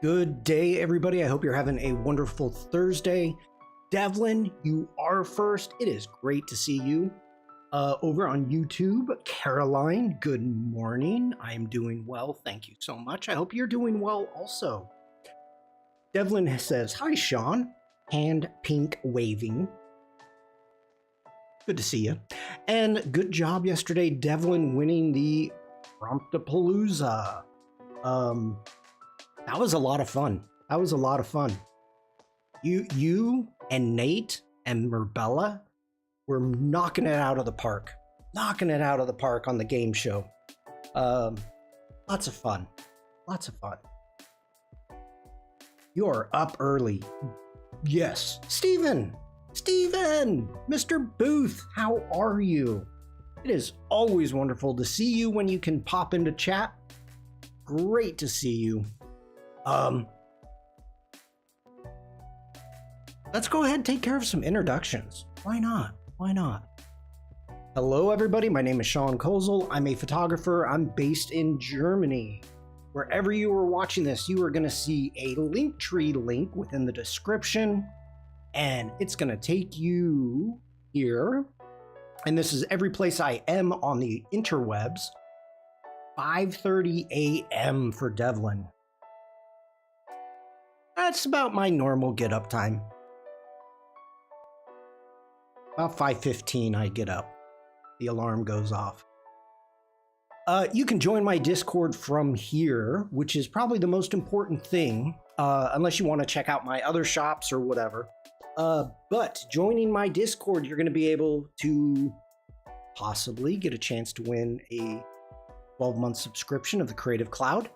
Good day, everybody. I hope you're having a wonderful Thursday. Devlin, you are first. It is great to see you. Over on YouTube, Caroline, good morning. I'm doing well. Thank you so much. I hope you're doing well also. Devlin says, hi, Shawn. Hand pink waving. Good to see you. And good job yesterday, Devlin, winning the Promptapalooza. That was a lot of fun. You and Nate and Merbella were knocking it out of the park. On the game show. Lots of fun. You're up early. Yes. Steven, Mr. Booth, how are you? It is always wonderful to see you when you can pop into chat. Great to see you. Let's go ahead and take care of some introductions. Why not? Hello, everybody. My name is Shawn Kozel. I'm a photographer. I'm based in Germany. Wherever you are watching this, you are going to see a Linktree link within the description, and it's going to take you here. And this is every place I am on the interwebs. 5:30 a.m. for Devlin. That's about my normal get up time. About 5:15 I get up. The alarm goes off. You can join my Discord from here, which is probably the most important thing, unless you want to check out my other shops or whatever. But joining my Discord, you're going to be able to possibly get a chance to win a 12-month subscription of the Creative Cloud.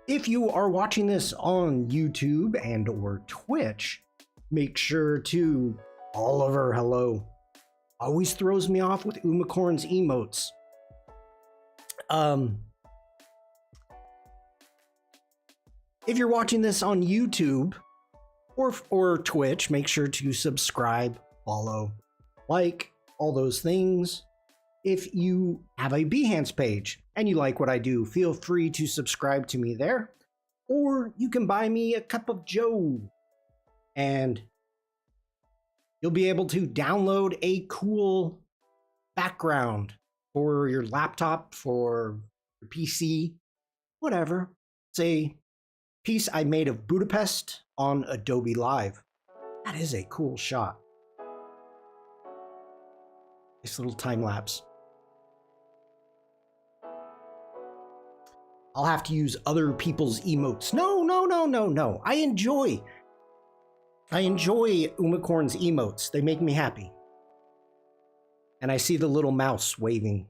If you are watching this on YouTube and or Twitch, make sure to Oliver, hello. Always throws me off with Umacorn's emotes. If you're watching this on YouTube or Twitch, make sure to subscribe, follow, like, all those things. If you have a Behance page and you like what I do, feel free to subscribe to me there. Or you can buy me a cup of joe. And you'll be able to download a cool background for your laptop, for your PC, whatever. It's a piece I made of Budapest on Adobe Live. That is a cool shot. Nice little time lapse. I'll have to use other people's emotes. No. I enjoy Umacorn's emotes. They make me happy. And I see the little mouse waving.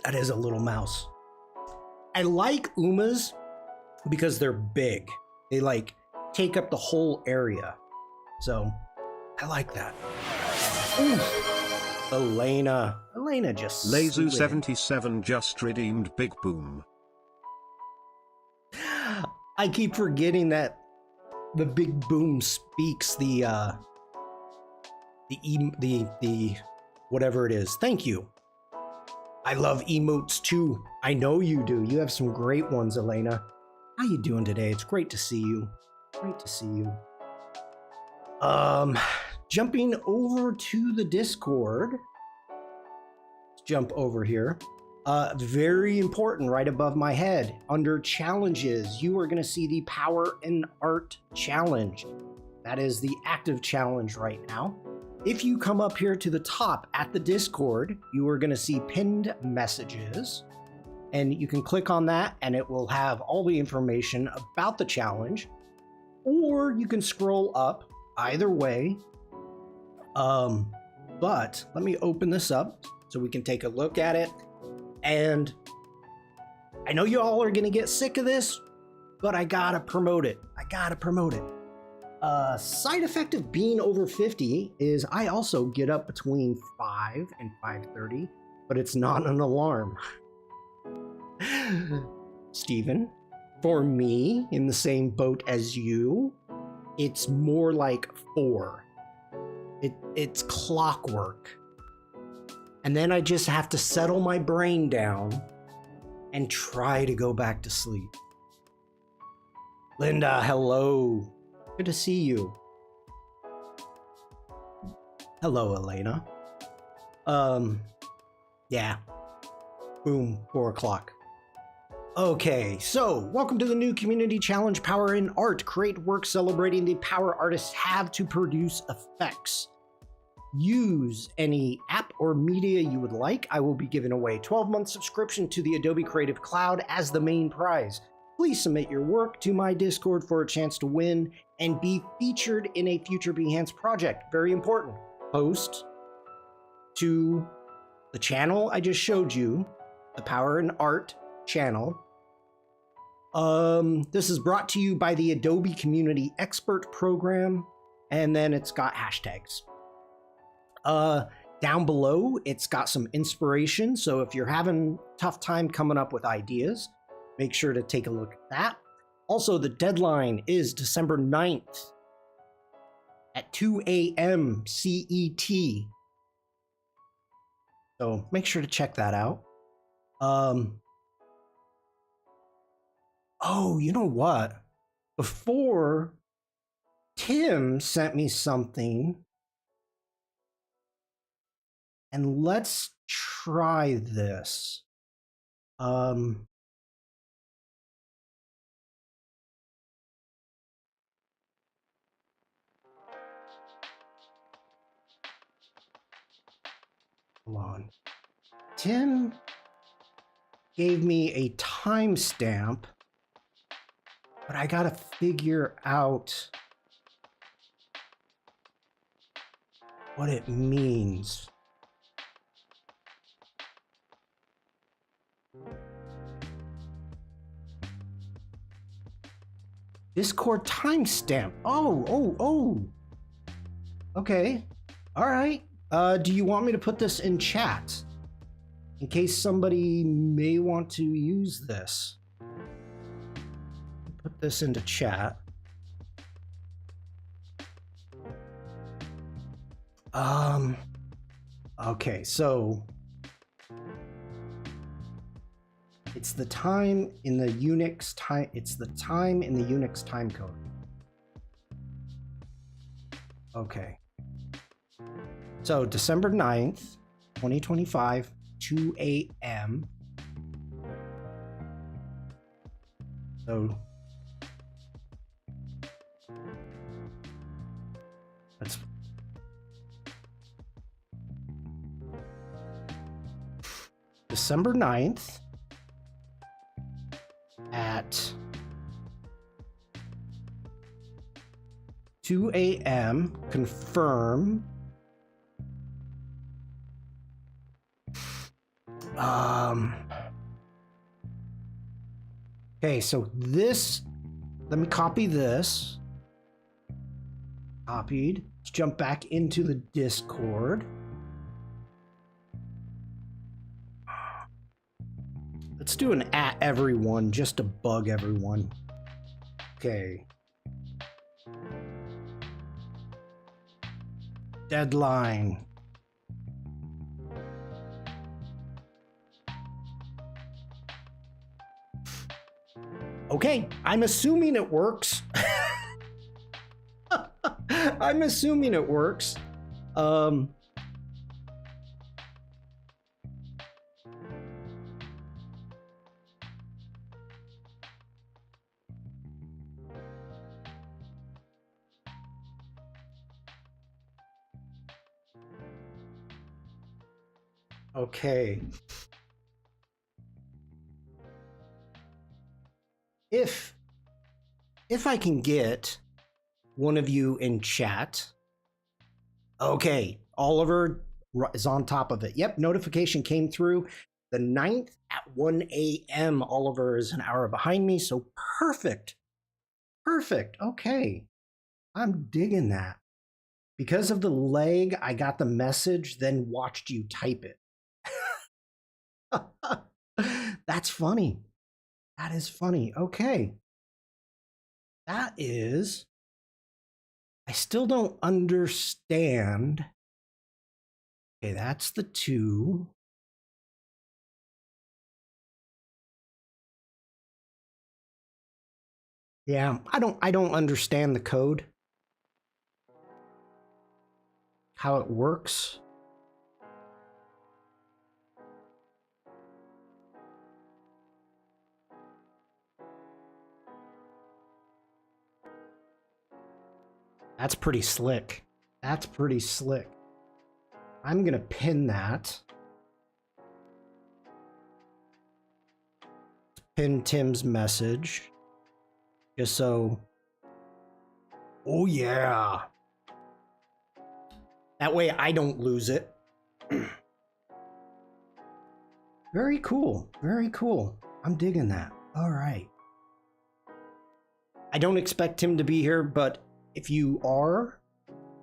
That is a little mouse. I like Umas because they're big. They like take up the whole area. So I like that. Ooh. Elena just Lazu77 just redeemed Big Boom. I keep forgetting that the Big Boom speaks the whatever it is. Thank you. I love emotes too. I know you do. You have some great ones, Elena. How you doing today? It's great to see you. Jumping over to the Discord. Let's jump over here. Very important, right above my head, under challenges, you are going to see the Power and Art Challenge. That is the active challenge right now. If you come up here to the top at the Discord, you are going to see pinned messages, and you can click on that and it will have all the information about the challenge, or you can scroll up. Either way. But let me open this up so we can take a look at it. And I know you all are going to get sick of this, but I gotta promote it. Side effect of being over 50 is I also get up between 5 and 5:30, but it's not an alarm. Steven, for me, in the same boat as you, it's more like 4. It's clockwork. And then I just have to settle my brain down and try to go back to sleep. Linda, hello. Good to see you. Hello, Elena. Yeah. Boom, 4 o'clock. Okay, so welcome to the new community challenge, Power in Art. Create work celebrating the power artists have to produce effects. Use any app or media you would like. I will be giving away 12-month subscription to the Adobe Creative Cloud as the main prize. Please submit your work to my Discord for a chance to win and be featured in a future Behance project. Very important. Post to the channel I just showed you, the Power in Art channel. This is brought to you by the Adobe Community Expert Program, and then it's got hashtags. Down below, it's got some inspiration, so if you're having a tough time coming up with ideas, make sure to take a look at that. Also, the deadline is December 9th at 2 a.m. CET. So make sure to check that out. Oh, you know what? Before, Tim sent me something. And let's try this. Hold on. Tim gave me a timestamp, but I gotta figure out what it means. Discord timestamp. Oh. Okay. All right. Do you want me to put this in chat in case somebody may want to use this? Put this into chat. Okay, so it's the time in the Unix time. It's the time in the Unix time code. Okay. So December 9th, 2025, 2 a.m. So let's December 9th at 2 a.m. Confirm. Okay, so this, let me copy this. Copied. Let's jump back into the Discord. Let's do an @ everyone just to bug everyone. Okay. Deadline. Okay, I'm assuming it works. I'm assuming it works. Okay. If I can get one of you in chat. Okay, Oliver is on top of it. Yep, notification came through. The 9th at 1 a.m. Oliver is an hour behind me, so perfect. Perfect. Okay. I'm digging that. Because of the lag, I got the message, then watched you type it. That's funny. That is funny. Okay. That is... I still don't understand Okay, that's the 2. Yeah, I don't understand the code. How it works. That's pretty slick. That's pretty slick. I'm gonna pin that. Pin Tim's message. Just so. Oh yeah. That way I don't lose it. Very cool. Very cool. I'm digging that. All right. I don't expect Tim to be here, but if you are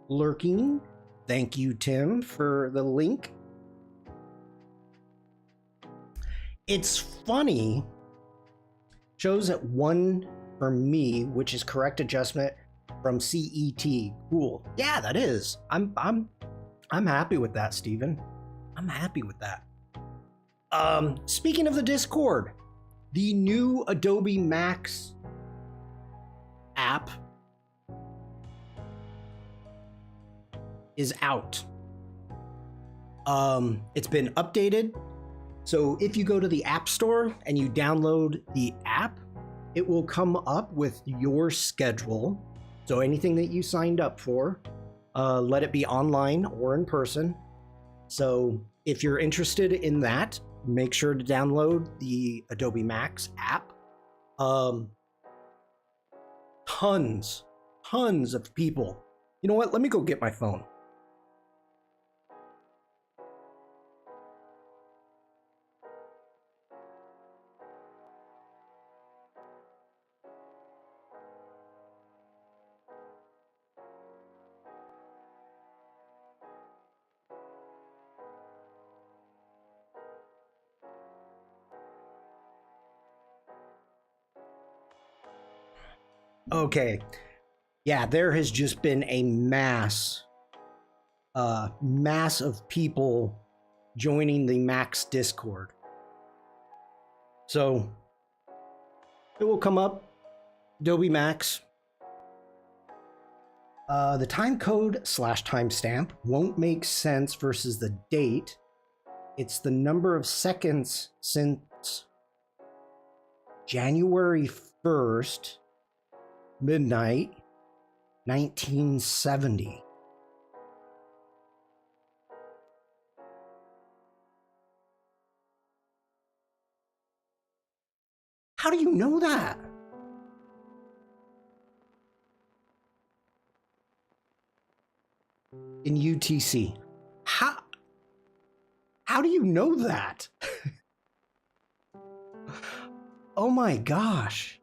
lurking, thank you, Tim, for the link. It's funny. Shows at 1 for me, which is correct adjustment from CET. Cool. Yeah, that is. I'm happy with that, Steven. I'm happy with that. Speaking of the Discord, the new Adobe Max app is out. It's been updated. So if you go to the App Store and you download the app, it will come up with your schedule. So anything that you signed up for, let it be online or in person. So if you're interested in that, make sure to download the Adobe Max app. Tons of people. You know what? Let me go get my phone. Okay. Yeah, there has just been a mass of people joining the Max Discord. So it will come up, Adobe Max. The time code / timestamp won't make sense versus the date. It's the number of seconds since January 1st, midnight, 1970. How do you know that? In UTC. How do you know that? Oh my gosh.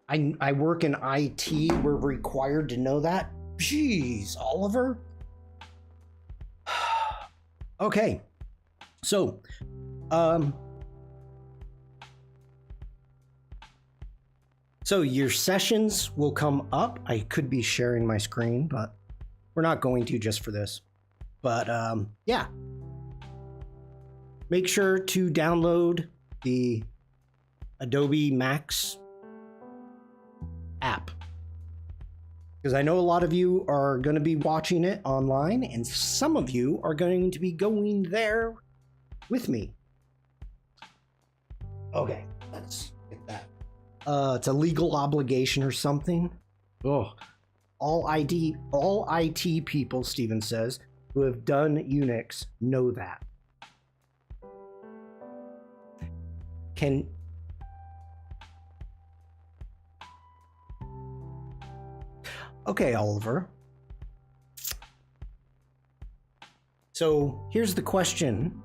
I work in IT. We're required to know that. Jeez, Oliver. Okay. So, so your sessions will come up. I could be sharing my screen, but we're not going to just for this. But yeah. Make sure to download the Adobe Max app, because I know a lot of you are going to be watching it online, and some of you are going to be going there with me. Okay, let's get that. It's a legal obligation or something. Oh, all IT people, Steven says, who have done Unix know that. Okay, Oliver. So here's the question.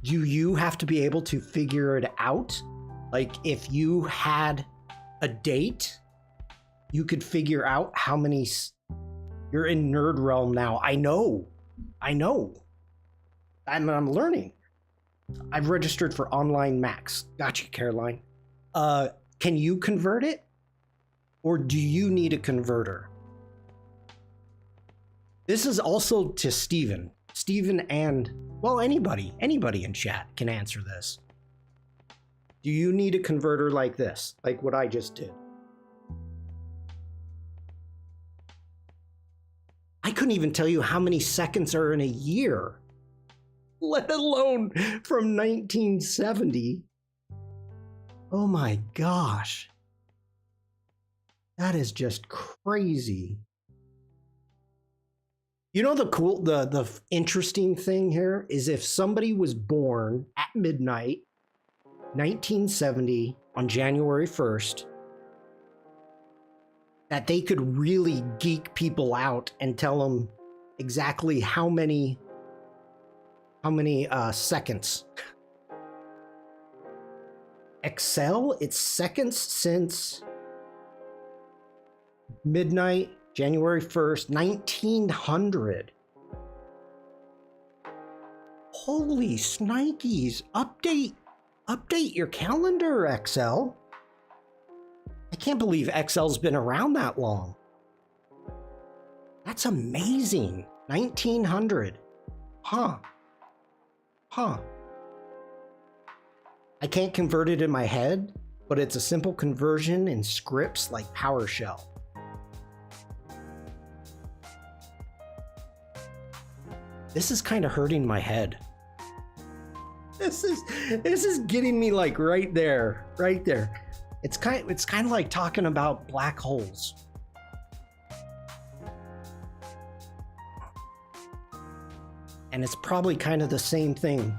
Do you have to be able to figure it out? Like, if you had a date, you could figure out how many... You're in nerd realm now. I know. I'm learning. I've registered for Online Max. Gotcha, Caroline. Can you convert it? Or do you need a converter? This is also to Steven. Steven and, well, anybody in chat can answer this. Do you need a converter like this? Like what I just did? I couldn't even tell you how many seconds are in a year, let alone from 1970. Oh my gosh. That is just crazy. You know, the interesting thing here is if somebody was born at midnight, 1970, on January 1st, that they could really geek people out and tell them exactly how many seconds. Excel, it's seconds since midnight, January 1st, 1900. Holy snikes, update your calendar, Excel. I can't believe Excel's been around that long. That's amazing. 1900. Huh. I can't convert it in my head, but it's a simple conversion in scripts like PowerShell. This is kind of hurting my head. This is getting me like right there. It's kind of like talking about black holes. And it's probably kind of the same thing.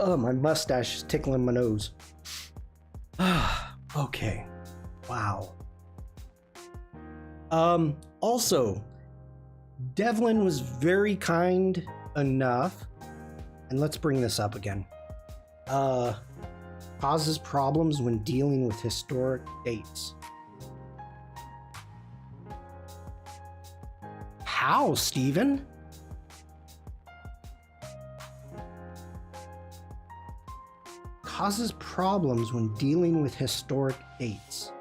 Oh, my mustache is tickling my nose. Okay. Wow. Also, Devlin was very kind enough, and let's bring this up again. Causes problems when dealing with historic dates. How, Steven? Causes problems when dealing with historic dates.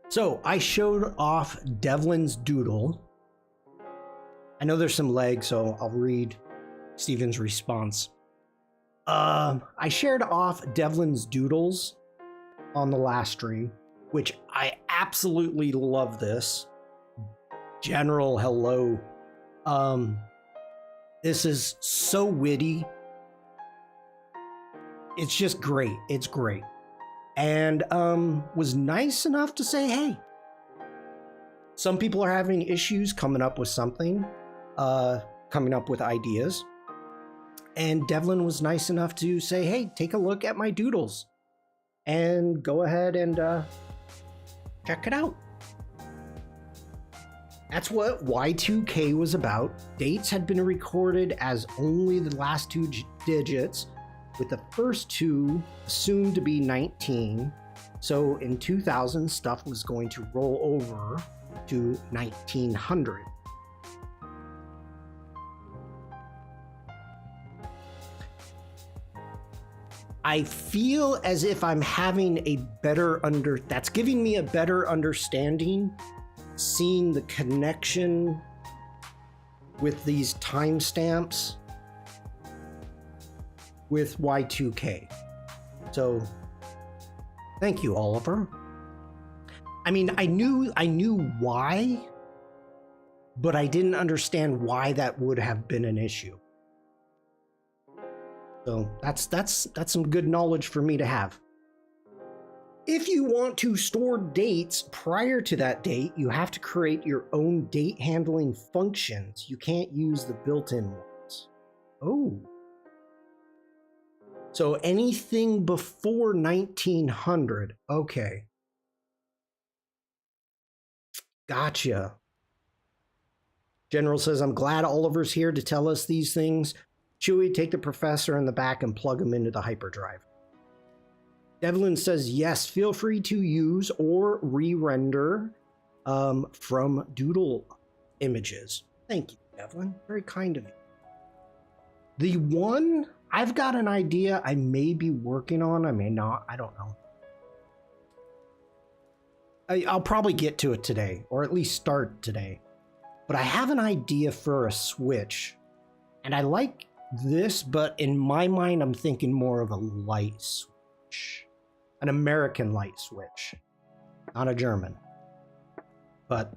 So I showed off Devlin's doodle. I know there's some lag, so I'll read Steven's response. I shared off Devlin's doodles on the last stream, which I absolutely love this. General hello. This is so witty. It's just great. It's great. And was nice enough to say, hey, some people are having issues coming up with something, coming up with ideas. And Devlin was nice enough to say, hey, take a look at my doodles and go ahead and check it out. That's what Y2K was about. Dates had been recorded as only the last two digits, with the first two assumed to be 19. So in 2000, stuff was going to roll over to 1900. I feel as if I'm having a better that's giving me a better understanding, seeing the connection with these timestamps with Y2K. So thank you, Oliver. I mean, I knew why, but I didn't understand why that would have been an issue. So that's some good knowledge for me to have. If you want to store dates prior to that date, you have to create your own date handling functions. You can't use the built-in ones. Oh. So anything before 1900. Okay. Gotcha. General says, I'm glad Oliver's here to tell us these things. Chewie, take the professor in the back and plug him into the hyperdrive. Devlin says, yes, feel free to use or re-render from Doodle images. Thank you, Devlin. Very kind of you. The one, I've got an idea I may be working on. I may not. I don't know. I'll probably get to it today, or at least start today. But I have an idea for a switch. And I like this, but in my mind, I'm thinking more of a light switch. An American light switch. Not a German. But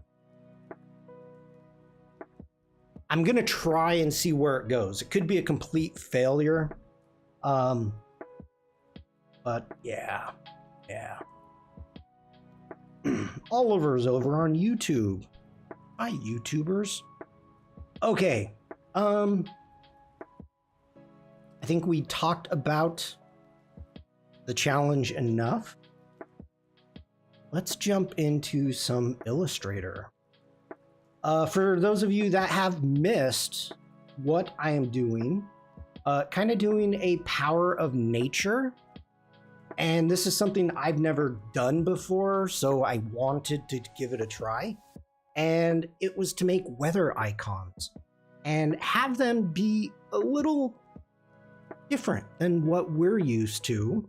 I'm going to try and see where it goes. It could be a complete failure. But yeah. Oliver's over on YouTube. Hi, YouTubers. Okay. I think we talked about the challenge enough. Let's jump into some Illustrator. For those of you that have missed what I am doing, kind of doing a power of nature. And this is something I've never done before, so I wanted to give it a try. And it was to make weather icons and have them be a little different than what we're used to.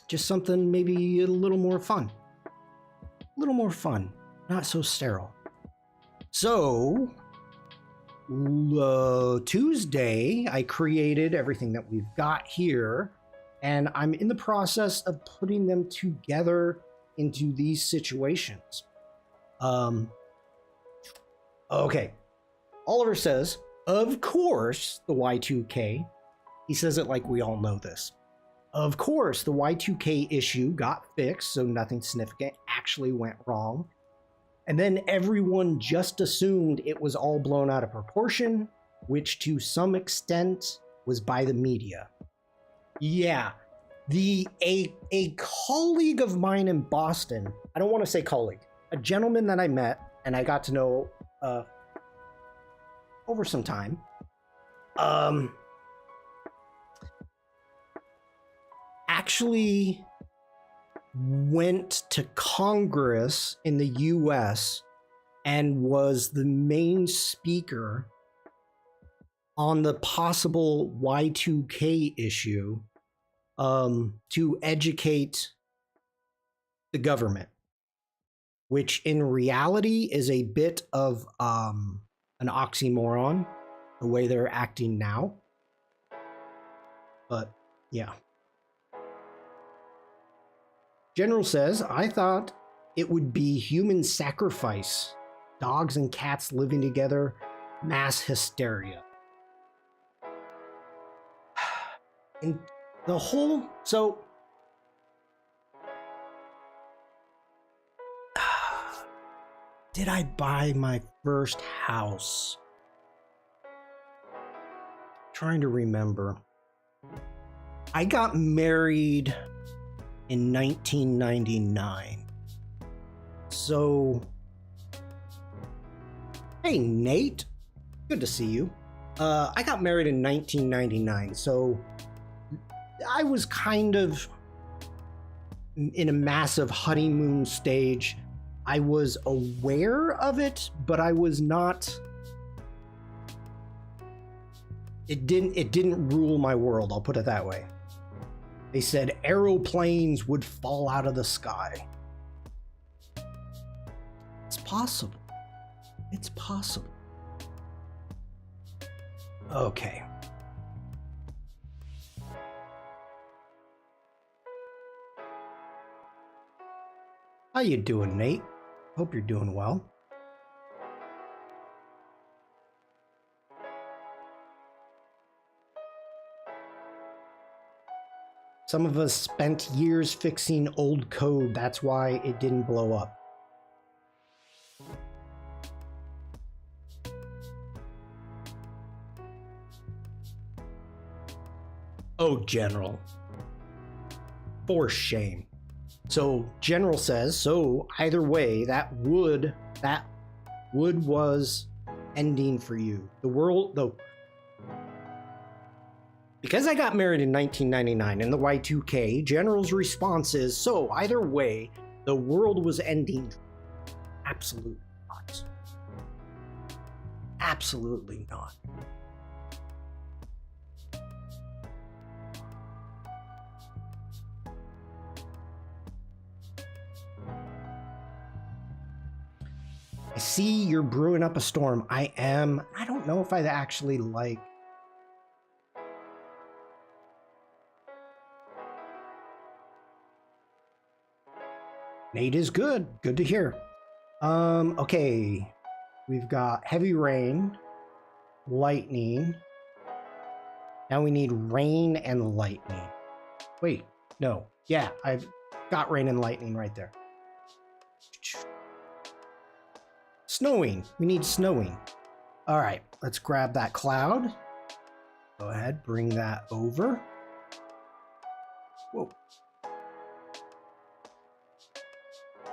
Just something maybe a little more fun. Not so sterile. So, Tuesday, I created everything that we've got here, and I'm in the process of putting them together into these situations. Okay. Oliver says, of course, the Y2K. He says it like we all know this. Of course, the Y2K issue got fixed, so nothing significant actually went wrong. And then everyone just assumed it was all blown out of proportion, which to some extent was by the media. Yeah, a colleague of mine in Boston, I don't want to say colleague, a gentleman that I met and I got to know over some time, actually went to Congress in the US and was the main speaker on the possible Y2K issue to educate the government, which in reality is a bit of an oxymoron, the way they're acting now. But yeah. General says, I thought it would be human sacrifice, dogs and cats living together, mass hysteria. And the whole, so did I buy my first house? Trying to remember. I got married in 1999. So, hey Nate, good to see you. I got married in 1999, so I was kind of in a massive honeymoon stage. I was aware of it, but I was not. It didn't rule my world, I'll put it that way. They said aeroplanes would fall out of the sky. It's possible. It's possible. Okay. How you doing, Nate? Hope you're doing well. Some of us spent years fixing old code. That's why it didn't blow up. Oh, General. For shame. So General says, so either way, that wood was ending for you. The world, though. Because I got married in 1999 in the Y2K, General's response is, so either way, the world was ending. Absolutely not. Absolutely not. I see you're brewing up a storm. I am. I don't know if I actually like. Nate is good. Good to hear. Okay. We've got heavy rain, lightning. Now we need rain and lightning. Wait, no. Yeah, I've got rain and lightning right there. Snowing. We need snowing. All right, let's grab that cloud. Go ahead, bring that over. Whoa.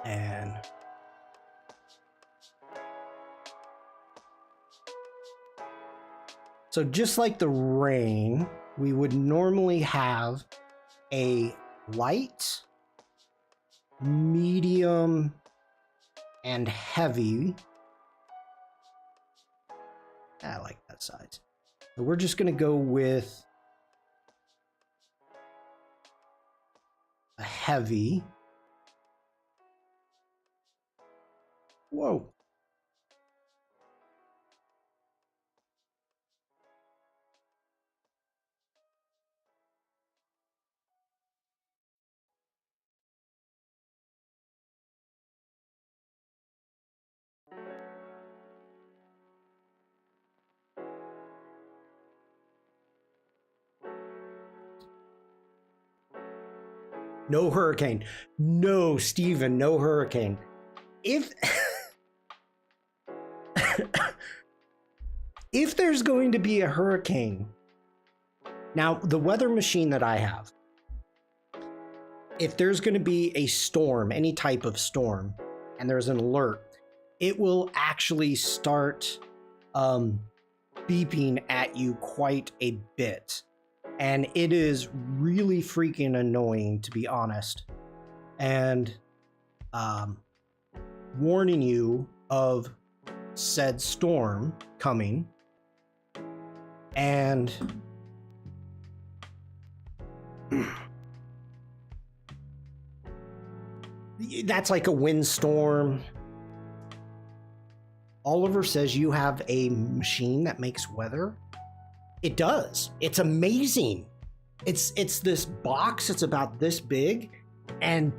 And so just like the rain, we would normally have a light, medium, and heavy. I like that size. So we're just going to go with a heavy. Whoa. No hurricane. No, Steven, no hurricane. If if there's going to be a hurricane, now the weather machine that I have, if there's going to be a storm, any type of storm, and there's an alert, it will actually start beeping at you quite a bit. And it is really freaking annoying, to be honest. And warning you of said storm coming. And that's like a windstorm. Oliver says you have a machine that makes weather. It does. It's amazing. It's this box. It's about this big, and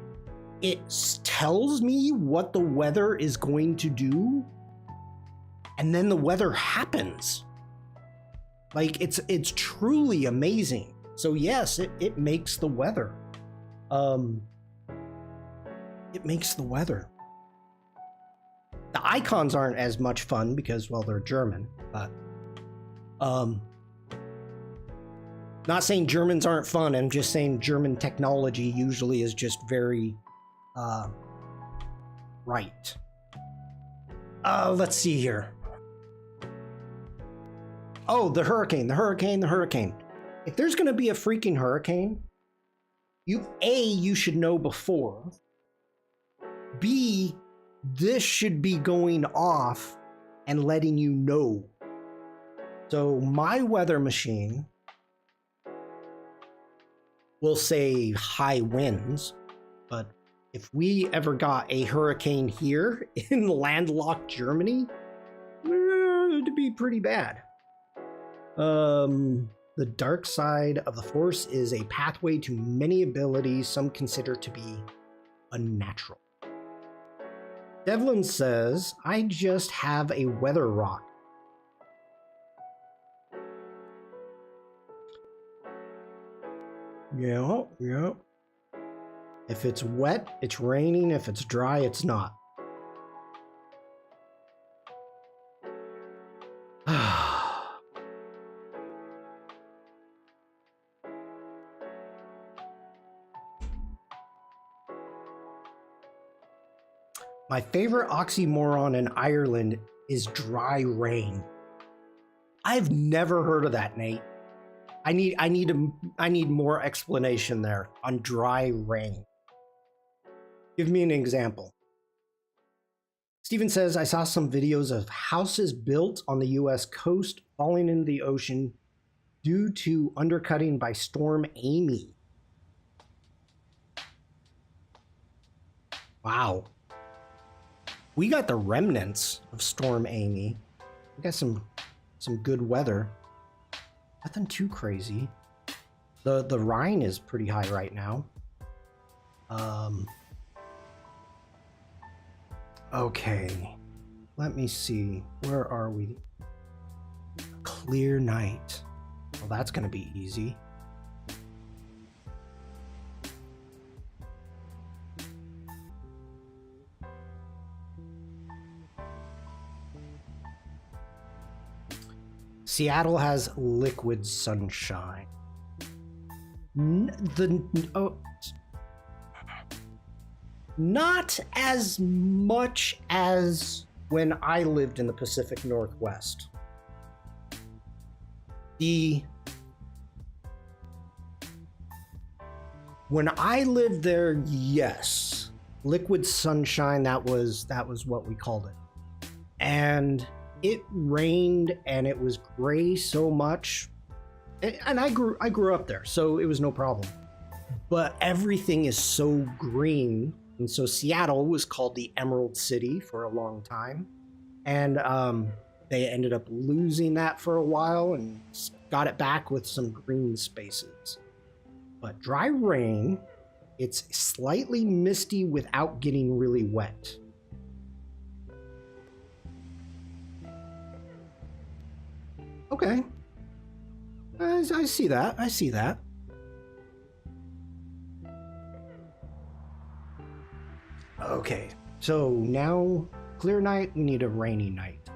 it tells me what the weather is going to do, and then the weather happens. Like it's truly amazing. So yes, it makes the weather. It makes the weather. The icons aren't as much fun because, well, they're German, but not saying Germans aren't fun. I'm just saying German technology usually is just very right. Let's see here. Oh, the hurricane. If there's going to be a freaking hurricane, you should know before. B, this should be going off and letting you know. So my weather machine will say high winds, but if we ever got a hurricane here in landlocked Germany, it'd be pretty bad. The dark side of the Force is a pathway to many abilities some consider to be unnatural. Devlin says, I just have a weather rock. Yeah. If it's wet, it's raining. If it's dry, it's not. My favorite oxymoron in Ireland is dry rain. I've never heard of that, Nate. I need more explanation there on dry rain. Give me an example. Steven says, I saw some videos of houses built on the US coast falling into the ocean due to undercutting by Storm Amy. Wow. We got the remnants of Storm Amy. We got some good weather. Nothing too crazy. The Rhine is pretty high right now. Okay. Let me see. Where are we? Clear night. Well, that's going to be easy. Seattle has liquid sunshine. Not as much as when I lived in the Pacific Northwest. When I lived there, yes, liquid sunshine, that was what we called it. And it rained and it was gray so much. And I grew up there, so it was no problem. But everything is so green. And so Seattle was called the Emerald City for a long time. And they ended up losing that for a while and got it back with some green spaces. But dry rain, it's slightly misty without getting really wet. Okay. I see that. I see that. Okay, so now clear night, we need a rainy night.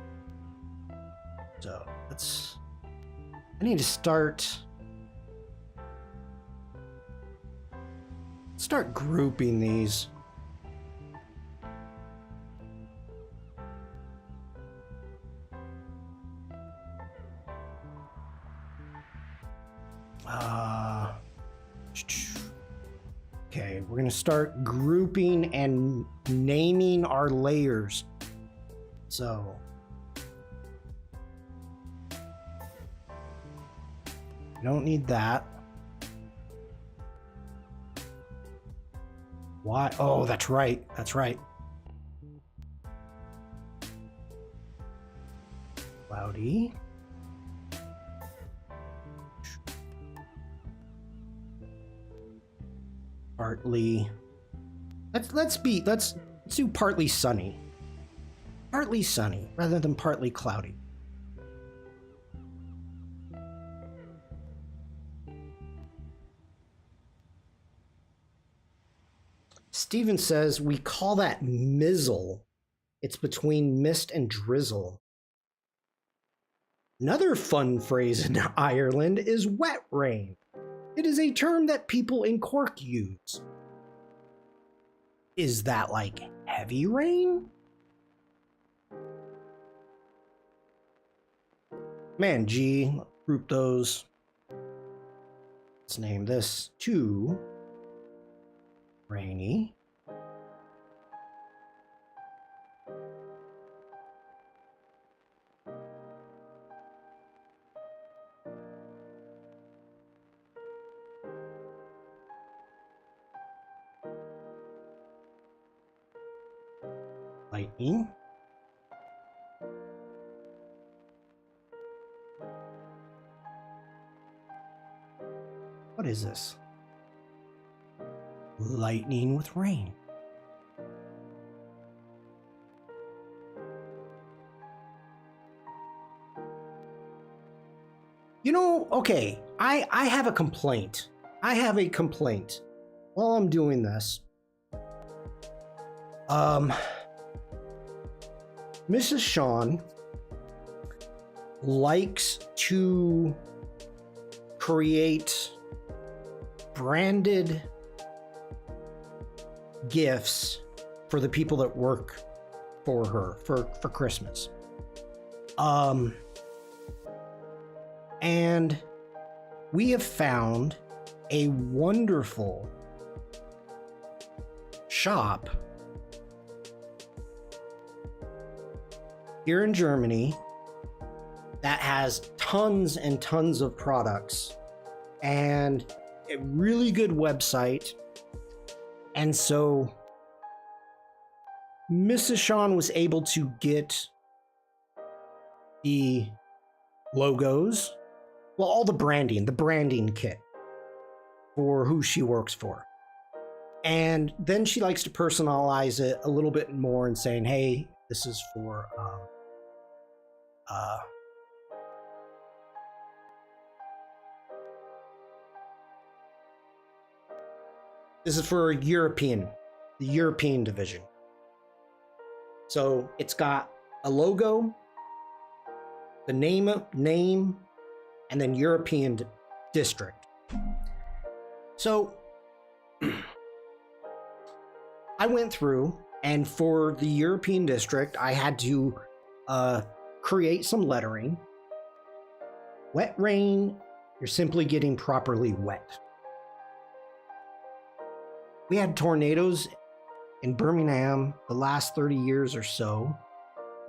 So I need to start grouping these. Okay, we're gonna start grouping and naming our layers. So I don't need that. Why? Oh, that's right. That's right. Cloudy. Partly. Let's do partly sunny. Partly sunny rather than partly cloudy. Steven says we call that mizzle. It's between mist and drizzle. Another fun phrase in Ireland is wet rain. It is a term that people in Cork use. Is that like heavy rain? Man, G, group those. Let's name this to rainy. Lightning. What is this? Lightning with rain. You know, okay, I have a complaint. I have a complaint while I'm doing this. Mrs. Shawn likes to create branded gifts for the people that work for her for Christmas. And we have found a wonderful shop here in Germany that has tons and tons of products and a really good website. And so Mrs. Shawn was able to get the logos, well, all the branding kit for who she works for. And then she likes to personalize it a little bit more and saying, hey, this is for the European division. So it's got a logo, the name, and then European district. So I went through, and for the European district, I had to create some lettering. Wet rain, you're simply getting properly wet. We had tornadoes in Birmingham the last 30 years or so.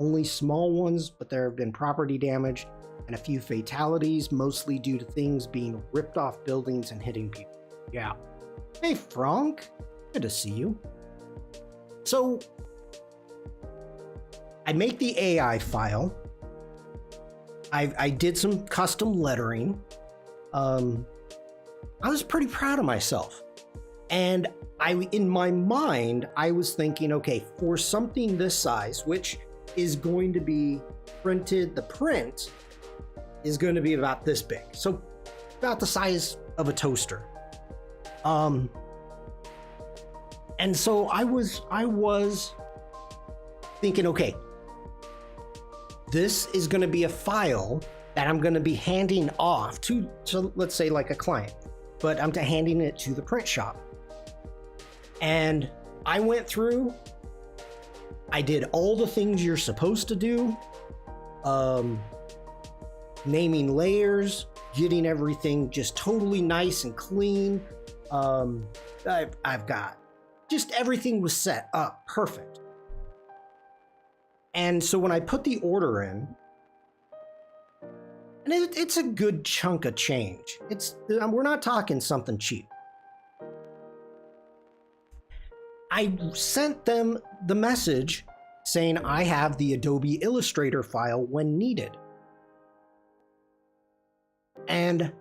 Only small ones, but there have been property damage and a few fatalities, mostly due to things being ripped off buildings and hitting people. Yeah. Hey, Frank. Good to see you. So, I make the AI file. I did some custom lettering. I was pretty proud of myself. And in my mind, I was thinking, okay, for something this size, which is going to be printed, the print is going to be about this big. So about the size of a toaster. And so I was thinking, okay, this is going to be a file that I'm going to be handing off to let's say like a client, but I'm handing it to the print shop. And I went through, I did all the things you're supposed to do, naming layers, getting everything just totally nice and clean. I've got just everything was set up perfect. And so when I put the order in, and it's a good chunk of change. We're not talking something cheap. I sent them the message saying I have the Adobe Illustrator file when needed. And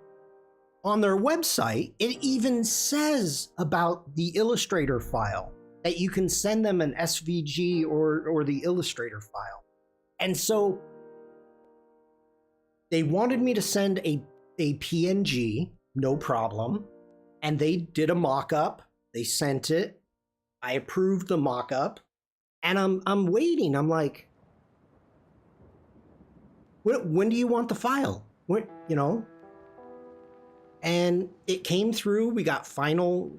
on their website, it even says about the Illustrator file, that you can send them an SVG or the Illustrator file. And so they wanted me to send a PNG, no problem. And they did a mock-up, they sent it. I approved the mock-up, and I'm waiting. I'm like, when do you want the file? When, you know? And it came through. We got final.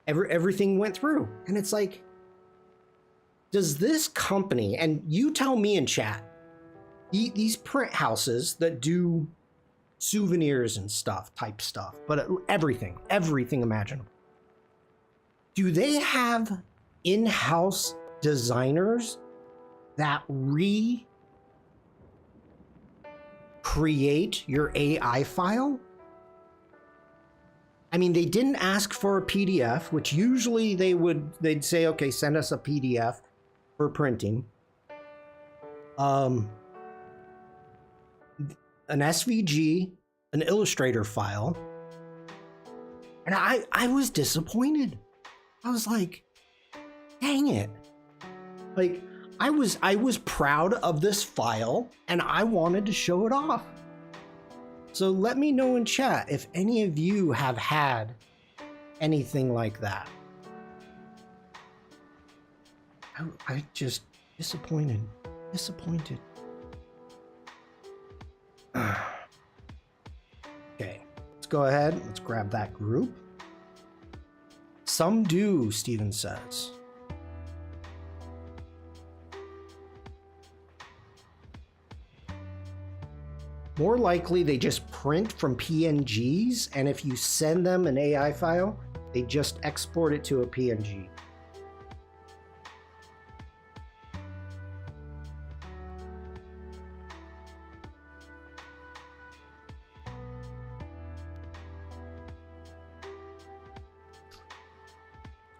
Everything went through, and it's like, does this company? And you tell me in chat. These print houses that do souvenirs and type stuff, but everything imaginable. Do they have in-house designers that recreate your AI file? I mean, they didn't ask for a PDF, which usually they'd say, okay, send us a PDF for printing. An SVG, an Illustrator file. And I was disappointed. I was like, dang it. Like, I was proud of this file and I wanted to show it off. So let me know in chat if any of you have had anything like that. I just disappointed. Okay, let's go ahead. Let's grab that group. Some do, Steven says. More likely, they just print from PNGs, and if you send them an AI file, they just export it to a PNG.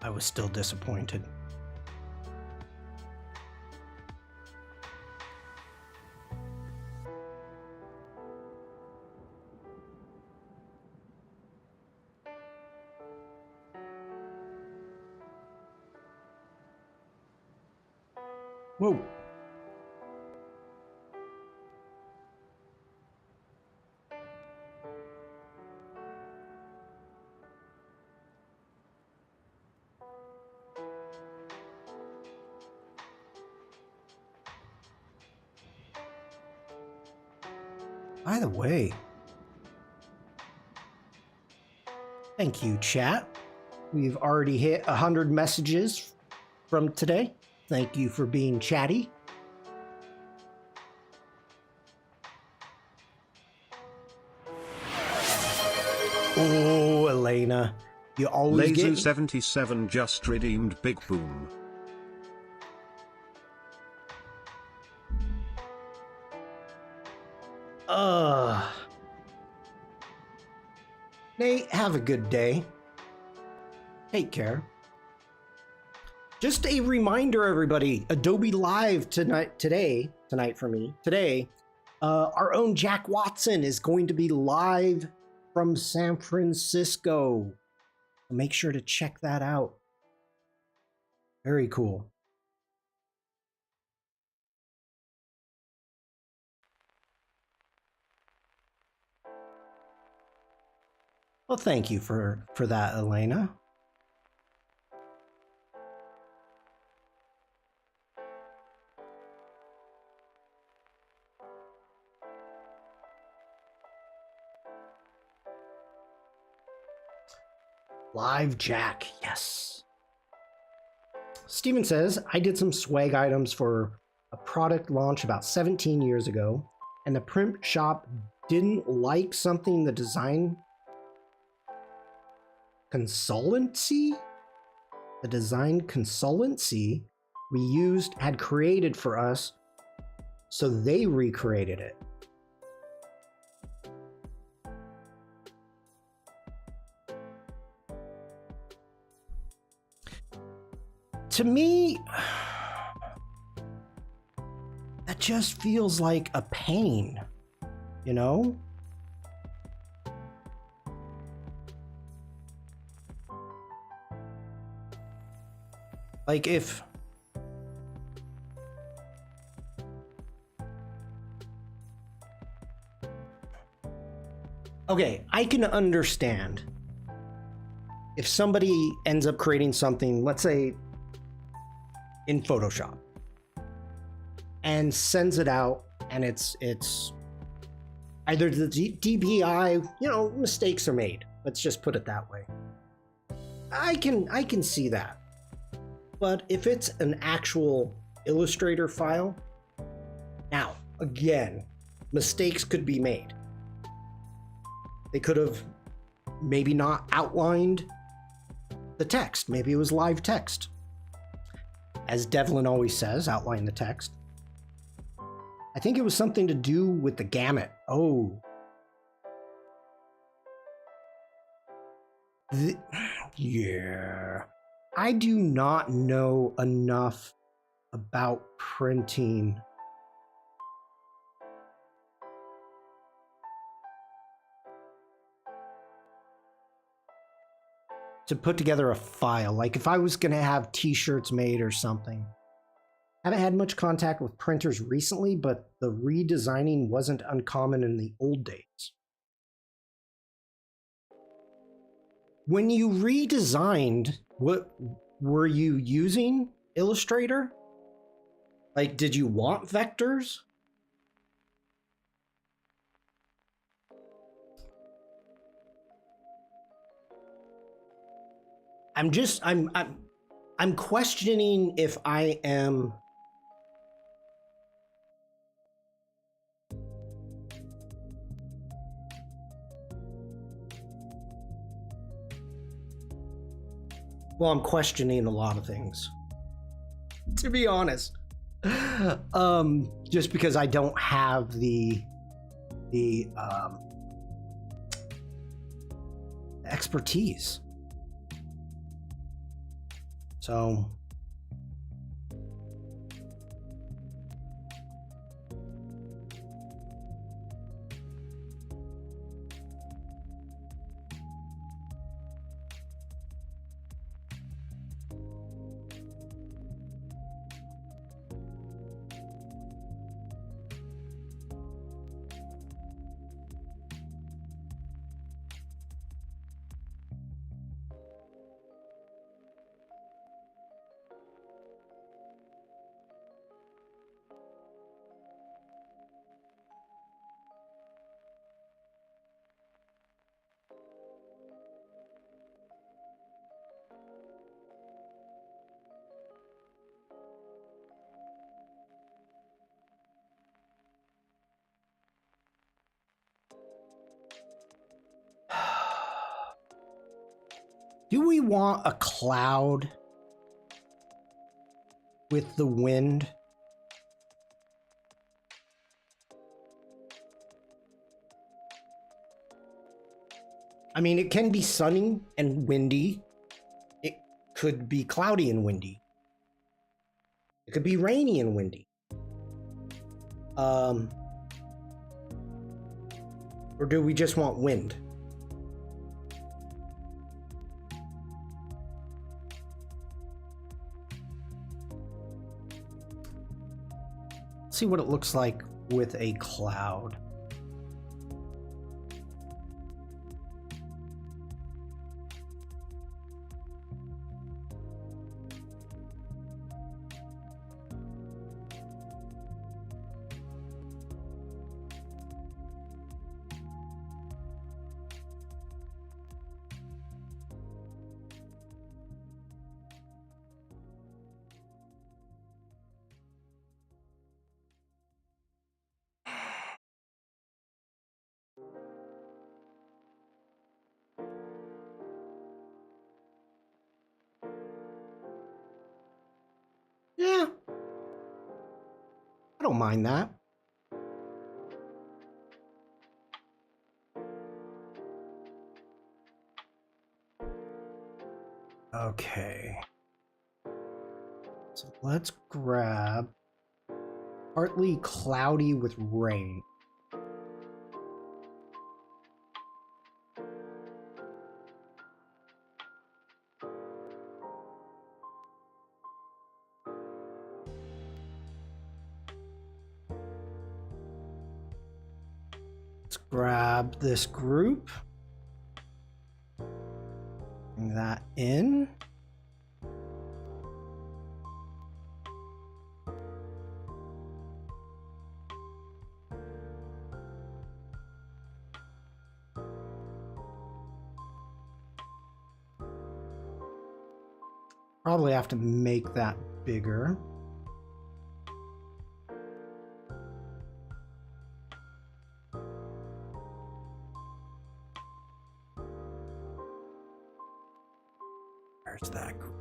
I was still disappointed. Whoa. By the way, thank you, chat. We've already hit 100 messages from today. Thank you for being chatty. Oh, Elena, you always Laser get... 77 just redeemed Big Boom. Nate, have a good day. Take care. Just a reminder, everybody, Adobe Live tonight for me, today, our own Jack Watson is going to be live from San Francisco. Make sure to check that out. Very cool. Well, thank you for that, Elena. Live Jack, yes. Steven says, I did some swag items for a product launch about 17 years ago, and the print shop didn't like something the design consultancy we used had created for us, so they recreated it. To me, that just feels like a pain, you know? Like if... Okay, I can understand if somebody ends up creating something, let's say in Photoshop, and sends it out, and it's either the DPI, you know, mistakes are made. Let's just put it that way. I can see that. But if it's an actual Illustrator file, now, again, mistakes could be made. They could have maybe not outlined the text. Maybe it was live text. As Devlin always says, outline the text. I think it was something to do with the gamut. Oh. Yeah. I do not know enough about printing to put together a file. Like if I was going to have t-shirts made or something. I haven't had much contact with printers recently, but the redesigning wasn't uncommon in the old days. When you redesigned, what were you using? Illustrator? Like, did you want vectors? I'm questioning if I am well, I'm questioning a lot of things, to be honest. Just because I don't have the expertise. So do we want a cloud with the wind? I mean, it can be sunny and windy. It could be cloudy and windy. It could be rainy and windy. Or do we just want wind? See what it looks like with a cloud. Yeah, I don't mind that. Okay. So let's grab partly cloudy with rain. Let's grab this group. Bring that in. Probably have to make that bigger. There's that group.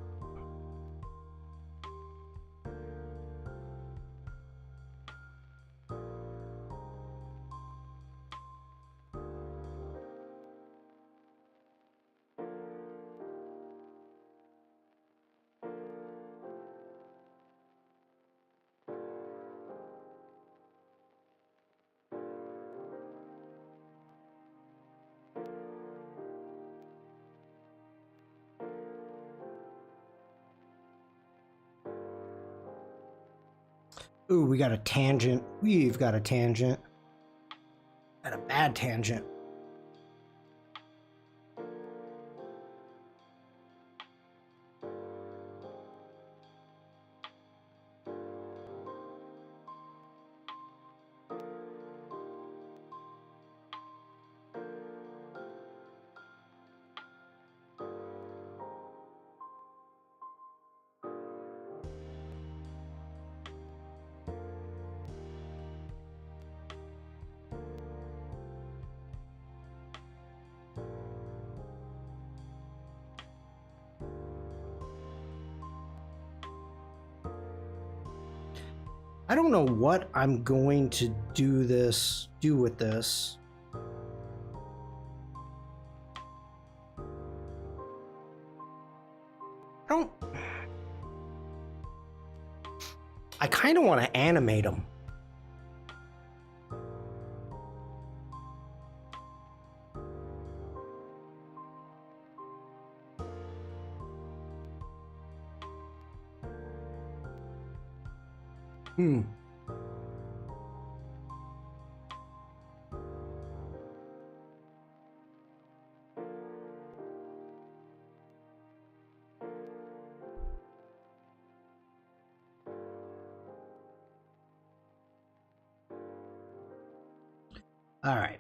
Ooh, we got a tangent. We've got a tangent. Got a bad tangent. I don't know what I'm going to do with this. I don't I kind of want to animate them. All right.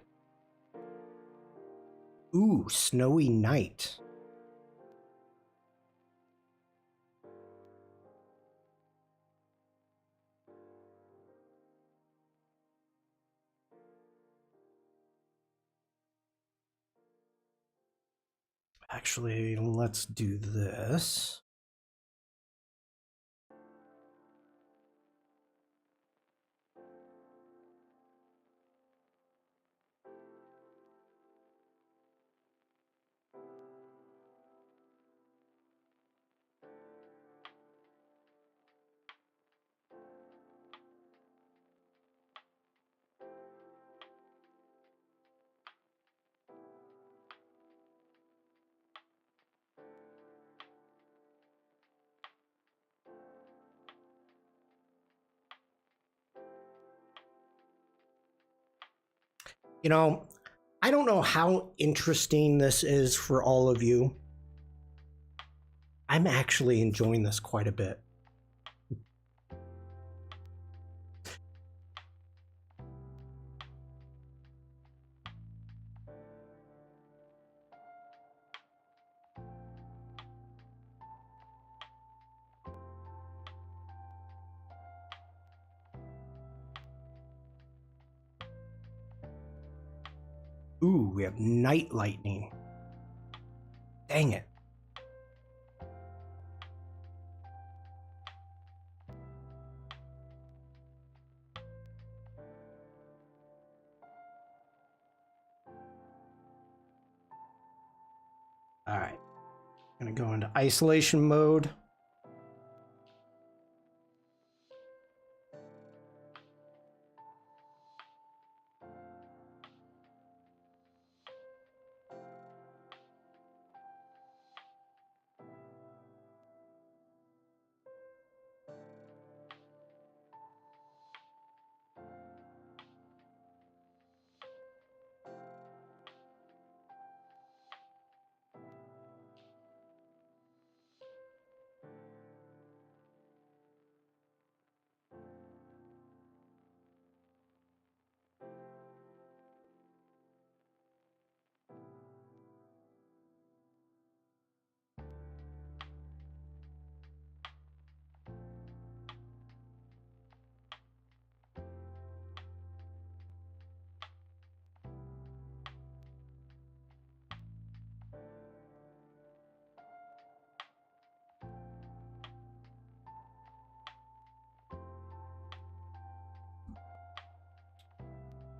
Ooh, snowy night. Actually, let's do this. You know, I don't know how interesting this is for all of you. I'm actually enjoying this quite a bit. Ooh, we have night lightning. Dang it. All right. I'm going to go into isolation mode.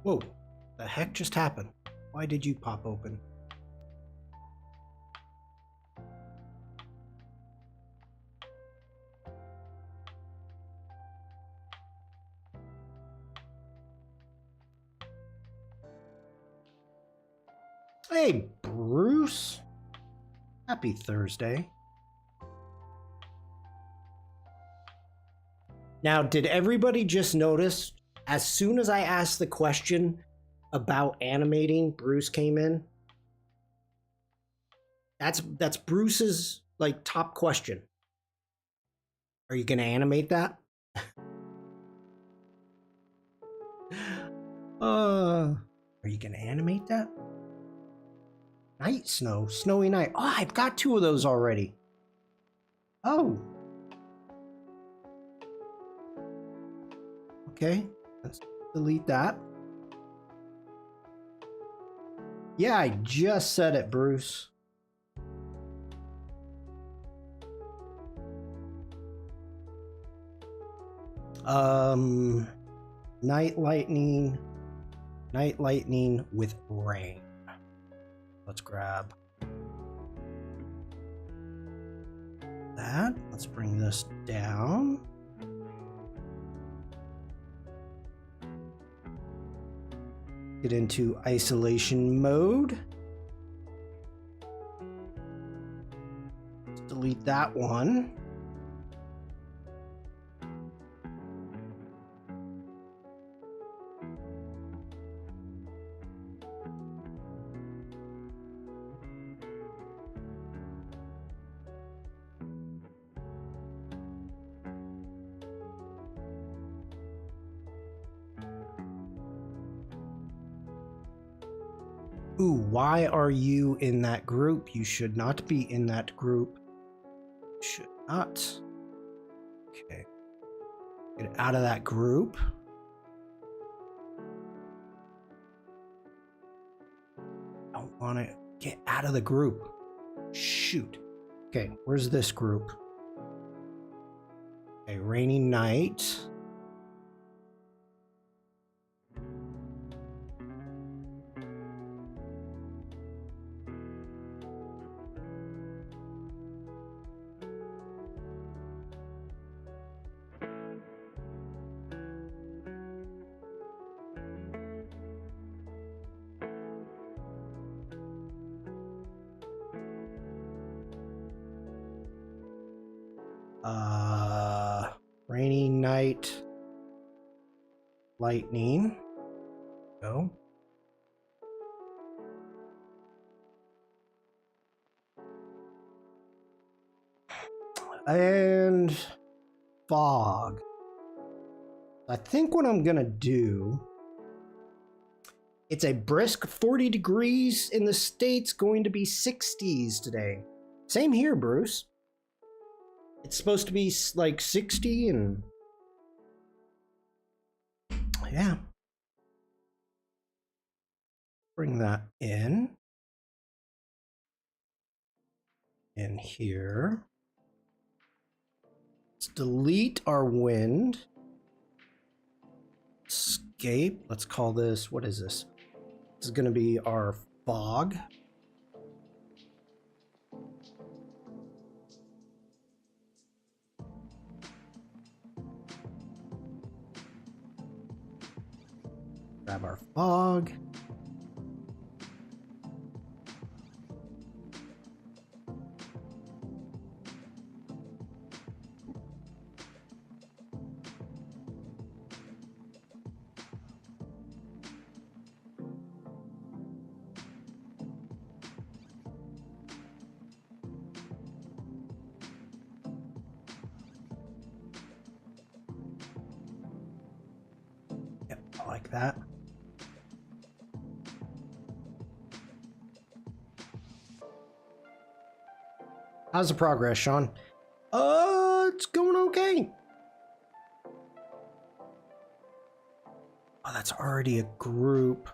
Whoa, the heck just happened? Why did you pop open? Hey, Bruce. Happy Thursday. Now, did everybody just notice as soon as I asked the question about animating, Bruce came in? That's Bruce's like top question. Are you going to animate that? Are you going to animate that? Night snow, snowy night. Oh, I've got 2 of those already. Oh. Okay, let's delete that. Yeah, I just said it, Bruce. Night lightning with rain. Let's grab that. Let's bring this down. Get into isolation mode. Let's delete that one. Ooh, why are you in that group? You should not be in that group. Should not. Okay. Get out of that group. Don't want to get out of the group. Shoot. Okay, where's this group? Okay, rainy night. Rainy night, lightning. Go. And fog. I think what I'm gonna do, it's a brisk 40 degrees in the States, going to be 60s today. Same here, Bruce. It's supposed to be like 60 and yeah. Bring that in here. Let's delete our wind. Escape. Let's call this, what is this? This is going to be our fog. Grab our fog. Yep, I like that. How's the progress, Shawn? It's going okay. Oh, that's already a group.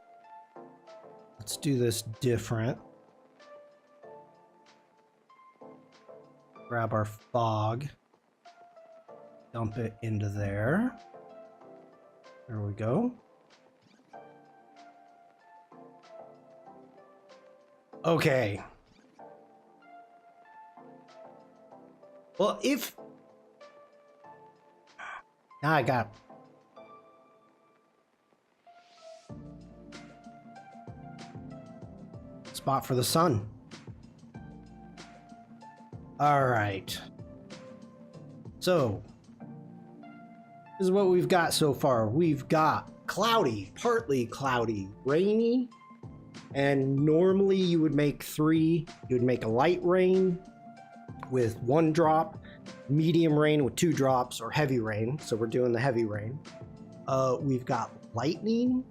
Let's do this different. Grab our fog. Dump it into there. There we go. Okay. Well, if... Now I got... Spot for the sun. All right. So, this is what we've got so far. We've got cloudy, partly cloudy, rainy, and normally you would make three. You would make a light rain with 1 drop, medium rain with 2 drops, or heavy rain. So we're doing the heavy rain. We've got lightning.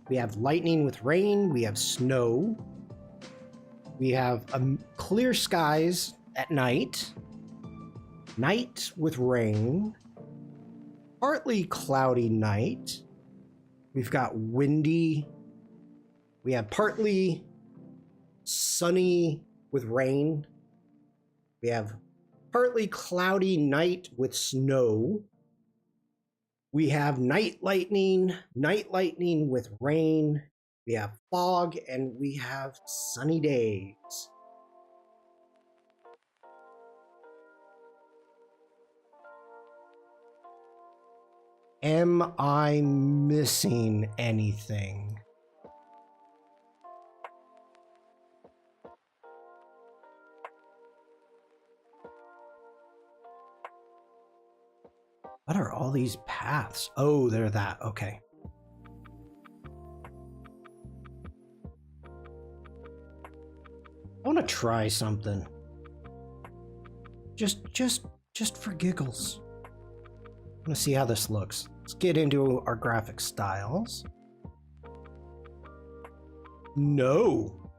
We have lightning with rain. We have snow. We have clear skies at night. Night with rain. Partly cloudy night. We've got windy. We have partly sunny with rain. We have partly cloudy night with snow. We have night lightning with rain. We have fog, and we have sunny days. Am I missing anything? What are all these paths? Oh, they're that. Okay. I want to try something. Just for giggles. I want to see how this looks. Let's get into our graphic styles. No.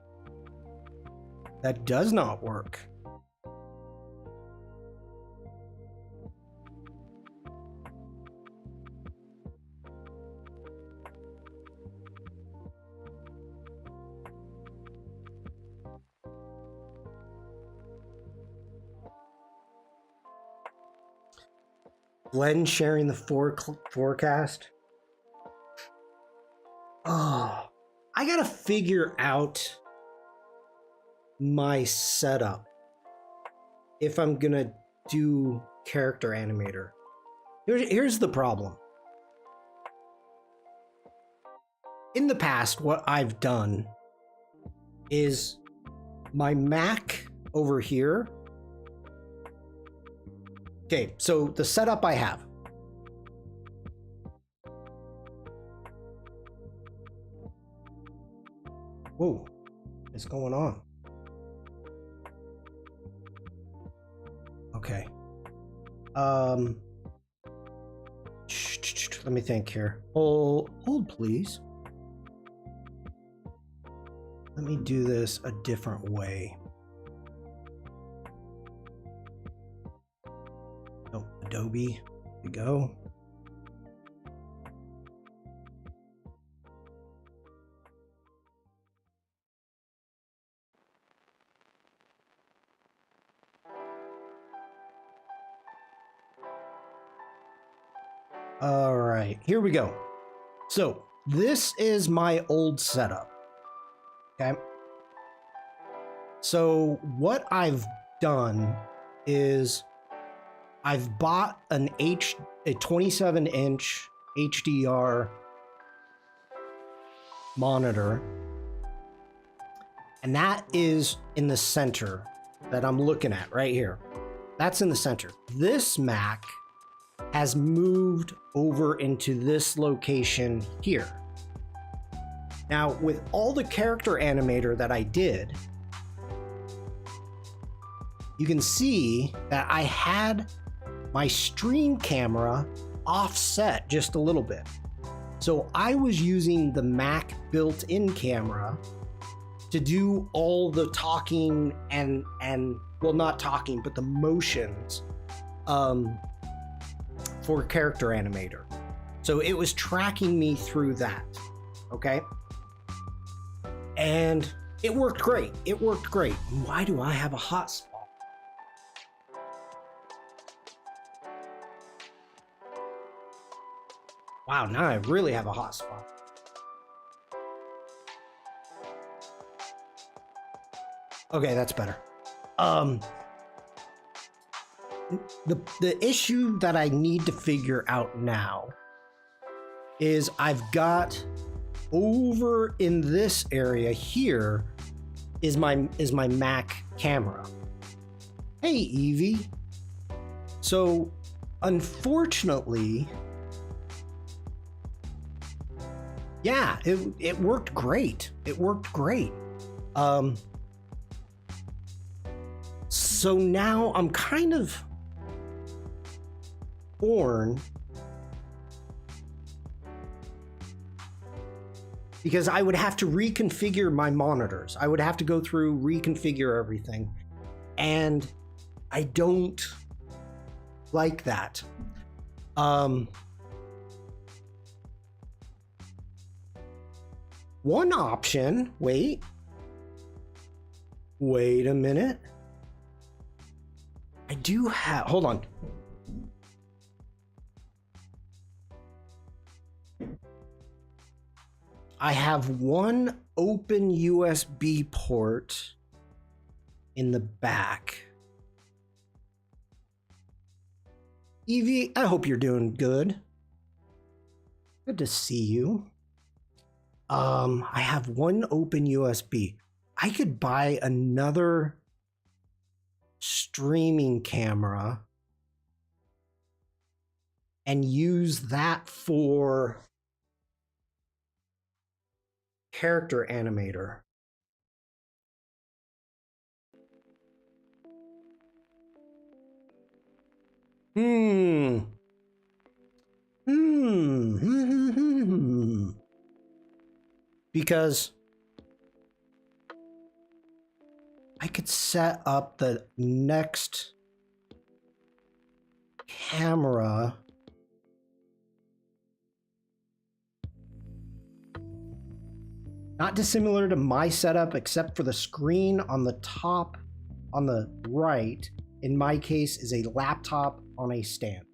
That does not work. Glenn sharing the forecast. Oh, I gotta figure out my setup if I'm gonna do character animator. Here's the problem. In the past, what I've done is my Mac over here. Okay, so the setup I have. Whoa, what's going on? Okay. Let me think here. Hold please. Let me do this a different way. Oh, Adobe, here we go. All right, here we go. So this is my old setup. Okay. So what I've done is I've bought a 27-inch HDR monitor, and that is in the center that I'm looking at right here. That's in the center. This Mac has moved over into this location here. Now, with all the character animator that I did, you can see that I had my stream camera offset just a little bit. So I was using the Mac built-in camera to do all the talking and well, not talking, but the motions for character animator. So it was tracking me through that, okay? And it worked great. It worked great. Why do I have a hotspot? Wow, now I really have a hotspot. Okay, that's better. The issue that I need to figure out now is I've got over in this area here is my Mac camera. Hey, Evie. So, unfortunately, yeah, it worked great. It worked great. So now I'm kind of torn because I would have to reconfigure my monitors. I would have to go through, reconfigure everything. And I don't like that. One option, wait a minute. I do have, hold on. I have one open USB port in the back. Evie, I hope you're doing good. Good to see you. I have one open USB. I could buy another streaming camera and use that for character animator. Because I could set up the next camera. Not dissimilar to my setup, except for the screen on the top on the right, in my case, is a laptop on a stand.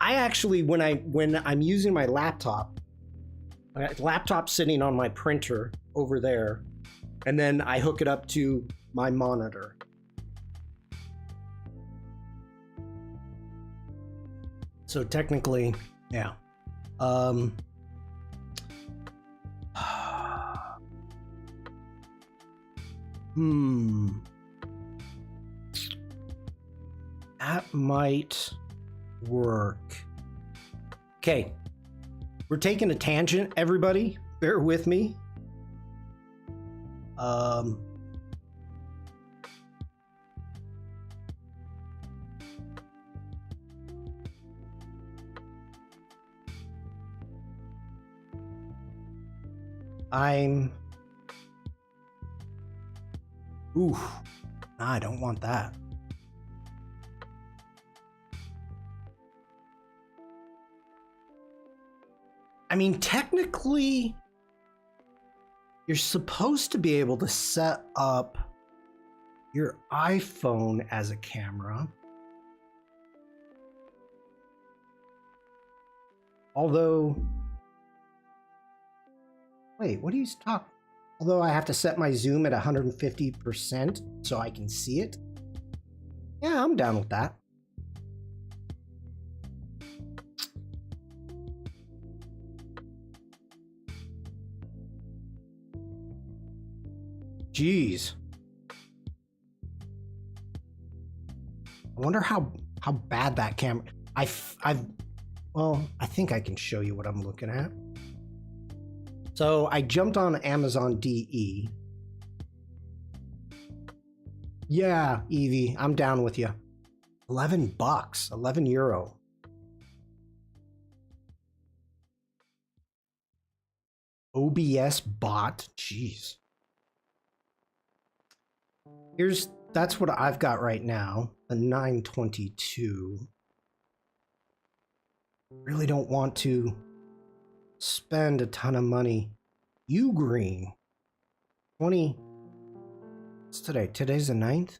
I actually, when I'm using my laptop sitting on my printer over there, and then I hook it up to my monitor. So technically, yeah. That might work. Okay. We're taking a tangent, everybody. Bear with me. I don't want that. I mean, technically, you're supposed to be able to set up your iPhone as a camera. Although, wait, what are you talking? Although I have to set my zoom at 150% so I can see it. Yeah, I'm down with that. Jeez. I wonder how bad that camera. Well, I think I can show you what I'm looking at. So I jumped on Amazon DE. Yeah, Evie, I'm down with you. $11, 11 euro. OBS bot, jeez. That's what I've got right now, the 922. Really don't want to spend a ton of money. Ugreen. 20. What's today? Today's the 9th?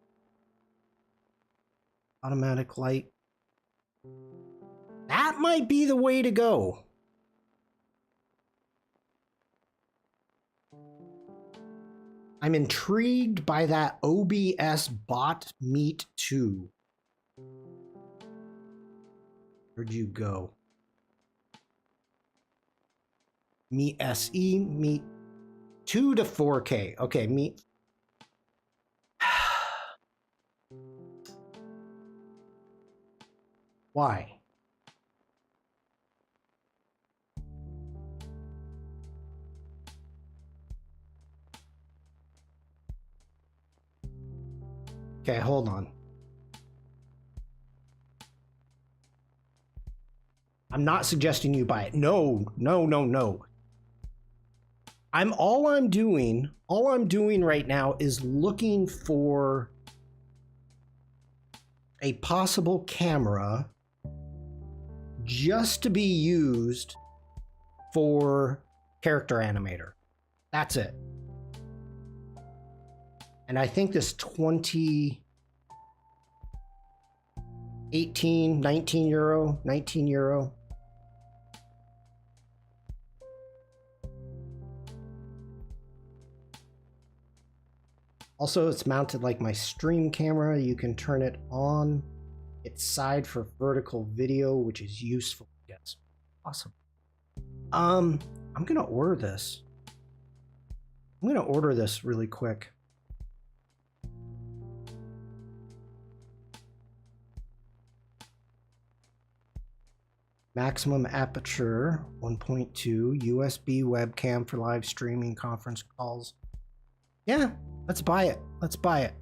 Automatic light. That might be the way to go. I'm intrigued by that OBS bot Meet 2. Where'd you go? Meet SE, Meet 2 to 4K. Okay, Meet. Why? Okay, hold on. I'm not suggesting you buy it. No. All I'm doing right now is looking for a possible camera just to be used for character animator. That's it. And I think this 19 euro. Also, it's mounted like my stream camera. You can turn it on its side for vertical video, which is useful. Yes. Awesome. I'm gonna order this. I'm gonna order this really quick. Maximum aperture 1.2, USB webcam for live streaming conference calls. Yeah, let's buy it. Let's buy it.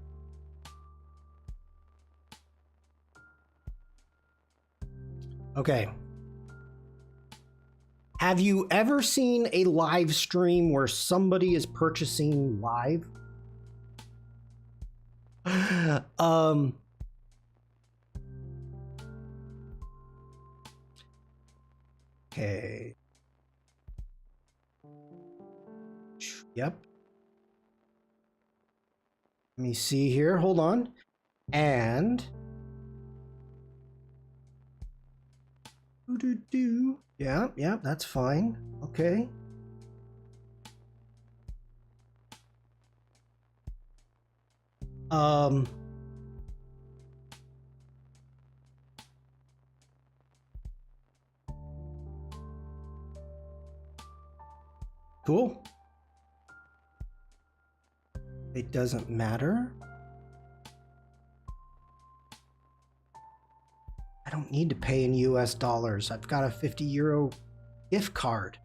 Okay. Have you ever seen a live stream where somebody is purchasing live? Okay. Yep. Let me see here. Hold on. And yeah, that's fine. Okay. Cool. It doesn't matter. I don't need to pay in US dollars. I've got a 50 euro gift card.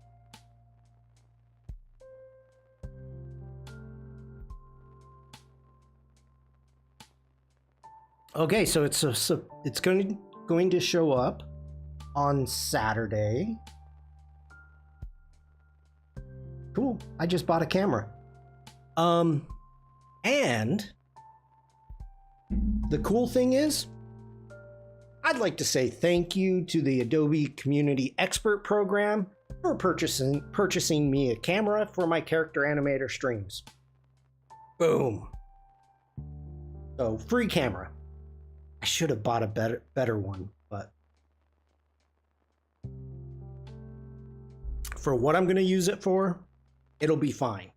Okay, so it's going to show up on Saturday. Cool. I just bought a camera. And the cool thing is, I'd like to say thank you to the Adobe Community Expert Program for purchasing me a camera for my character animator streams. Boom. So, free camera. I should have bought a better one, but for what I'm going to use it for, it'll be fine.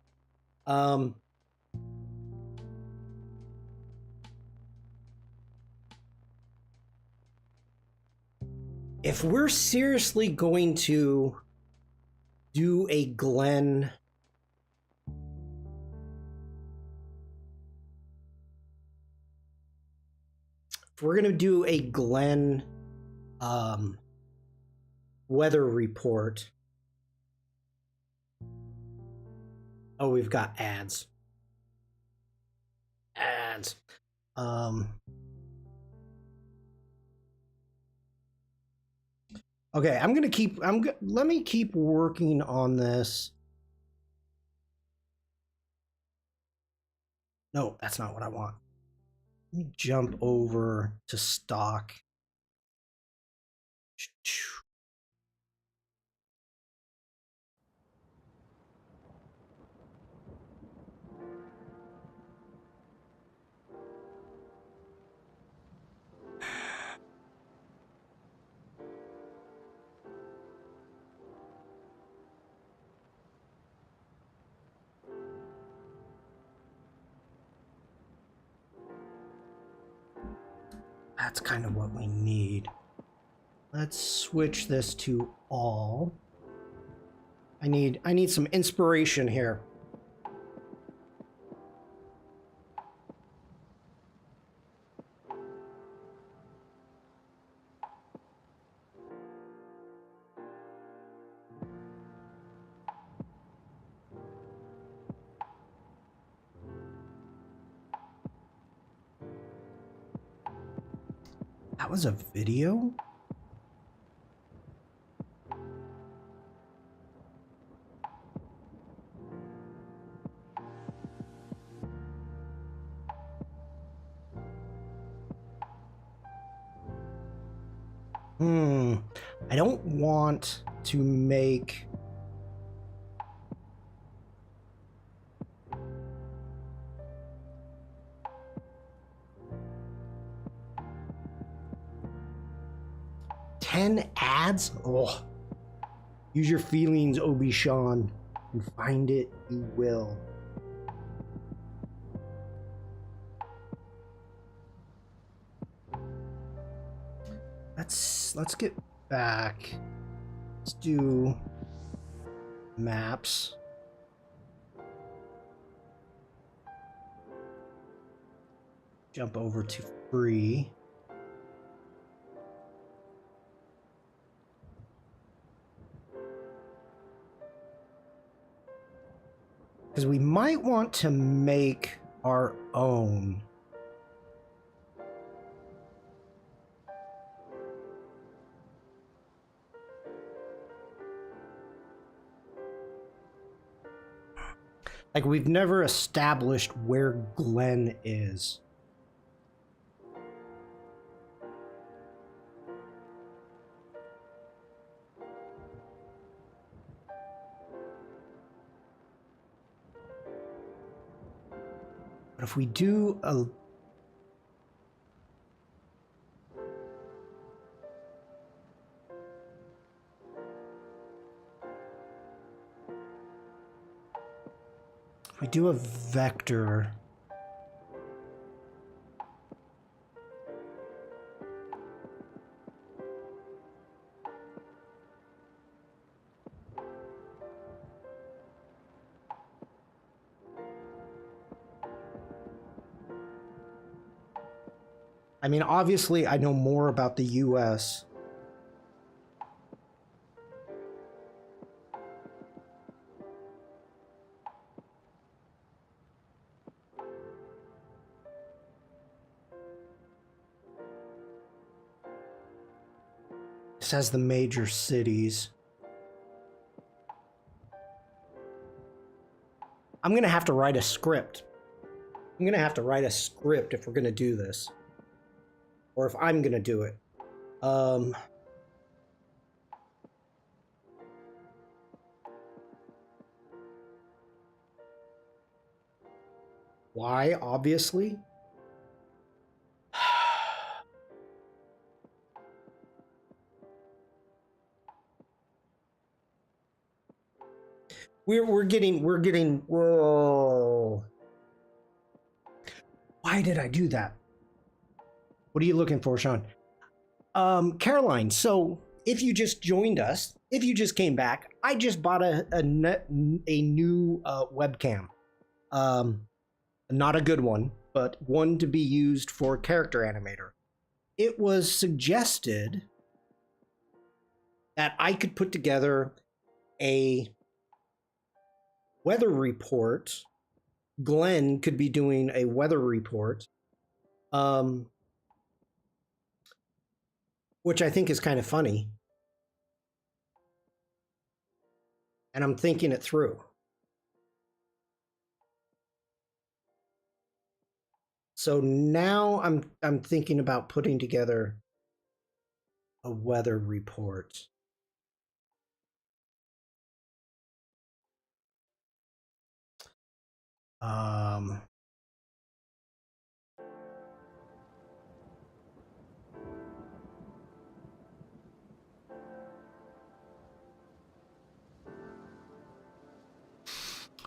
If we're seriously going to do a Glenn weather report. Oh, we've got ads. Okay, let me keep working on this. No, that's not what I want. Let me jump over to stock. That's kind of what we need. Let's switch this to all. I need some inspiration here. That was a video? I don't want to make ads? Oh, use your feelings, Obi Shawn. You find it, you will. Let's get back. Let's do maps. Jump over to free. Because we might want to make our own. Like, we've never established where Glen is. But if we do a... If we do a vector... I mean, obviously, I know more about the US. This has the major cities. I'm going to have to write a script. I'm going to have to write a script if we're going to do this. Or if I'm going to do it. Why, obviously? We're getting, whoa. Why did I do that? What are you looking for, Shawn? Caroline, so if you just joined us, if you just came back, I just bought a new webcam. Not a good one, but one to be used for character animator. It was suggested that I could put together a weather report. Glenn could be doing a weather report. Which I think is kind of funny. And I'm thinking it through. So now I'm thinking about putting together a weather report.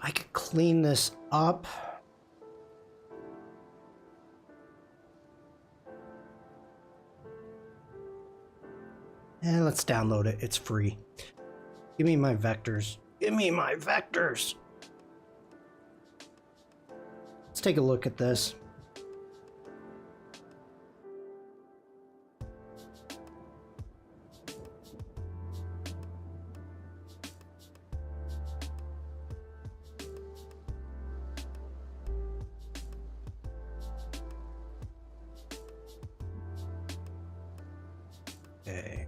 I could clean this up. And let's download it. It's free. Give me my vectors. Give me my vectors. Let's take a look at this. Okay.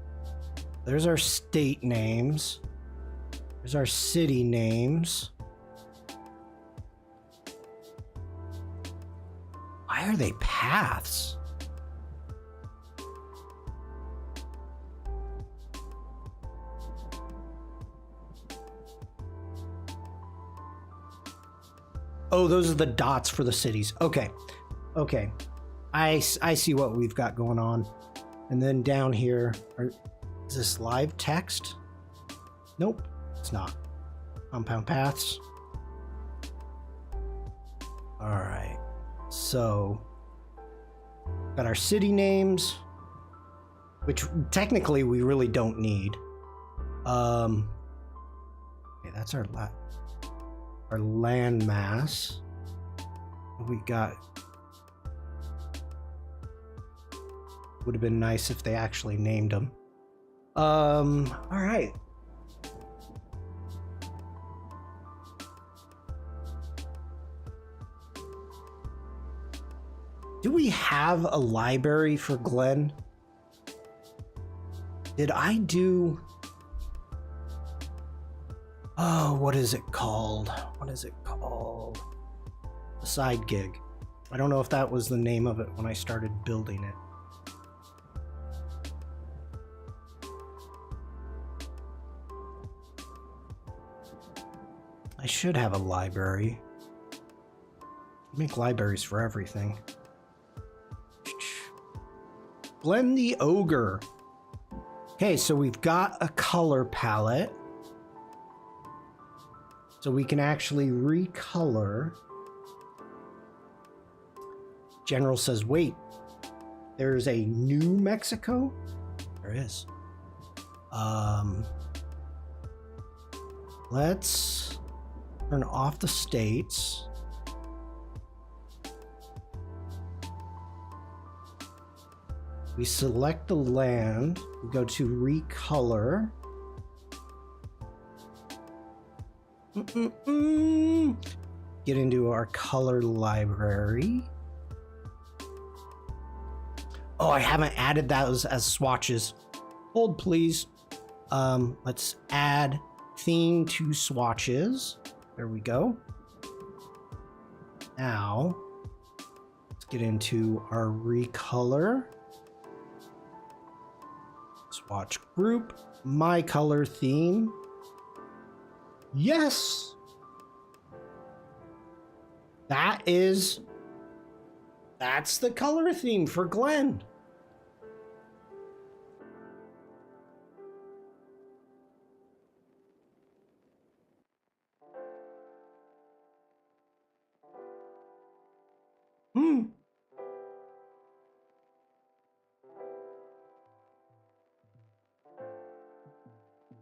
There's our state names. There's our city names. Why are they paths? Oh, those are the dots for the cities. Okay. Okay. I see what we've got going on. And then down here, is this live text? Nope, it's not. Compound paths. All right. So, got our city names, which technically we really don't need. Okay, that's our land mass. We got. Would have been nice if they actually named them. All right. Do we have a library for Glenn? Did I do... Oh, what is it called? What is it called? A side gig. I don't know if that was the name of it when I started building it. I should have a library. Make libraries for everything. Glenn the Ogre. Okay, so we've got a color palette. So we can actually recolor. General says, wait, there's a New Mexico? There is. Let's turn off the states. We select the land, we go to recolor. Get into our color library. Oh, I haven't added those as swatches. Hold, please. Let's add theme to swatches. There we go. Now, let's get into our recolor. Swatch group, my color theme. Yes! That's the color theme for Glenn.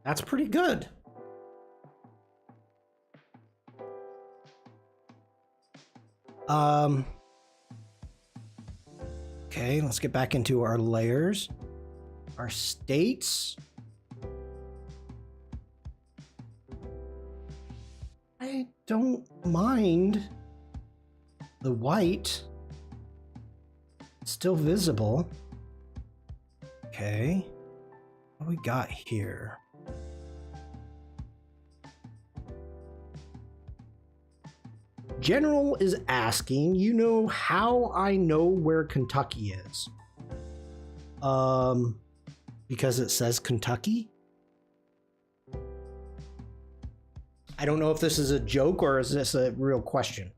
That's pretty good. Okay, let's get back into our layers. Our states. I don't mind the white. It's still visible. Okay. What do we got here? General is asking, you know how I know where Kentucky is? Because it says Kentucky? I don't know if this is a joke or is this a real question.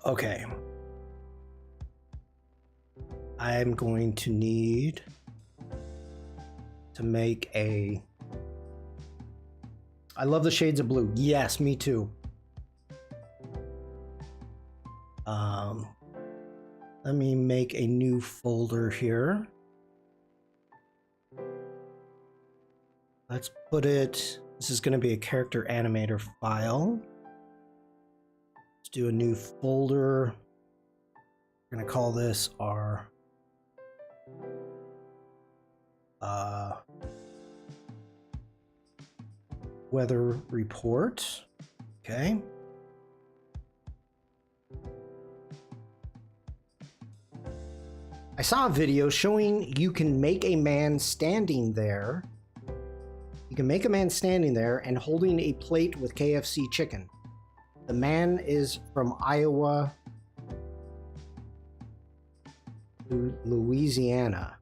Okay. I'm going to need to make a... I love the shades of blue. Yes, me too. Let me make a new folder here. Let's put it... This is going to be a character animator file. Let's do a new folder. We're going to call this our... weather report. Okay. I saw a video showing you can make a man standing there. You can make a man standing there and holding a plate with KFC chicken. The man is from Iowa to Louisiana.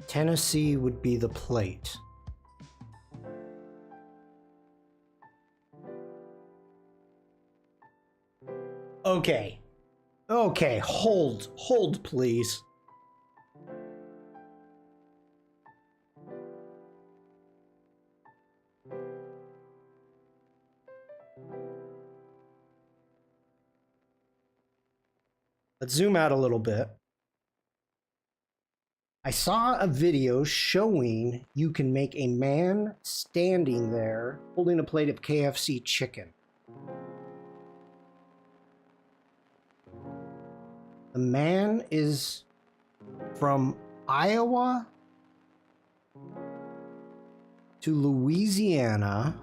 Tennessee would be the plate. Okay. Okay, hold please. Let's zoom out a little bit. I saw a video showing you can make a man standing there holding a plate of KFC chicken. The man is from Iowa to Louisiana.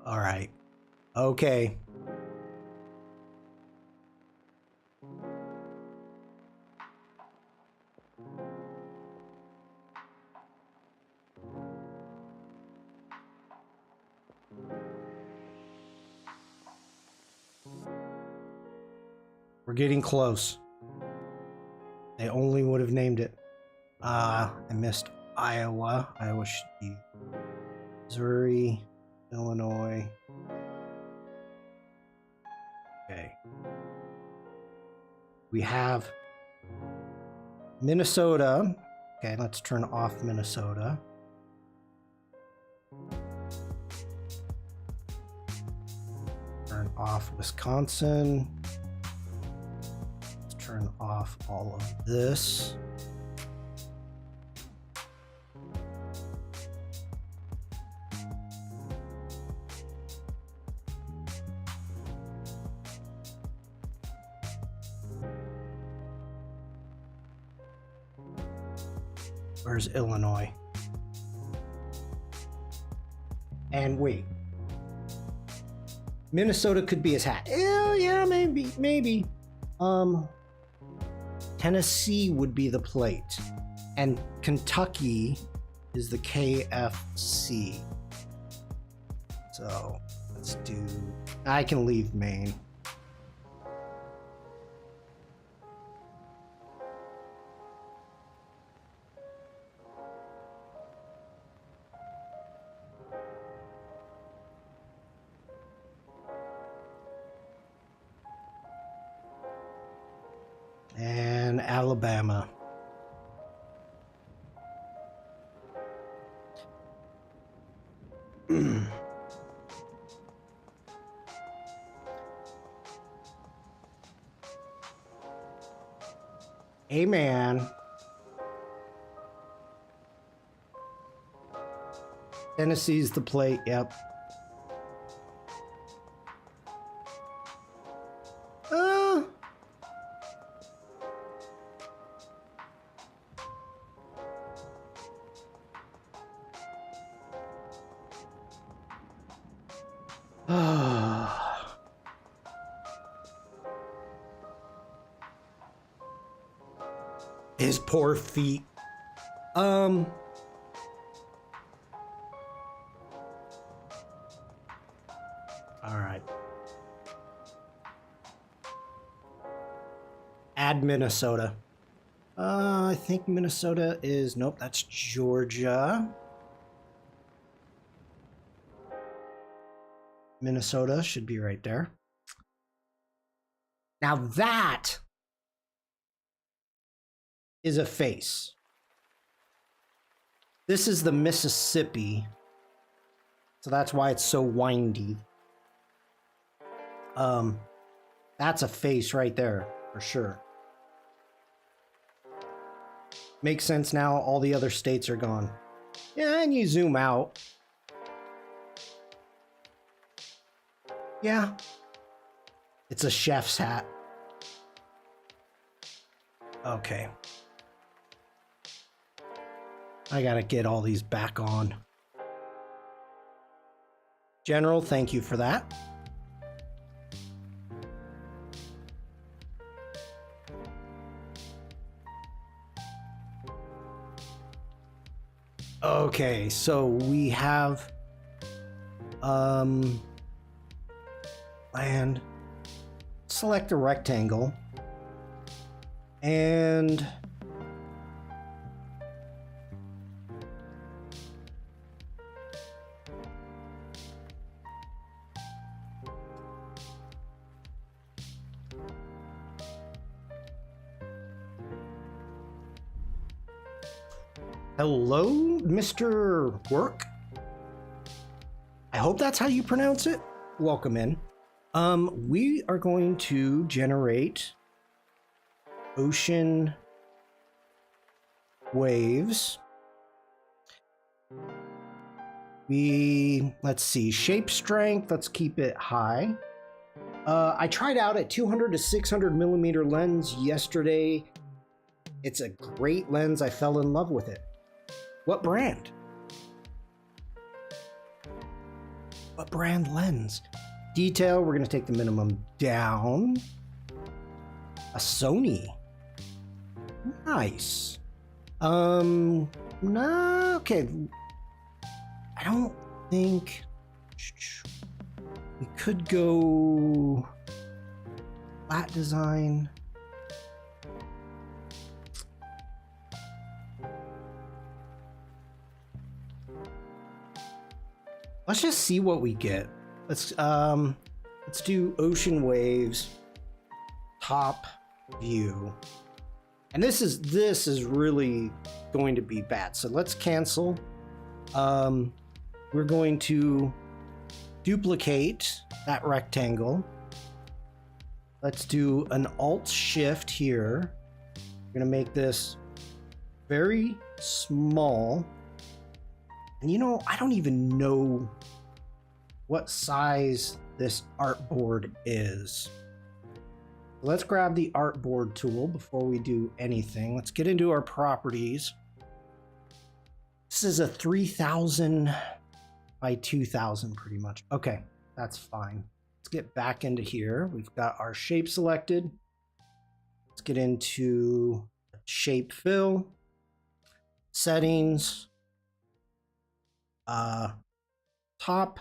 All right. Okay. We're getting close. They only would have named it. I missed Iowa. Iowa should be Missouri, Illinois. Okay. We have Minnesota. Okay, let's turn off Minnesota. Turn off Wisconsin. Let's turn off all of this. Where's Illinois? And wait. Minnesota could be his hat. Yeah, maybe. Tennessee would be the plate. And Kentucky is the KFC. So let's do, I can leave Maine. And Alabama. Hey, man. Tennessee's the plate, yep. His poor feet. All right. Add Minnesota. I think Minnesota is, nope, that's Georgia. Minnesota should be right there. Now that is a face. This is the Mississippi. So that's why it's so windy. That's a face right there for sure. Makes sense now. All the other states are gone. Yeah, and you zoom out. Yeah. It's a chef's hat. Okay. I gotta get all these back on. General, thank you for that. Okay, so we have land. Select a rectangle and hello, Mr. Work. I hope that's how you pronounce it. Welcome in. We are going to generate ocean waves. Let's see, shape strength, let's keep it high. I tried out a 200 to 600 millimeter lens yesterday. It's a great lens. I fell in love with it. What brand? What brand lens? Detail, we're going to take the minimum down. A Sony. Nice. No, okay. I don't think we could go flat design. Let's just see what we get. Let's do ocean waves, top view. And this is really going to be bad. So let's cancel. We're going to duplicate that rectangle. Let's do an Alt Shift here. We're gonna make this very small. And you know, I don't even know what size this artboard is. Let's grab the artboard tool before we do anything. Let's get into our properties. This is a 3000 by 2000 pretty much. Okay, that's fine. Let's get back into here. We've got our shape selected. Let's get into shape fill, settings, top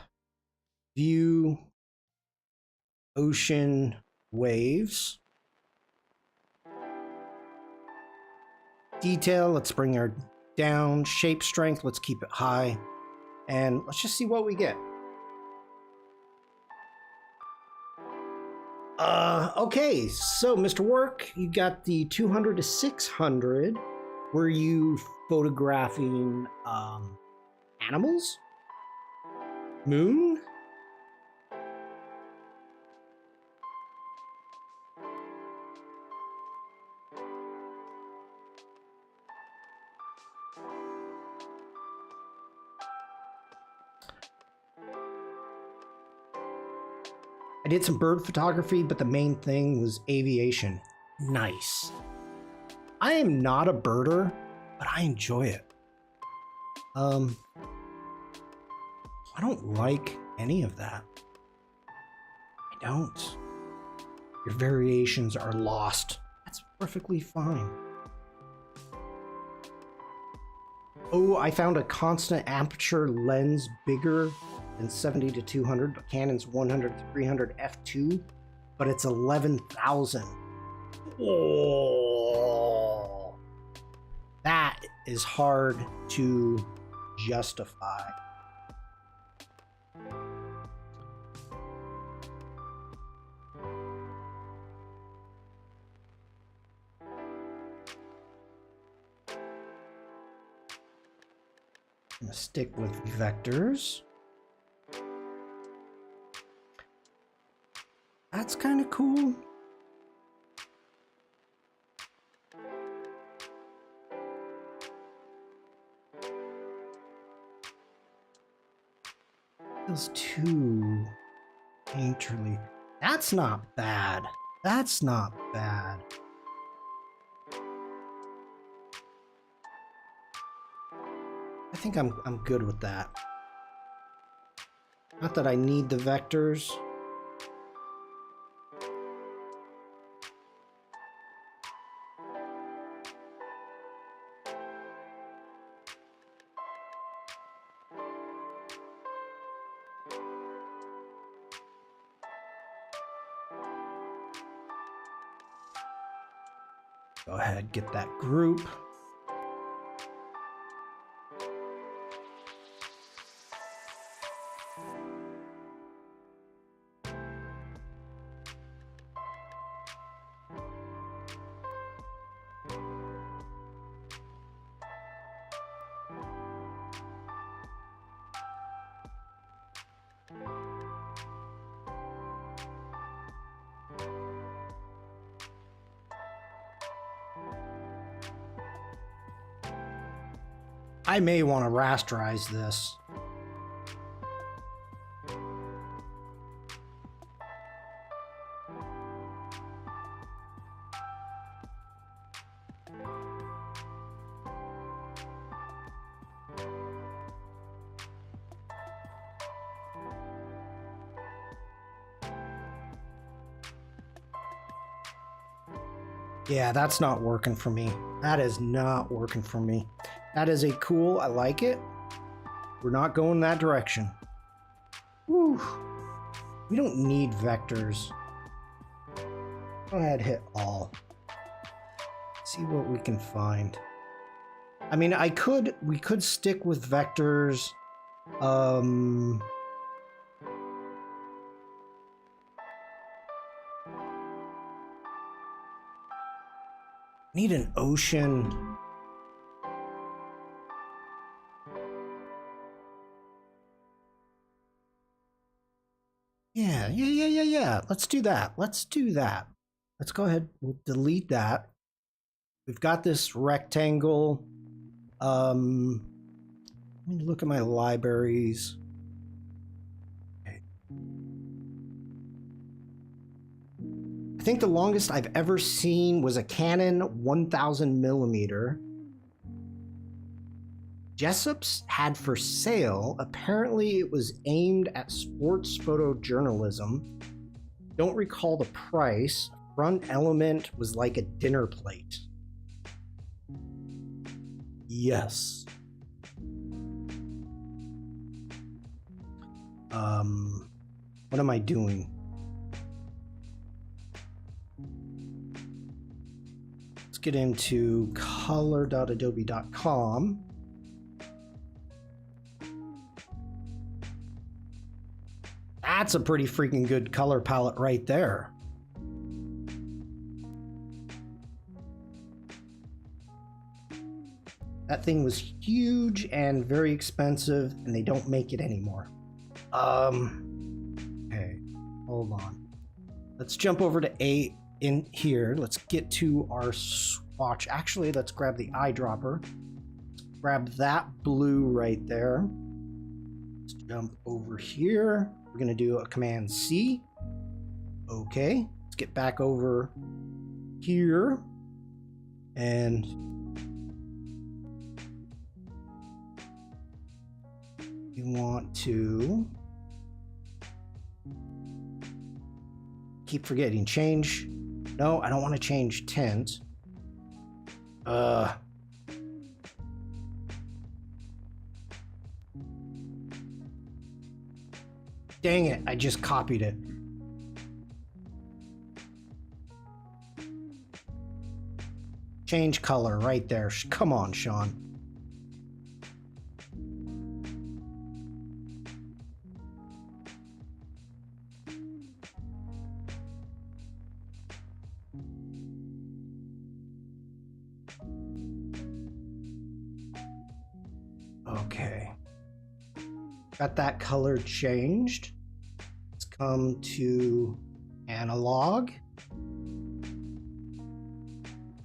view, ocean waves, detail, let's bring her down, shape strength, let's keep it high, and let's just see what we get. Okay, so Mr. Work, you got the 200 to 600. Were you photographing animals? Moon? I did some bird photography, but the main thing was aviation. Nice. I am not a birder, but I enjoy it. I don't like any of that. I don't. Your variations are lost. That's perfectly fine. Oh, I found a constant aperture lens bigger than 70 to 200, but Canon's 100 to 300 f2, but it's 11,000. Oh, that is hard to justify. I'm gonna stick with vectors. That's kind of cool. Feels too painterly. That's not bad. That's not bad. I think I'm good with that. Not that I need the vectors. Go ahead, get that group. I may want to rasterize this. Yeah, that's not working for me. That is not working for me. That is a cool, I like it. We're not going that direction. Woo. We don't need vectors. Go ahead, hit all. See what we can find. I mean, we could stick with vectors. Need an ocean. Yeah. Let's do that. Let's do that. Let's go ahead. We'll delete that. We've got this rectangle. Let me look at my libraries. Okay. I think the longest I've ever seen was a Canon 1000 millimeter. Jessup's had for sale. Apparently it was aimed at sports photojournalism. Don't recall the price. Front element was like a dinner plate. Yes. What am I doing? Let's get into color.adobe.com. That's a pretty freaking good color palette right there. That thing was huge and very expensive, and they don't make it anymore. Okay, hold on. Let's jump over to A in here. Let's get to our swatch. Actually, let's grab the eyedropper. Grab that blue right there. Let's jump over here. We're gonna do a Command C. Okay, let's get back over here. And you want to keep forgetting change. No, I don't want to change tint. Dang it, I just copied it. Change color right there. Come on, Shawn. Okay. Got that color changed. Let's come to analog.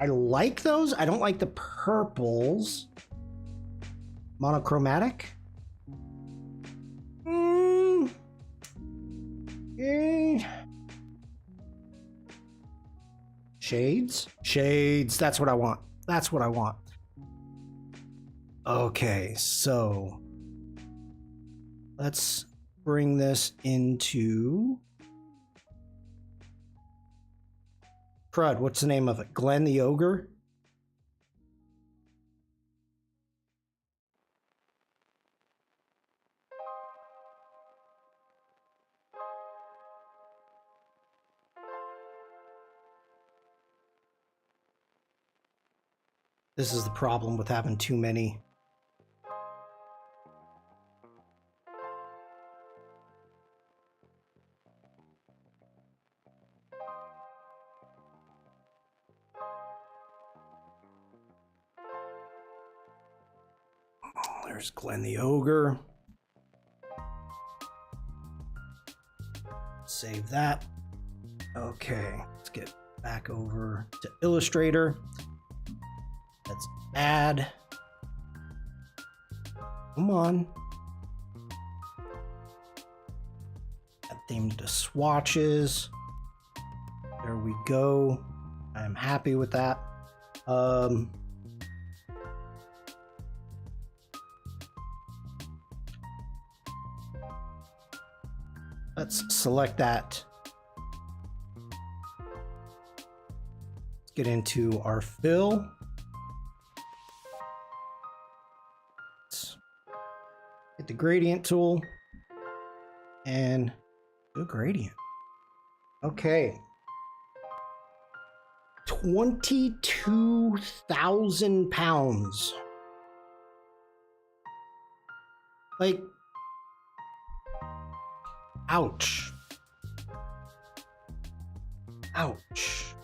I like those. I don't like the purples. Monochromatic. Shades. Shades. That's what I want. That's what I want. Okay, so let's bring this into crud. What's the name of it? Glenn the Ogre? This is the problem with having too many. There's Glenn the Ogre. Save that. Okay, let's get back over to Illustrator. Let's add. Come on. Add theme to swatches. There we go. I'm happy with that. Let's select that. get into our fill. Let's hit the gradient tool and do a gradient. Okay. 22,000 pounds. Like, ouch. Ouch.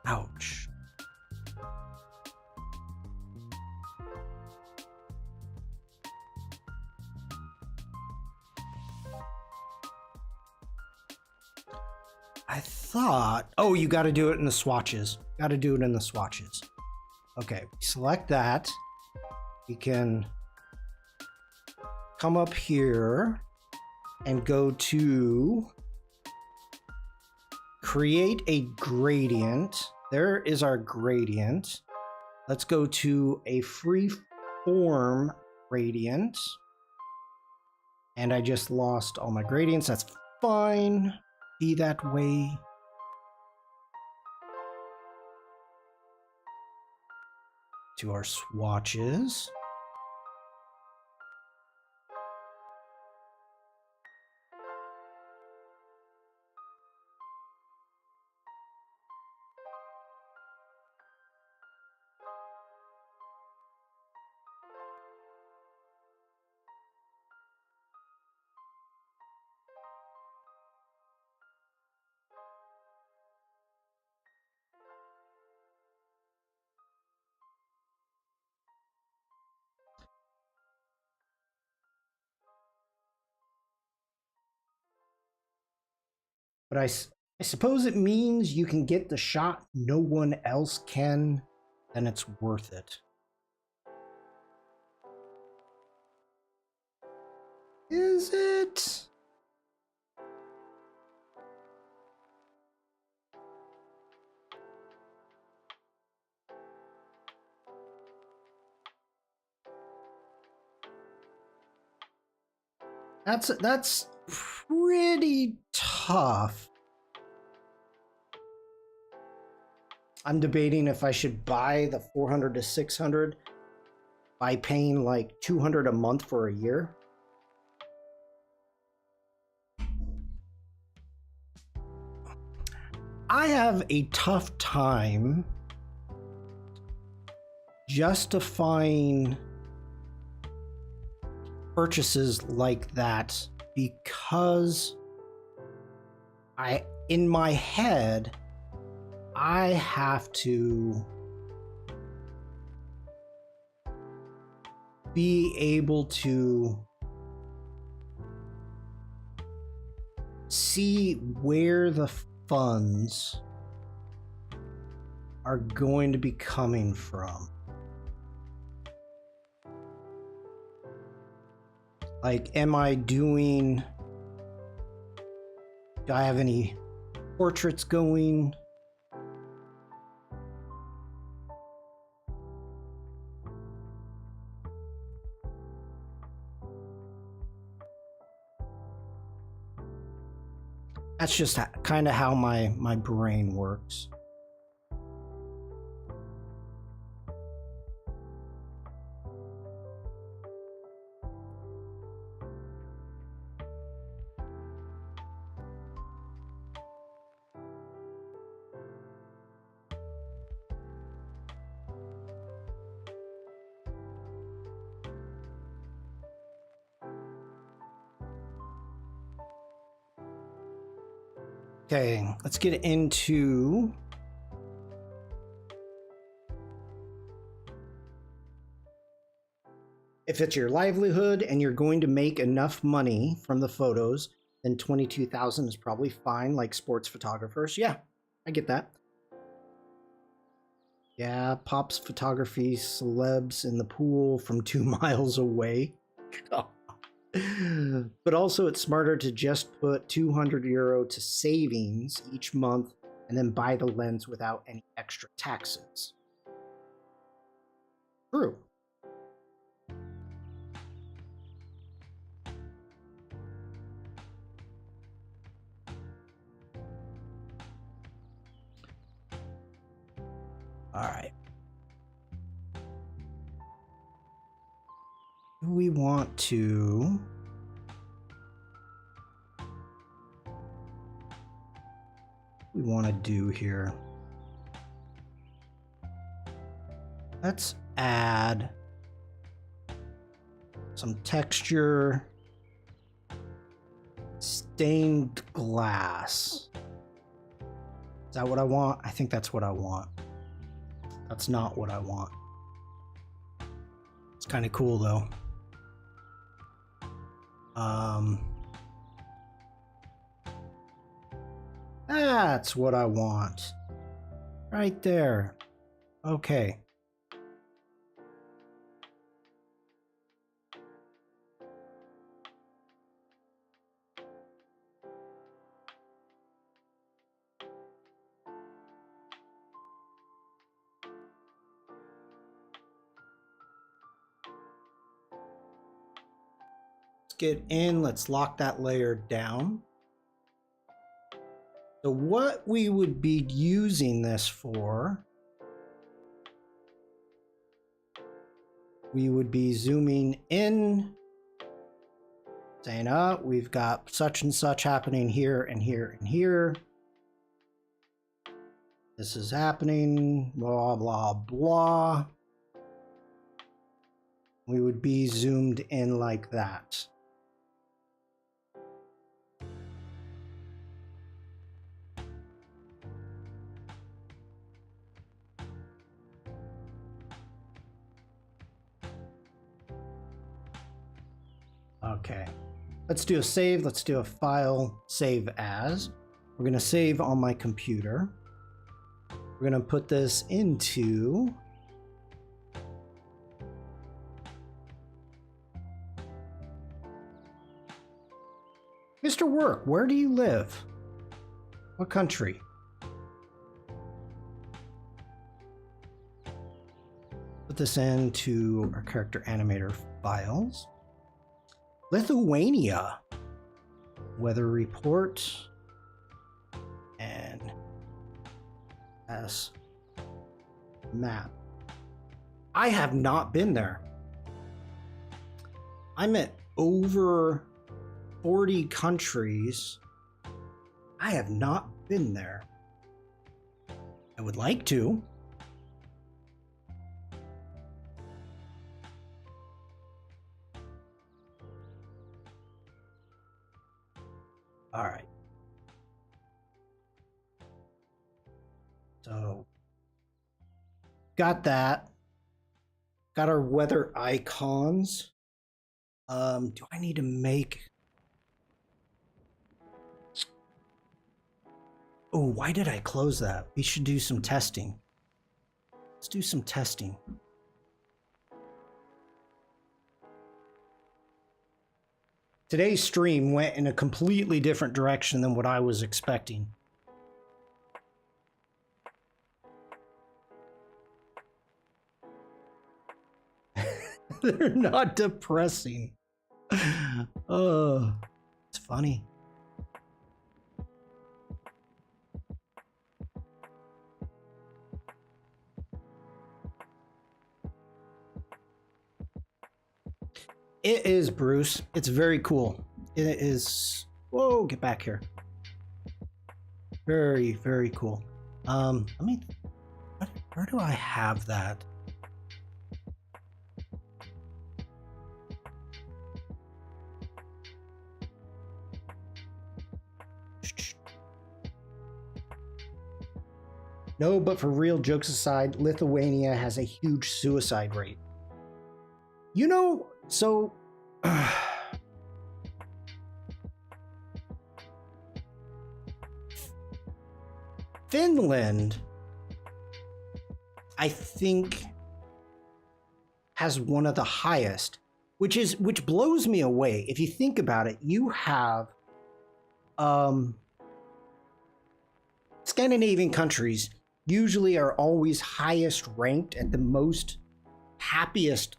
Ouch. I thought, oh, you got to do it in the swatches. Got to do it in the swatches. Okay, select that. You can come up here and go to create a gradient. There is our gradient. Let's go to a free form gradient. And I just lost all my gradients. That's fine. Be that way. To our swatches. But I suppose it means you can get the shot no one else can, then it's worth it. Is it? That's pretty tough. I'm debating if I should buy the 400 to 600 by paying like 200 a month for a year. I have a tough time justifying purchases like that because in my head, I have to be able to see where the funds are going to be coming from. Like, do I have any portraits going? That's just kind of how my brain works. Okay, let's get into if it's your livelihood and you're going to make enough money from the photos, then 22,000 is probably fine, like sports photographers. Yeah, I get that. Yeah, pops photography, celebs in the pool from 2 miles away. But also it's smarter to just put 200 euro to savings each month and then buy the lens without any extra taxes. True. All right. Do we want to... we want to do here? Let's add some texture. Stained glass. Is that what I want? I think that's what I want. That's not what I want. It's kind of cool though. That's what I want. Right there. Okay. Get in, let's lock that layer down. So what we would be using this for, we would be zooming in, saying, oh, we've got such and such happening here and here and here. This is happening, blah, blah, blah. We would be zoomed in like that. Okay, let's do a save. Let's do a file save as. We're going to save on my computer. We're going to put this into Mr. Work. Where do you live? What country? Put this into our character animator files. Lithuania, weather report, and S map. I have not been there. I'm at over 40 countries. I have not been there. I would like to. All right. So, got that. Got our weather icons. Do I need to make... Oh, why did I close that? We should do some testing. Let's do some testing. Today's stream went in a completely different direction than what I was expecting. They're not depressing. Oh, it's funny. It is, Bruce. It's very cool. It is. Whoa, get back here. Very, very cool. Let me. Where do I have that? No, but for real, jokes aside, Lithuania has a huge suicide rate. You know, so Finland, I think, has one of the highest, which blows me away. If you think about it, you have Scandinavian countries usually are always highest ranked at the most happiest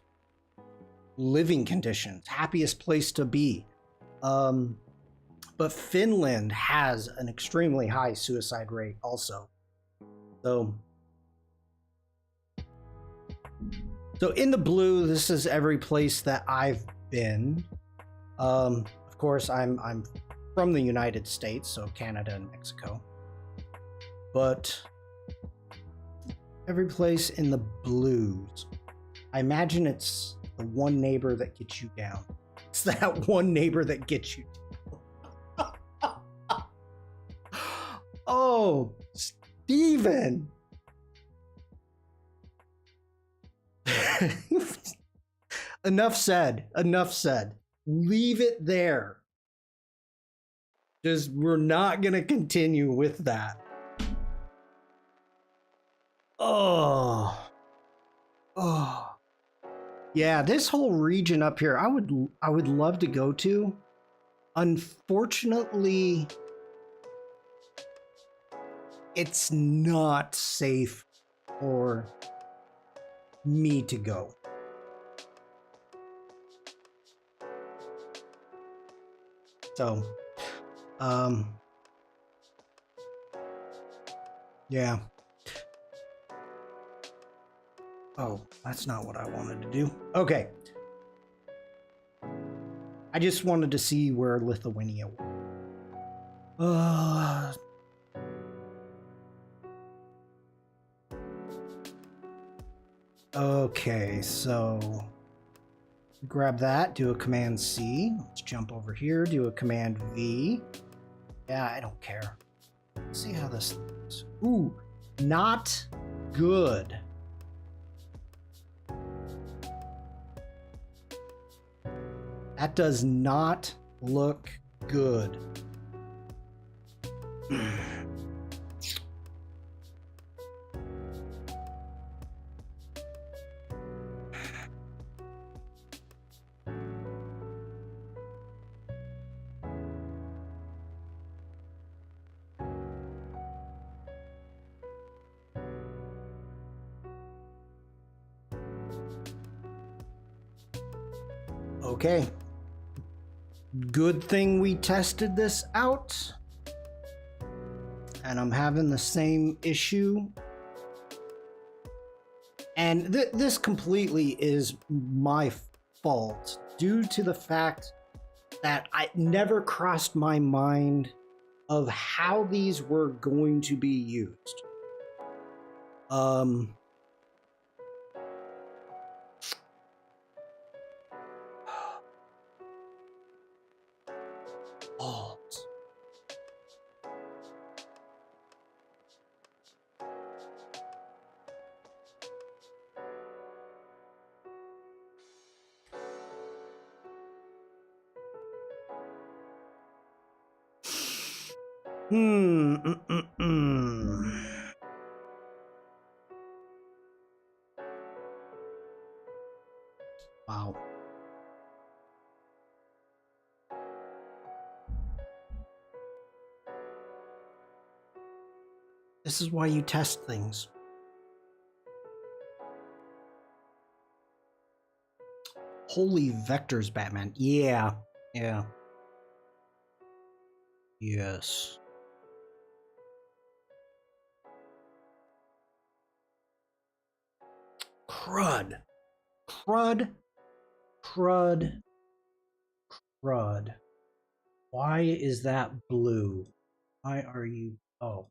living conditions, happiest place to be. But Finland has an extremely high suicide rate also. So So in the blue, this is every place that I've been. Of course, I'm from the United States, so Canada and Mexico. But every place in the blues, I imagine it's the one neighbor that gets you down. It's that one neighbor that gets you down. Oh, Steven. Enough said. Enough said. Leave it there. Just, we're not going to continue with that. Oh. Oh. Yeah, this whole region up here, I would love to go to. Unfortunately, it's not safe for me to go. So, yeah. Oh, that's not what I wanted to do. Okay. I just wanted to see where Lithuania was. Okay, so grab that, do a Command C. Let's jump over here, do a Command V. Yeah, I don't care. Let's see how this looks. Ooh, not good. That does not look good. Okay. Good thing we tested this out. And I'm having the same issue. And this completely is my fault due to the fact that I never crossed my mind of how these were going to be used. Balls. Wow. This is why you test things. Holy vectors, Batman. Yeah. Yeah. Yes. Crud. Crud. Crud. Crud. Why is that blue? Why are you... Oh.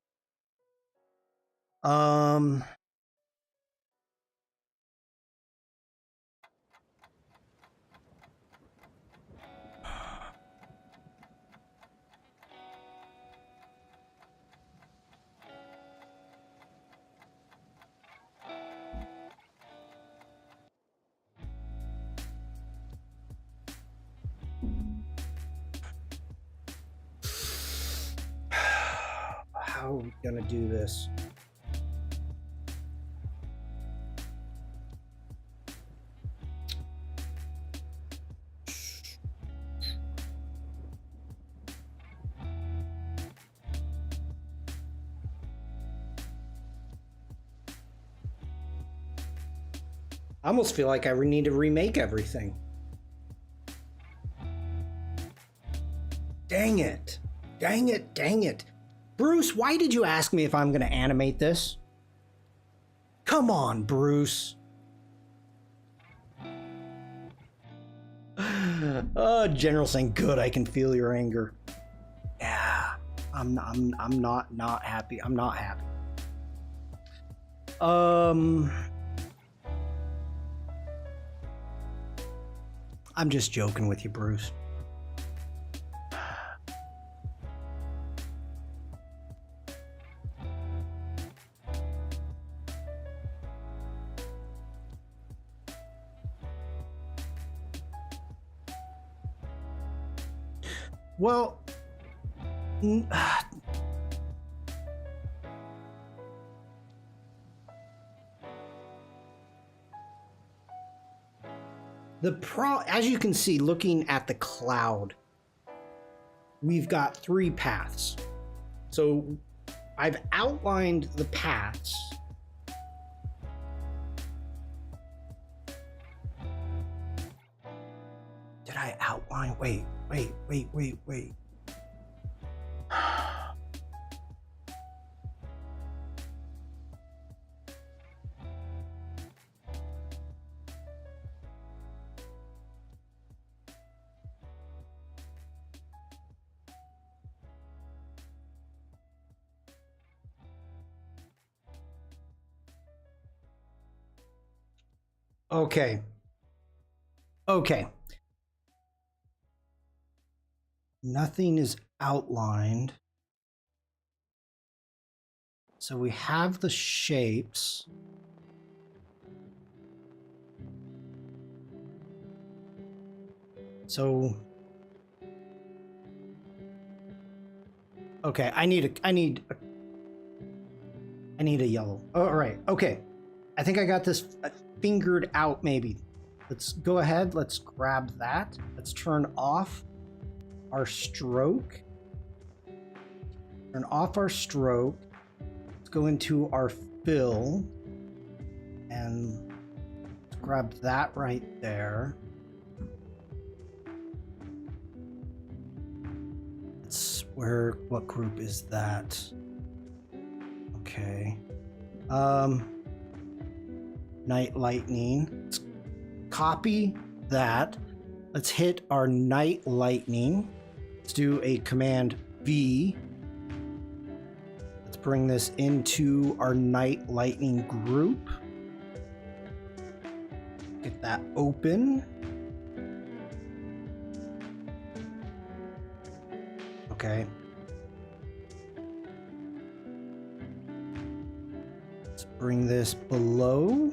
How are we gonna do this? I almost feel like I need to remake everything. Dang it. Dang it, dang it. Bruce, why did you ask me if I'm going to animate this? Come on, Bruce. General saying, good, I can feel your anger. Yeah, I'm not happy. I'm not happy. I'm just joking with you, Bruce. Well, as you can see, looking at the cloud, we've got 3 paths. So I've outlined the paths. Did I outline? Wait. Okay. Nothing is outlined. So we have the shapes. So okay, I need a yellow. Oh, all right. Okay. I think I got this fingered out maybe. Let's go ahead. Let's grab that. Let's turn off our stroke. Turn off our stroke. Let's go into our fill and grab that right there. It's what group is that? Okay. Night lightning. Let's copy that. Let's hit our night lightning. Let's do a command V. Let's bring this into our night lightning group. Get that open. Okay. Let's bring this below.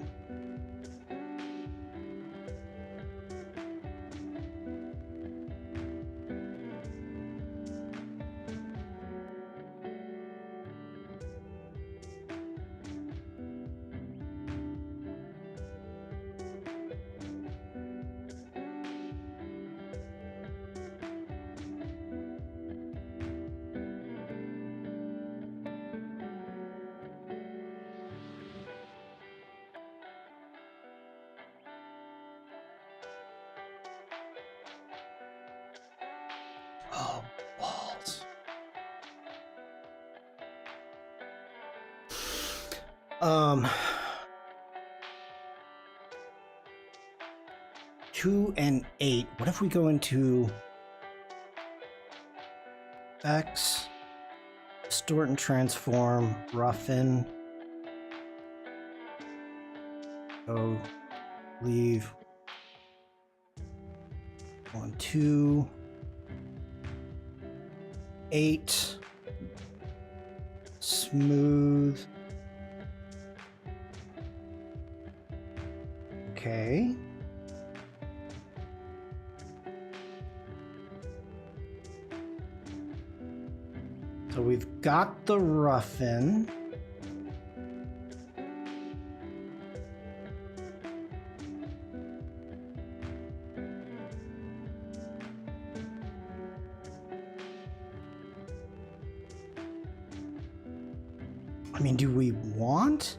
Oh, balls. 2 and 8. What if we go into X, distort and transform, roughen, go, leave, 1, 2, 8, smooth. Okay. So we've got the roughen. I mean, do we want?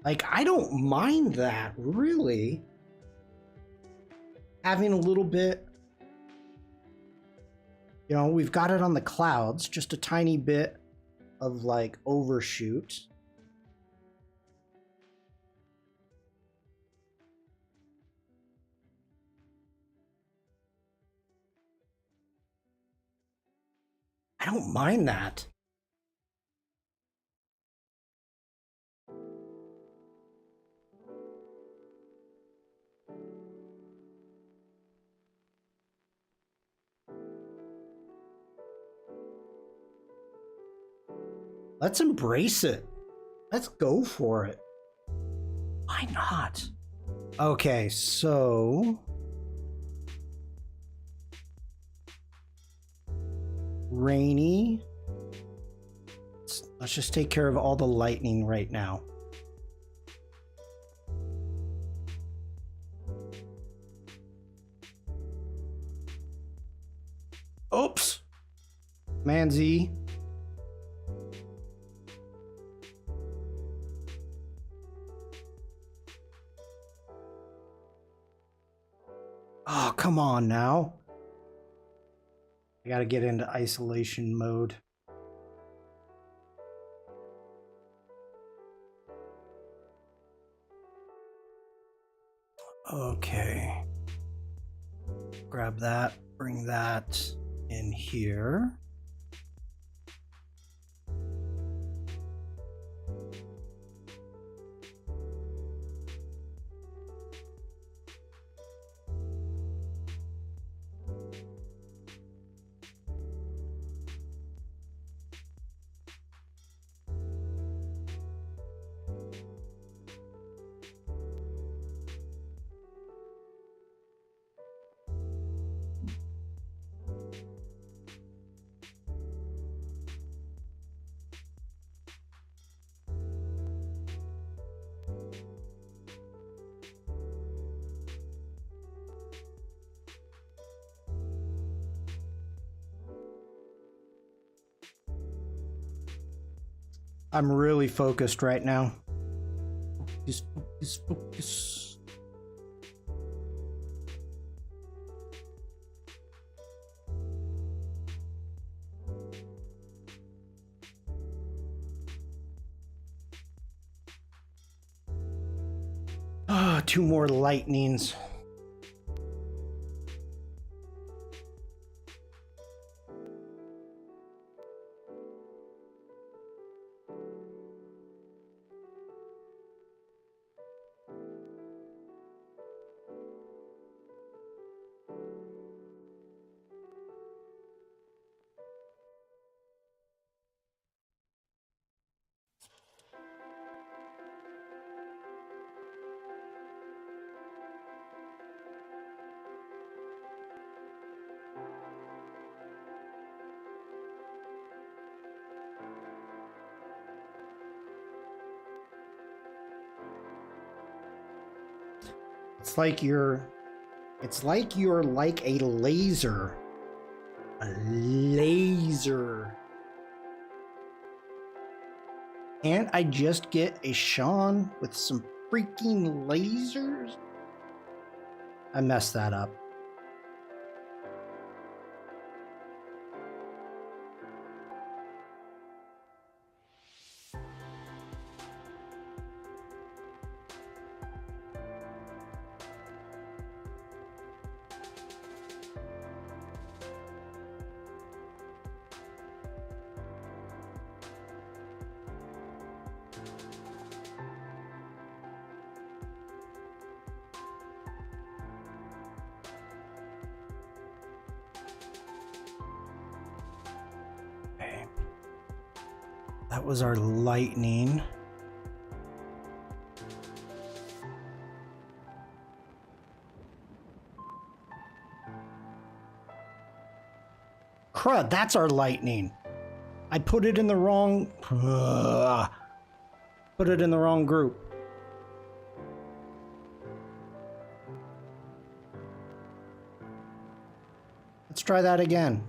Like, I don't mind that, really. Having a little bit, You know, we've got it on the clouds, just a tiny bit of like overshoot. I don't mind that. Let's embrace it. Let's go for it. Why not? Okay, so rainy. Let's just take care of all the lightning right now. Oops. Command Z. Oh, come on now. I gotta get into isolation mode. Okay. Grab that, bring that in here. I'm really focused right now. Focus, focus, focus. Ah, 2 more lightnings. It's like you're like a laser. A laser. Can't I just get a Shawn with some freaking lasers? I messed that up. That was our lightning. Crud, that's our lightning. I put it in the wrong... Put it in the wrong group. Let's try that again.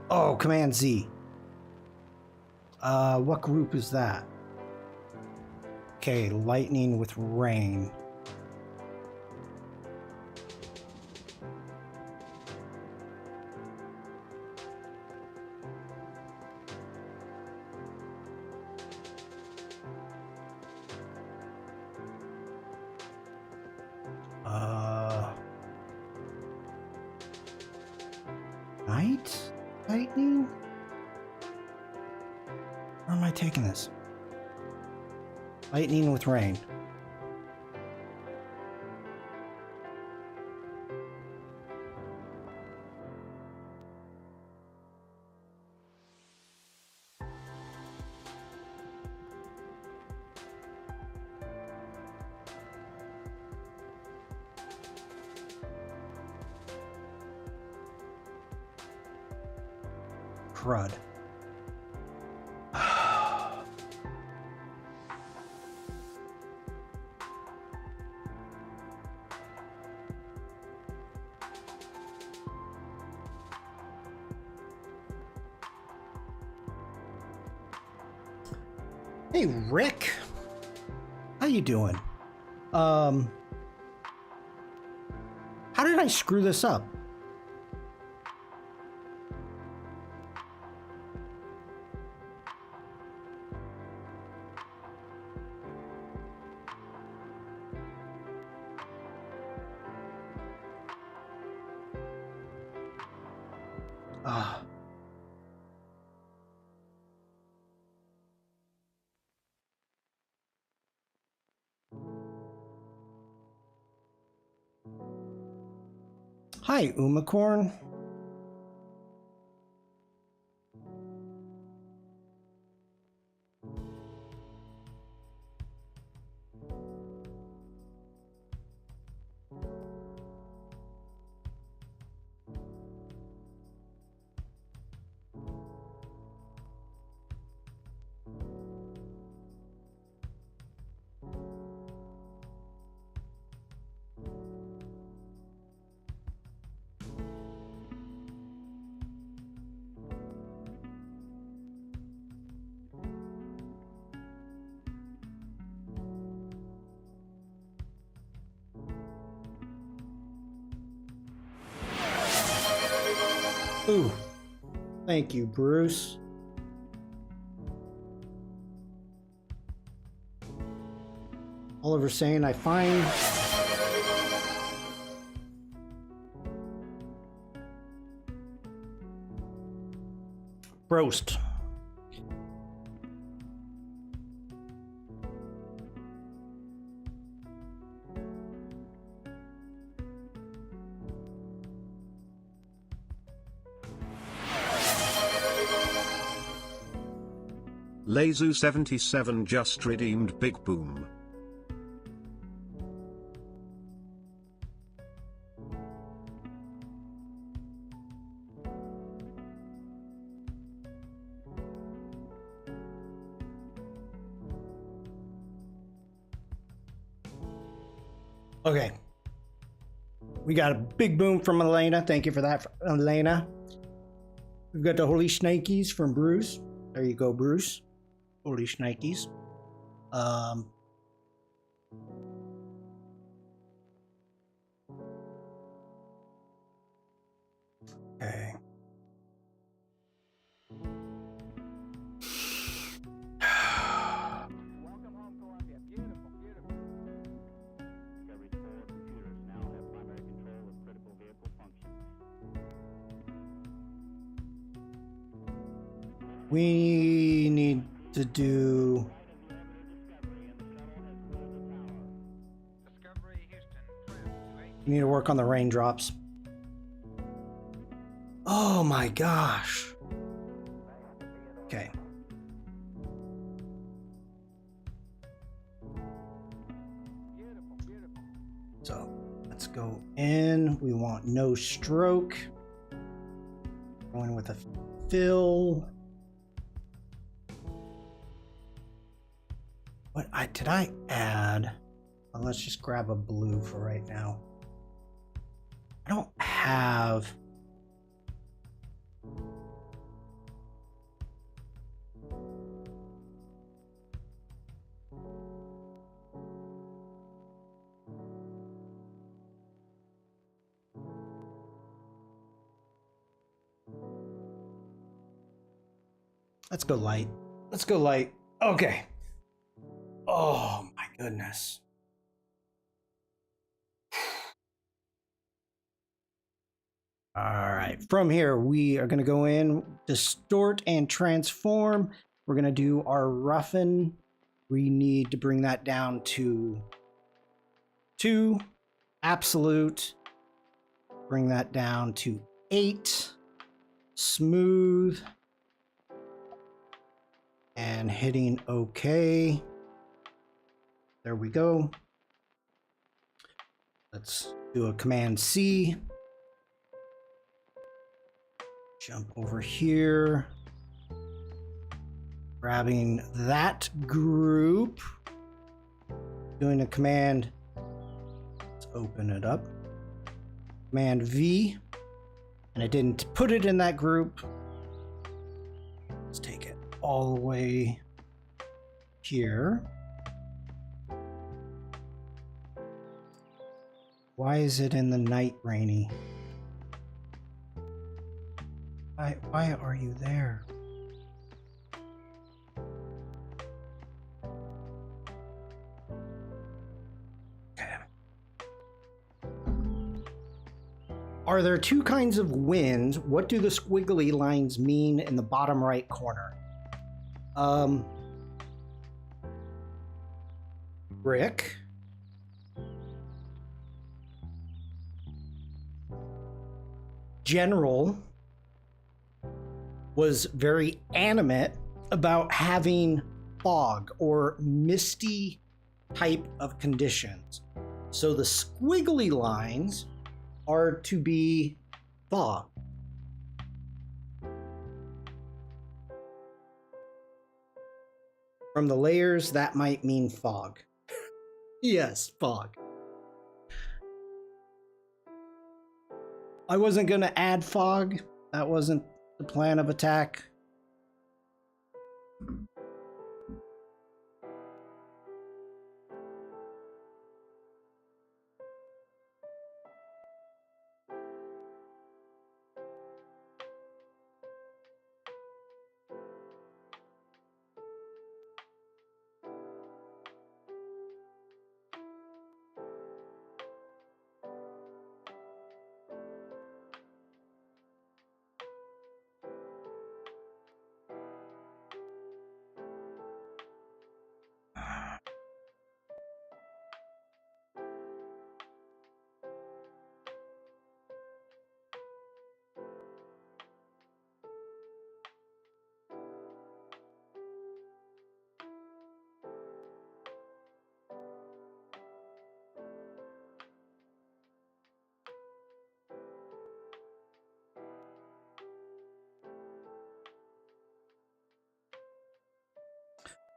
Oh, Command Z. What group is that? Okay, lightning with rain. Night lightning? Where am I taking this? Lightning with rain. Crud. Hey, Rick. How you doing? How did I screw this up? Hi, Umacorn. Ooh, thank you, Bruce. Oliver saying I find roast. Lazu77 just redeemed Big Boom. Okay. We got a big boom from Elena. Thank you for that, Elena. We've got the Holy Snakies from Bruce. There you go, Bruce. Holy Snakies. Okay. Welcome home, Columbia. Beautiful, beautiful. Discovery 4 computers now have primary control of critical vehicle functions. We need to do. Discovery Houston, trim to 8. We need to work on the raindrops. Oh my gosh. Okay. Beautiful, beautiful. So let's go in. We want no stroke. Going with a fill. What did I add? Well, let's just grab a blue for right now. I don't have. Let's go light. Let's go light. Okay. Oh my goodness. All right, from here, we are going to go in, distort and transform. We're going to do our roughen. We need to bring that down to 2. Absolute. Bring that down to 8. Smooth. And hitting OK. There we go. Let's do a Command C. Jump over here. Grabbing that group. Doing a Command. Let's open it up. Command V. And I didn't put it in that group. Let's take it all the way here. Why is it in the night, Rainy? Why are you there? Okay. Are there 2 kinds of winds? What do the squiggly lines mean in the bottom right corner? Rick? General was very animate about having fog or misty type of conditions. So the squiggly lines are to be fog. From the layers, that might mean fog. Yes, fog. I wasn't going to add fog. That wasn't the plan of attack.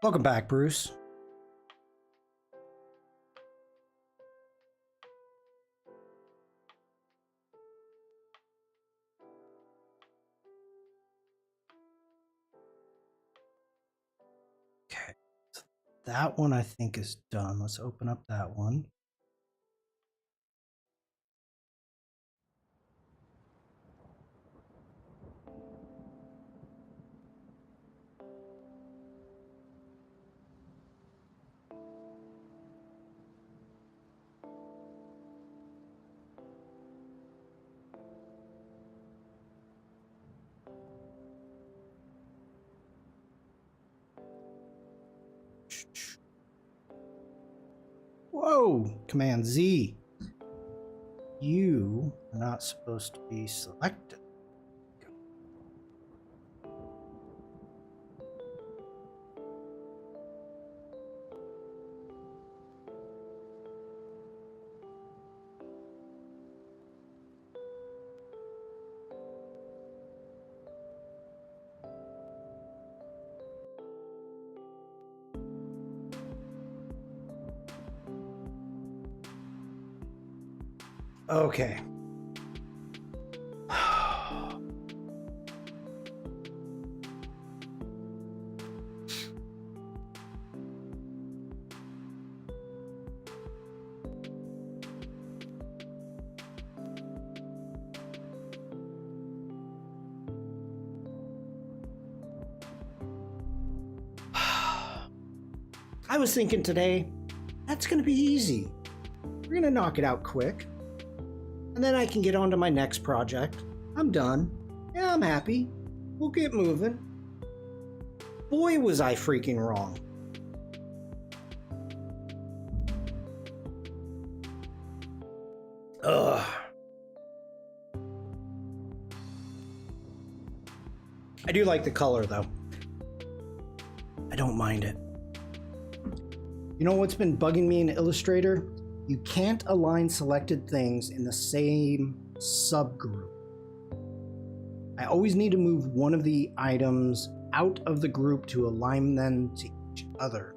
Welcome back, Bruce. Okay, so that one I think is done. Let's open up that one. Whoa, Command Z. You are not supposed to be selected. Okay. I was thinking today, that's going to be easy. We're going to knock it out quick. and then I can get on to my next project. I'm done. Yeah, I'm happy. We'll get moving. Boy, was I freaking wrong. Ugh. I do like the color though. I don't mind it. You know what's been bugging me in Illustrator? You can't align selected things in the same subgroup. I always need to move one of the items out of the group to align them to each other.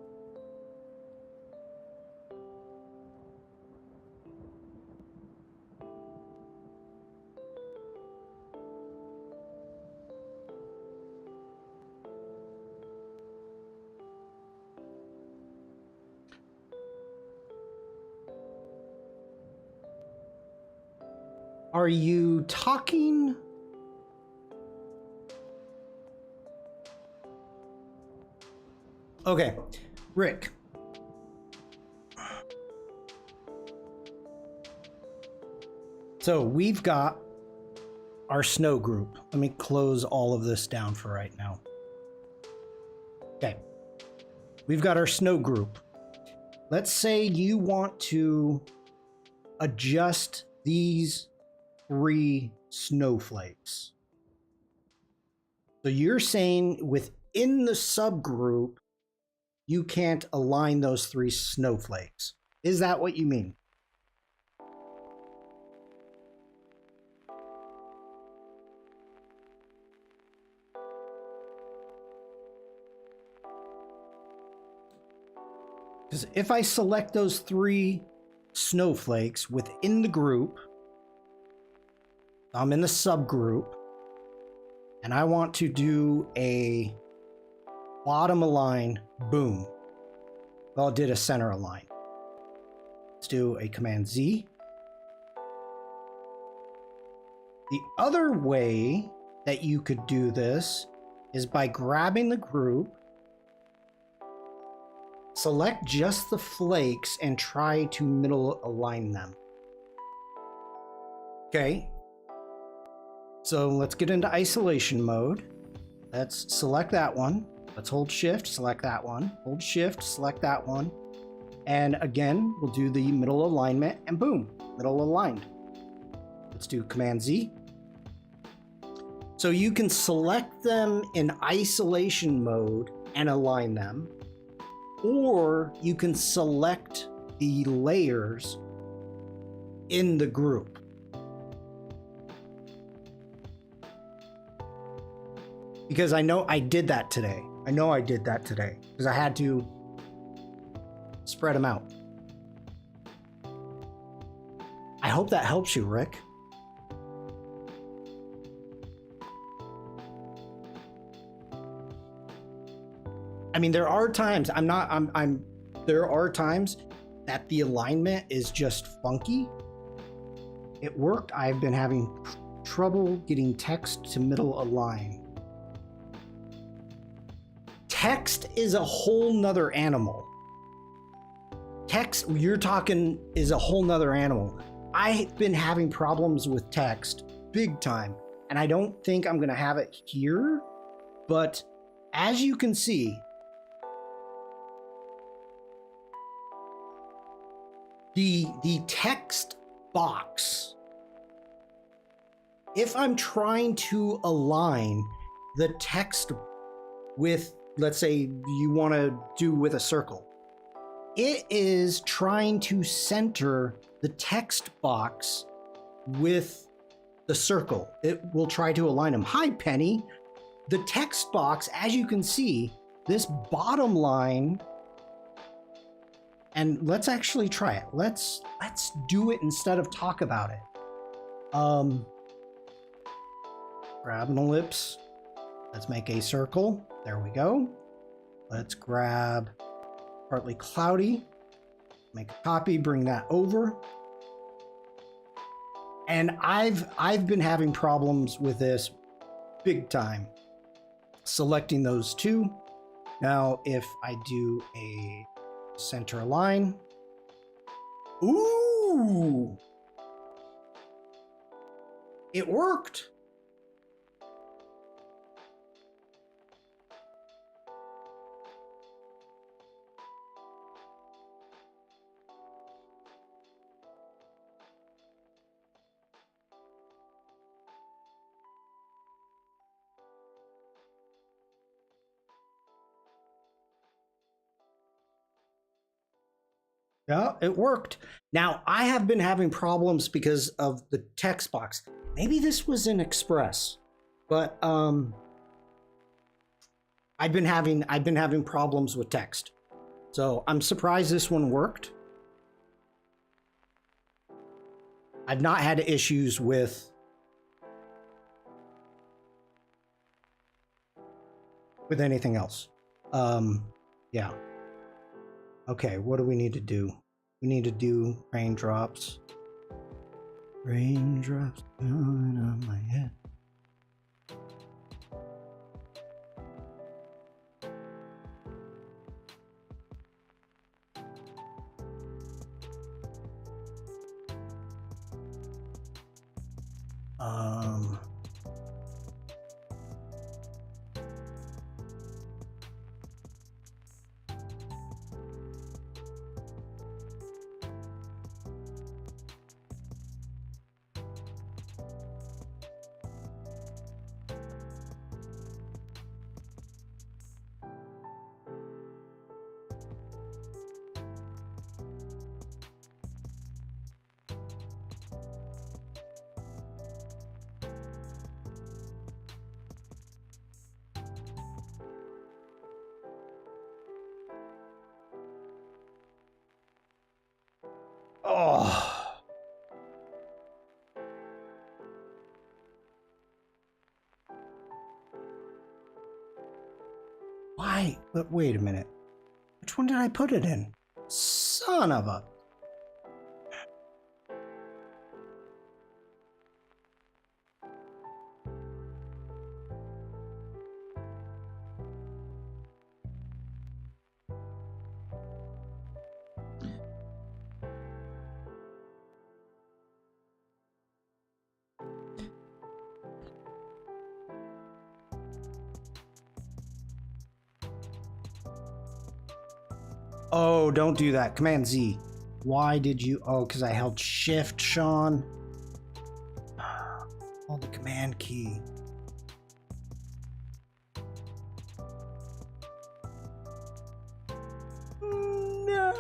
Are you talking? Okay, Rick. So we've got our snow group. Let me close all of this down for right now. Okay, we've got our snow group. Let's say you want to adjust these 3 snowflakes. So you're saying within the subgroup, you can't align those 3 snowflakes. Is that what you mean? Because if I select those 3 snowflakes within the group, I'm in the subgroup, and I want to do a bottom align, boom. Well, it did a center align. Let's do a Command Z. The other way that you could do this is by grabbing the group, select just the flakes, and try to middle align them. Okay. So let's get into isolation mode. Let's select that one. Let's hold shift, select that one. Hold shift, select that one. And again, we'll do the middle alignment and boom, middle aligned. Let's do Command Z. So you can select them in isolation mode and align them, or you can select the layers in the group. Because I know I did that today. Because I had to spread them out. I hope that helps you, Rick. I mean, there are times there are times that the alignment is just funky. It worked. I've been having trouble getting text to middle align. Text is a whole nother animal. Text, you're talking, is a whole nother animal. I've been having problems with text big time, and I don't think I'm gonna have it here, but as you can see, the text box, if I'm trying to align the text with, let's say you want to do with a circle, it is trying to center the text box with the circle. It will try to align them. Hi, Penny. The text box, as you can see, this bottom line, and let's actually try it. Let's do it instead of talk about it. Grab an ellipse. Let's make a circle. There we go. Let's grab partly cloudy. Make a copy, bring that over. And I've been having problems with this big time. Selecting those 2. Now, if I do a center align, ooh, It worked. Yeah, it worked. Now, I have been having problems because of the text box. Maybe this was in Express, but I've been having problems with text. So, I'm surprised this one worked. I've not had issues with anything else. Yeah. Okay, what do we need to do? We need to do raindrops. Raindrops falling on my head. Oh. Why? But wait a minute. Which one did I put it in? Son of a... Oh, don't do that. Command Z. Why did you... Oh, because I held Shift, Shawn. Hold the Command key. No!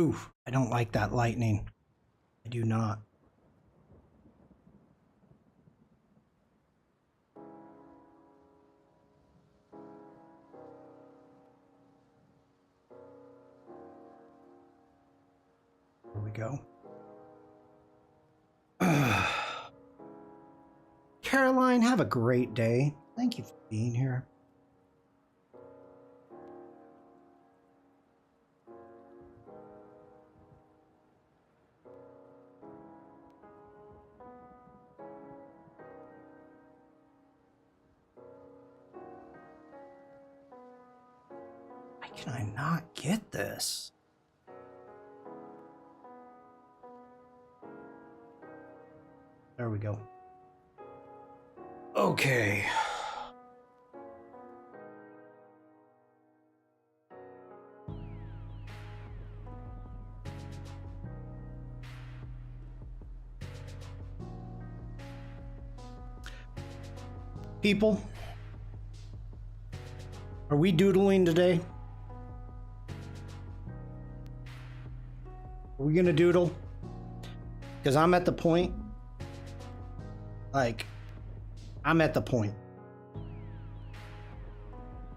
Oof, I don't like that lightning. I do not. Here we go. Caroline, have a great day. Thank you for being here. Why can I not get this? There we go. Okay. People, are we doodling today? Are we gonna doodle? Because I'm at the point, I'm at the point.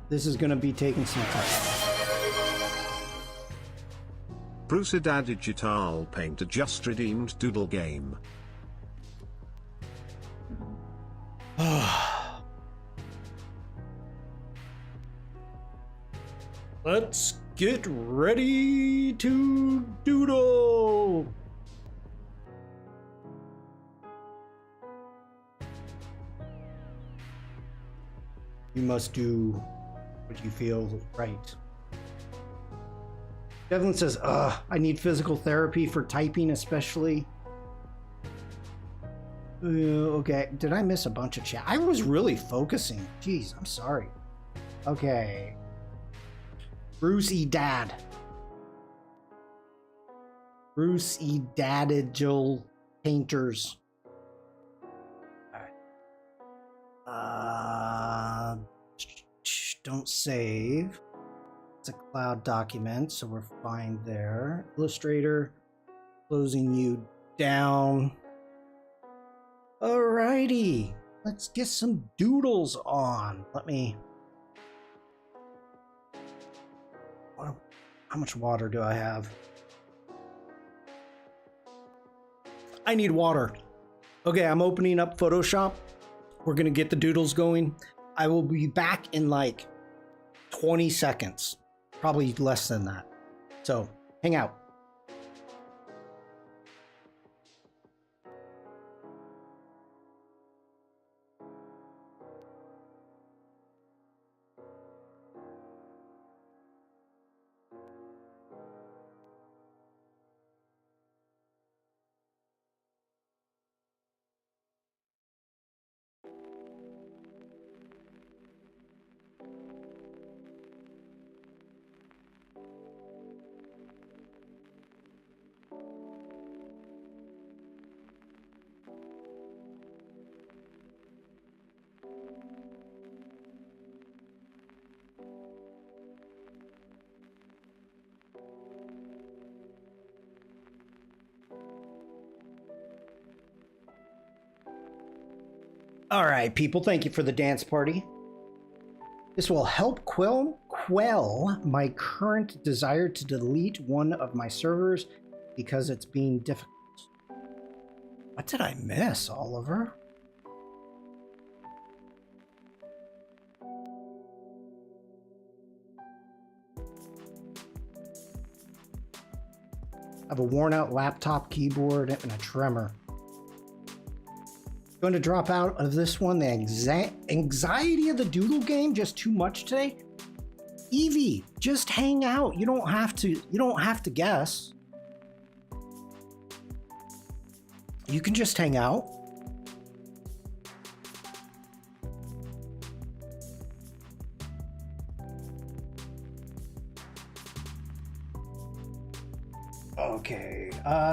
This is gonna be taking some time. Proceda Digital Painter just redeemed Doodle Game. Let's Get ready to doodle! You must do what you feel right. Devlin says, I need physical therapy for typing especially. Okay, did I miss a bunch of chat? I was really focusing. Jeez, I'm sorry. Okay. Bruce E. Dad. Bruce E. Dadigal Painters. Alright. Don't save. It's a cloud document, so we're fine there. Illustrator, closing you down. Alrighty, let's get some doodles on. Let me. How much water do I have? I need water. Okay, I'm opening up Photoshop. We're gonna get the doodles going. I will be back in like 20 seconds, probably less than that. So hang out. All right, people, thank you for the dance party. This will help quell my current desire to delete one of my servers because it's being difficult. What did I miss, Oliver? I have a worn out laptop keyboard and a tremor. Going to drop out of this one. The anxiety of the doodle game just too much today. Evie, just hang out. You don't have to guess. You can just hang out. Okay,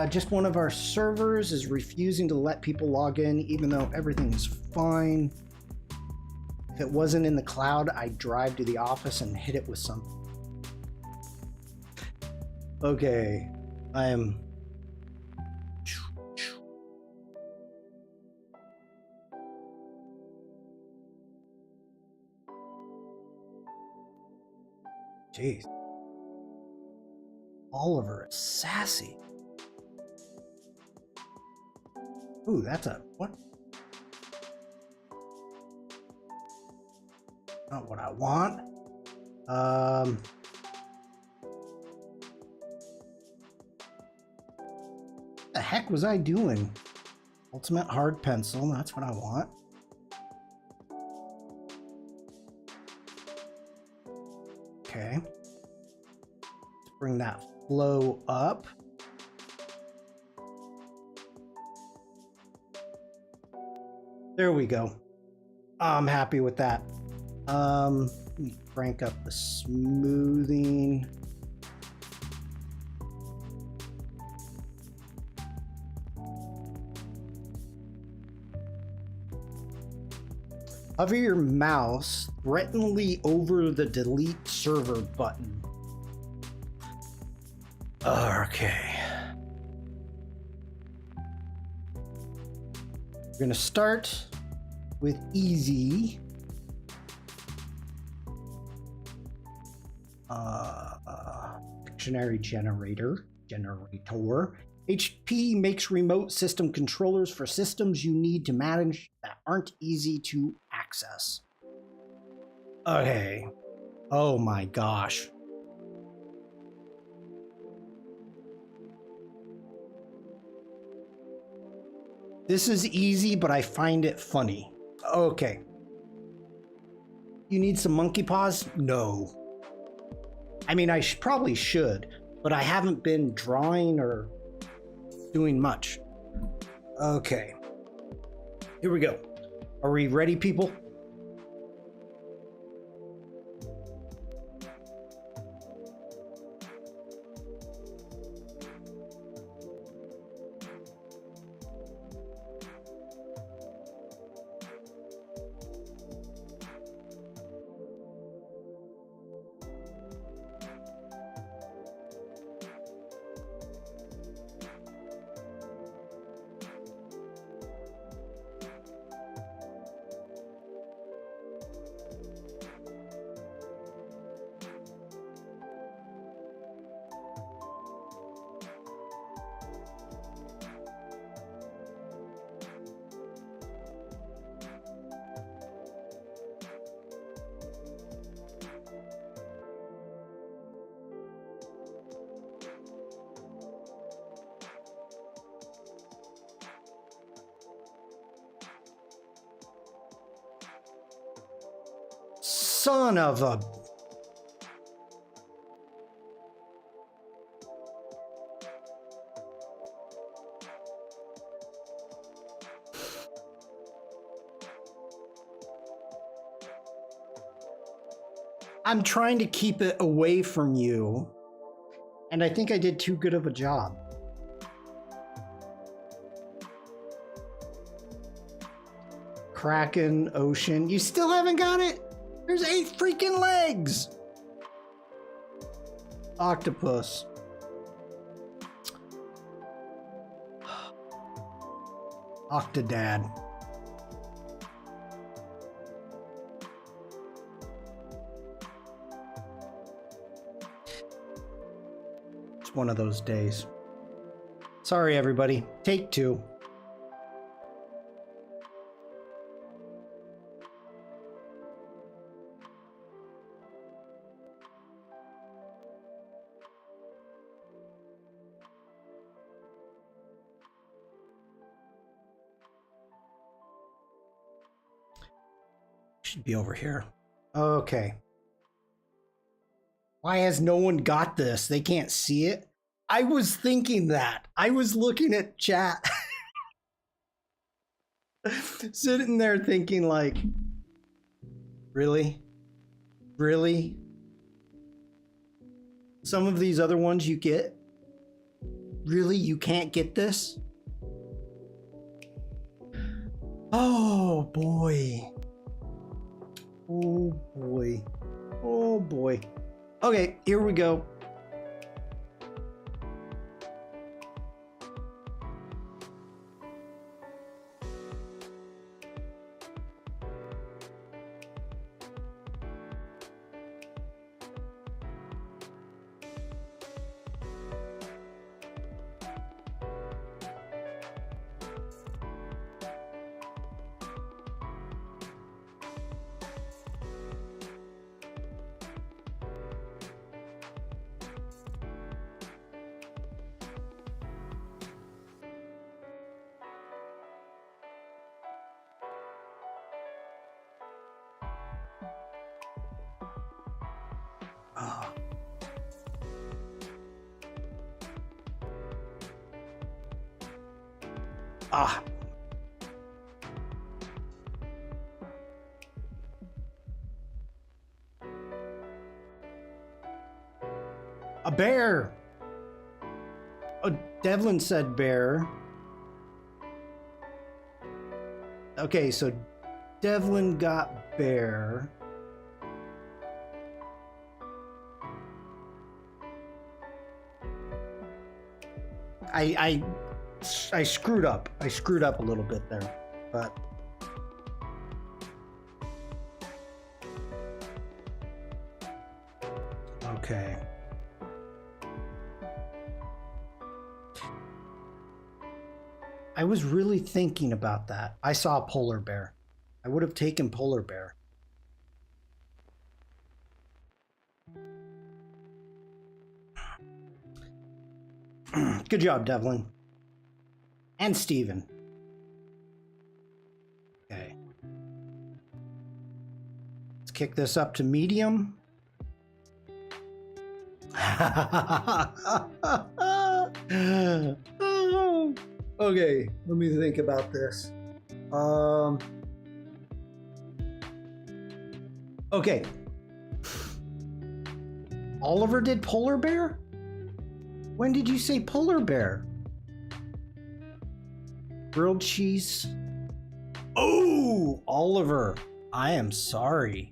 just one of our servers is refusing to let people log in, even though everything is fine. If it wasn't in the cloud, I'd drive to the office and hit it with something. Okay, I am... Jeez. Oliver is sassy. Ooh, that's a what? Not what I want. What the heck was I doing? Ultimate hard pencil, that's what I want. Okay. Let's bring that flow up. There we go. I'm happy with that. Let me crank up the smoothing. Hover your mouse threateningly over the delete server button. Okay. We're gonna start with easy. Dictionary generator. HP makes remote system controllers for systems you need to manage that aren't easy to access. Okay. Oh my gosh. This is easy, but I find it funny. Okay. You need some monkey paws? No. I mean, I probably should, but I haven't been drawing or doing much. Okay. Here we go. Are we ready, people? Son of a... I'm trying to keep it away from you, and I think I did too good of a job. Kraken, ocean. You still haven't got it? There's 8 freaking legs. Octopus. Octodad. It's one of those days. Sorry, everybody. Take 2. Should be over here. Okay. Why has no one got this? They can't see it? I was thinking that. I was looking at chat. Sitting there thinking like, really? Really? Some of these other ones you get? Really? You can't get this? Oh boy. Oh boy. Oh boy. Okay, here we go. Ah. A bear. Oh, Devlin said bear. Okay, so Devlin got bear. I screwed up. I screwed up a little bit there, but okay. I was really thinking about that. I saw a polar bear. I would have taken polar bear. Good job, Devlin. And Steven. kick this up to medium. Okay, let me think about this. Okay. Oliver did polar bear? When did you say polar bear? Grilled cheese. Oh, Oliver, I am sorry.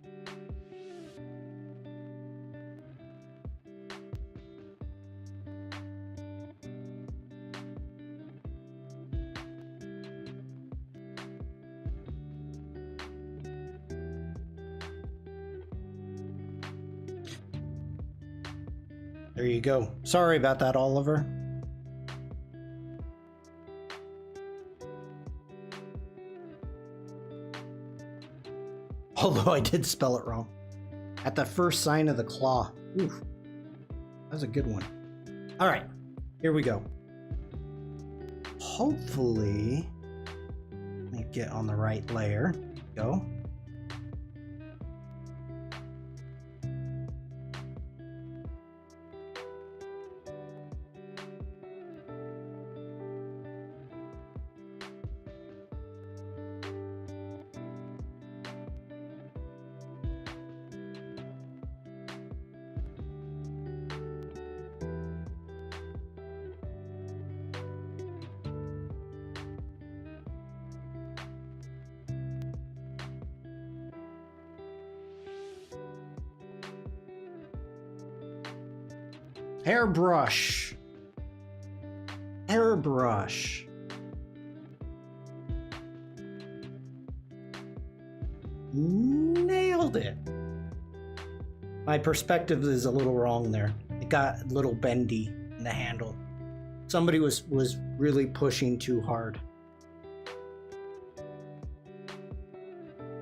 There you go. Sorry about that, Oliver. Although I did spell it wrong. At the first sign of the claw. Oof. That was a good one. All right, here we go. Hopefully, let me get on the right layer. Go. Hairbrush. Hairbrush. Nailed it. My perspective is a little wrong there. It got a little bendy in the handle. Somebody was really pushing too hard.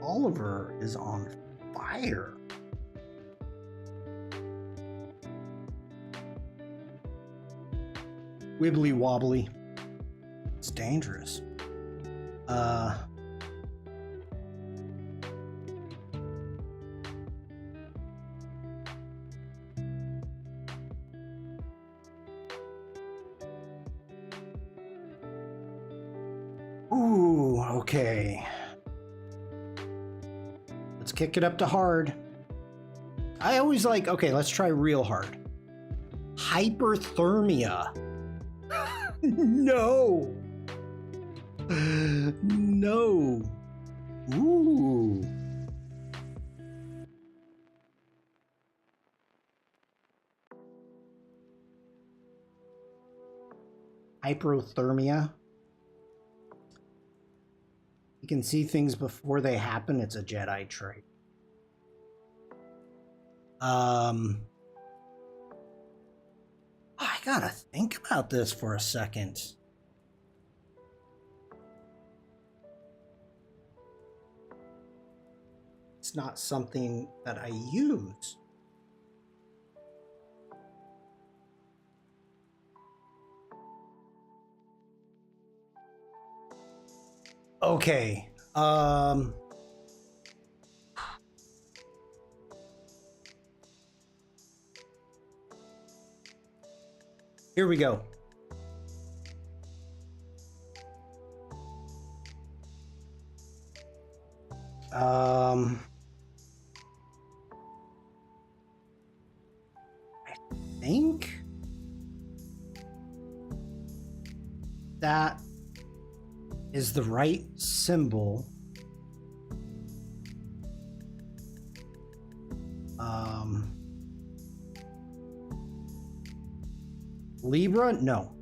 Oliver is on fire. Wibbly wobbly. It's dangerous. Ooh, okay. Let's kick it up to hard. I always like, okay, let's try real hard. Hyperthermia. No. No. Ooh. Hyperthermia. You can see things before they happen. It's a Jedi trait. I gotta think about this for a second. It's not something that I use. Okay. Here we go. I think that is the right symbol. Libra? No.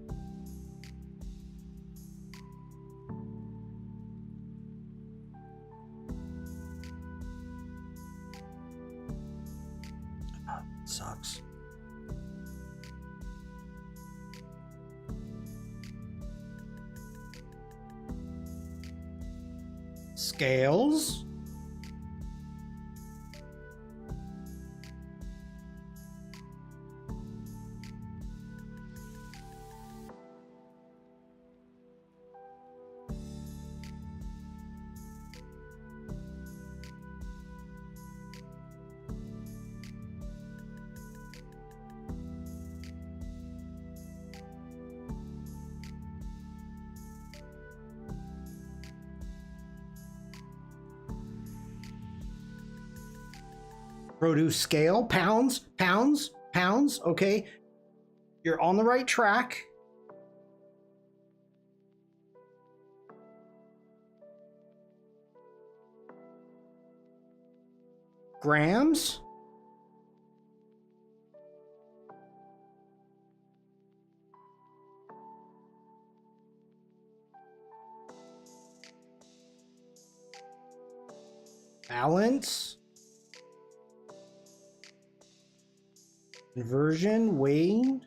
Sucks. Scales. Produce scale, pounds, pounds, pounds. Okay, you're on the right track. Grams. Balance. Conversion, weighing.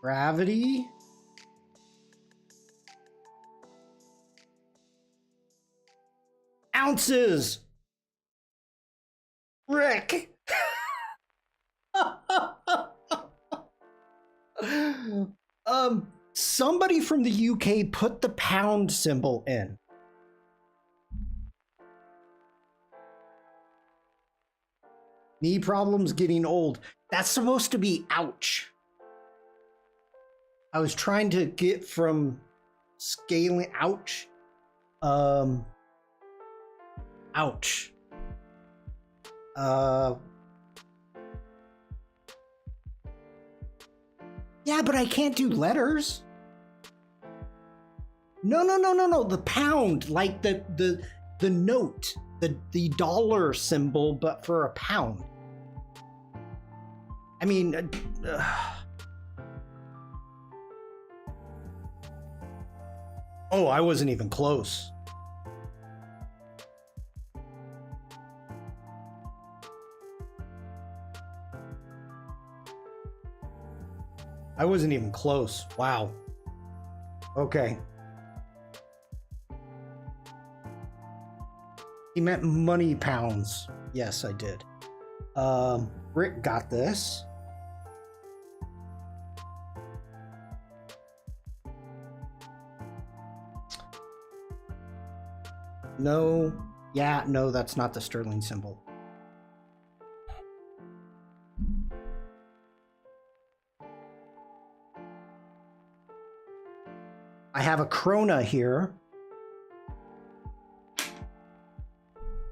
Gravity. Ounces. Rick. Somebody from the UK put the pound symbol in. Knee problems getting old. That's supposed to be ouch. I was trying to get from scaling ouch. Ouch. Yeah, but I can't do letters. No. The pound, like the note, the dollar symbol, but for a pound. I mean, oh, I wasn't even close. I wasn't even close. Wow. Okay. He meant money pounds. Yes, I did. Rick got this. No. Yeah, no, that's not the sterling symbol. I have a krona here.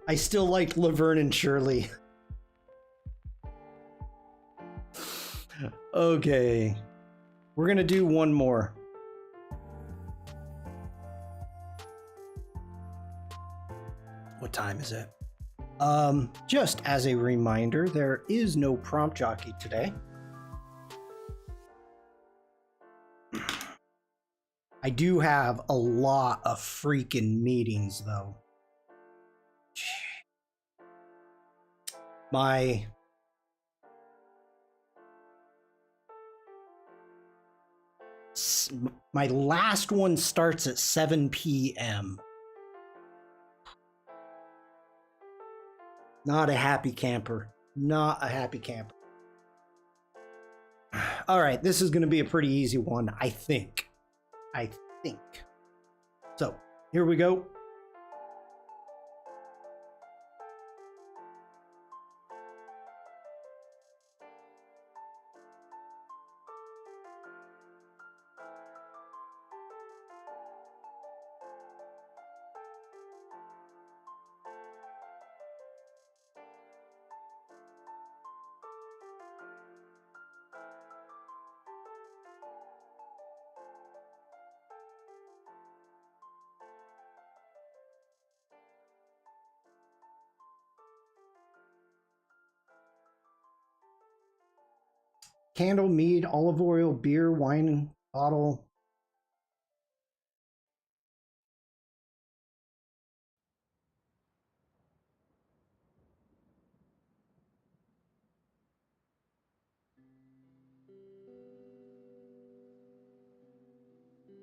I still like Laverne and Shirley. Okay. We're gonna do one more. What time is it? Just as a reminder, there is no prompt jockey today. I do have a lot of freaking meetings, though. My last one starts at 7 p.m. Not a happy camper. Not a happy camper. All right, this is going to be a pretty easy one, I think. So, here we go. Candle, mead, olive oil, beer, wine, bottle.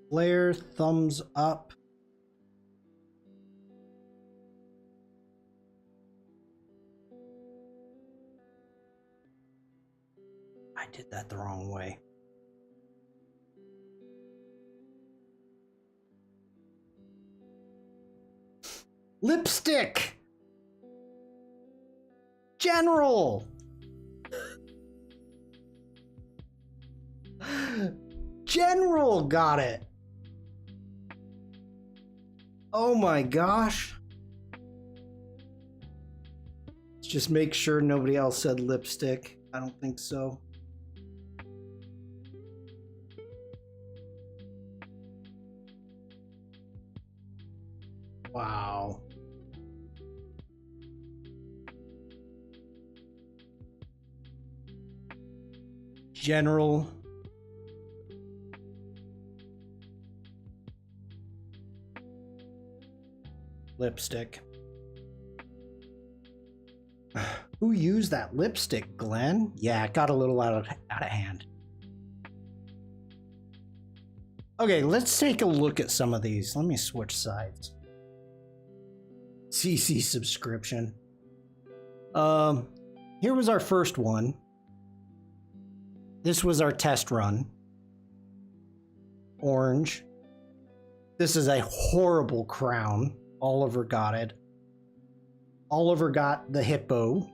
Flare, thumbs up. I did that the wrong way. Lipstick. General. General got it. Oh my gosh. Let's just make sure nobody else said lipstick. I don't think so. Wow. General. Lipstick. Who used that lipstick, Glenn? Yeah, it got a little out of hand. Okay, let's take a look at some of these. Let me switch sides. CC subscription. Here was our first one. This was our test run. Orange. This is a horrible crown. Oliver got it. Oliver got the hippo.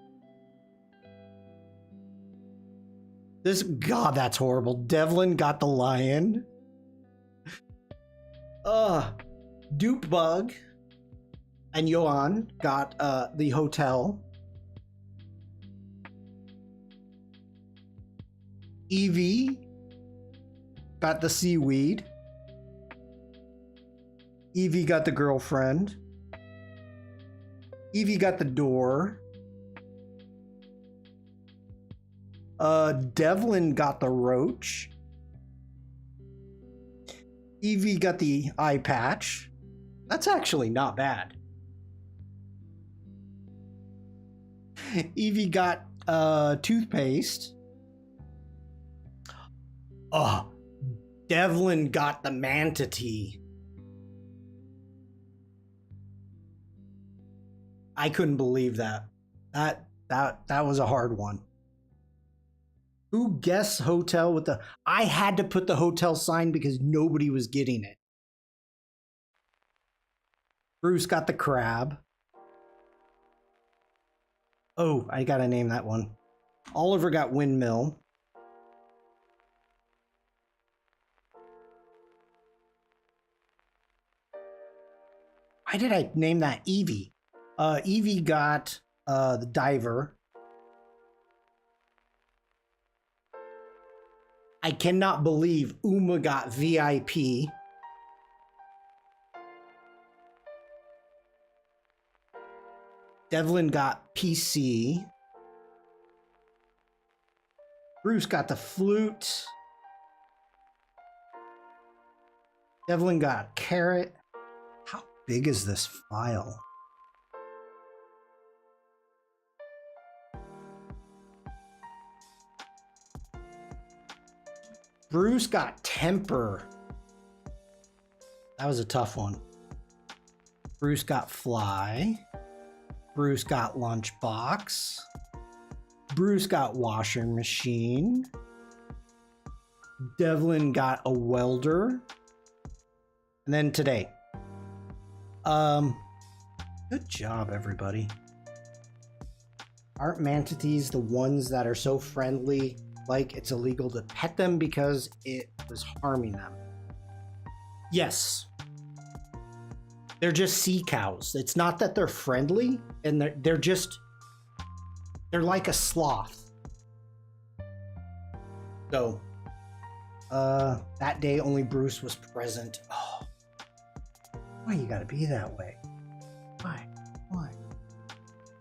God, that's horrible. Devlin got the lion. Dupe Bug and Johan got the hotel. Evie got the seaweed. Evie got the girlfriend. Evie got the door. Devlin got the roach. Evie got the eye patch. That's actually not bad. Evie got toothpaste. Devlin got the manatee. I couldn't believe that. That was a hard one. Who guessed hotel with the... I had to put the hotel sign because nobody was getting it. Bruce got the crab. Oh, I gotta name that one. Oliver got windmill. Why did I name that Evie? Evie got the diver. I cannot believe Uma got VIP. Devlin got PC. Bruce got the flute. Devlin got carrot. How big is this file? Bruce got temper. That was a tough one. Bruce got fly. Bruce got lunchbox. Bruce got washer machine. Devlin got a welder. And then today. Good job, everybody. Aren't manatees the ones that are so friendly, like it's illegal to pet them because it was harming them? Yes. They're just sea cows. It's not that they're friendly, and they're like a sloth. So, that day only Bruce was present. Oh, why you gotta be that way? Why?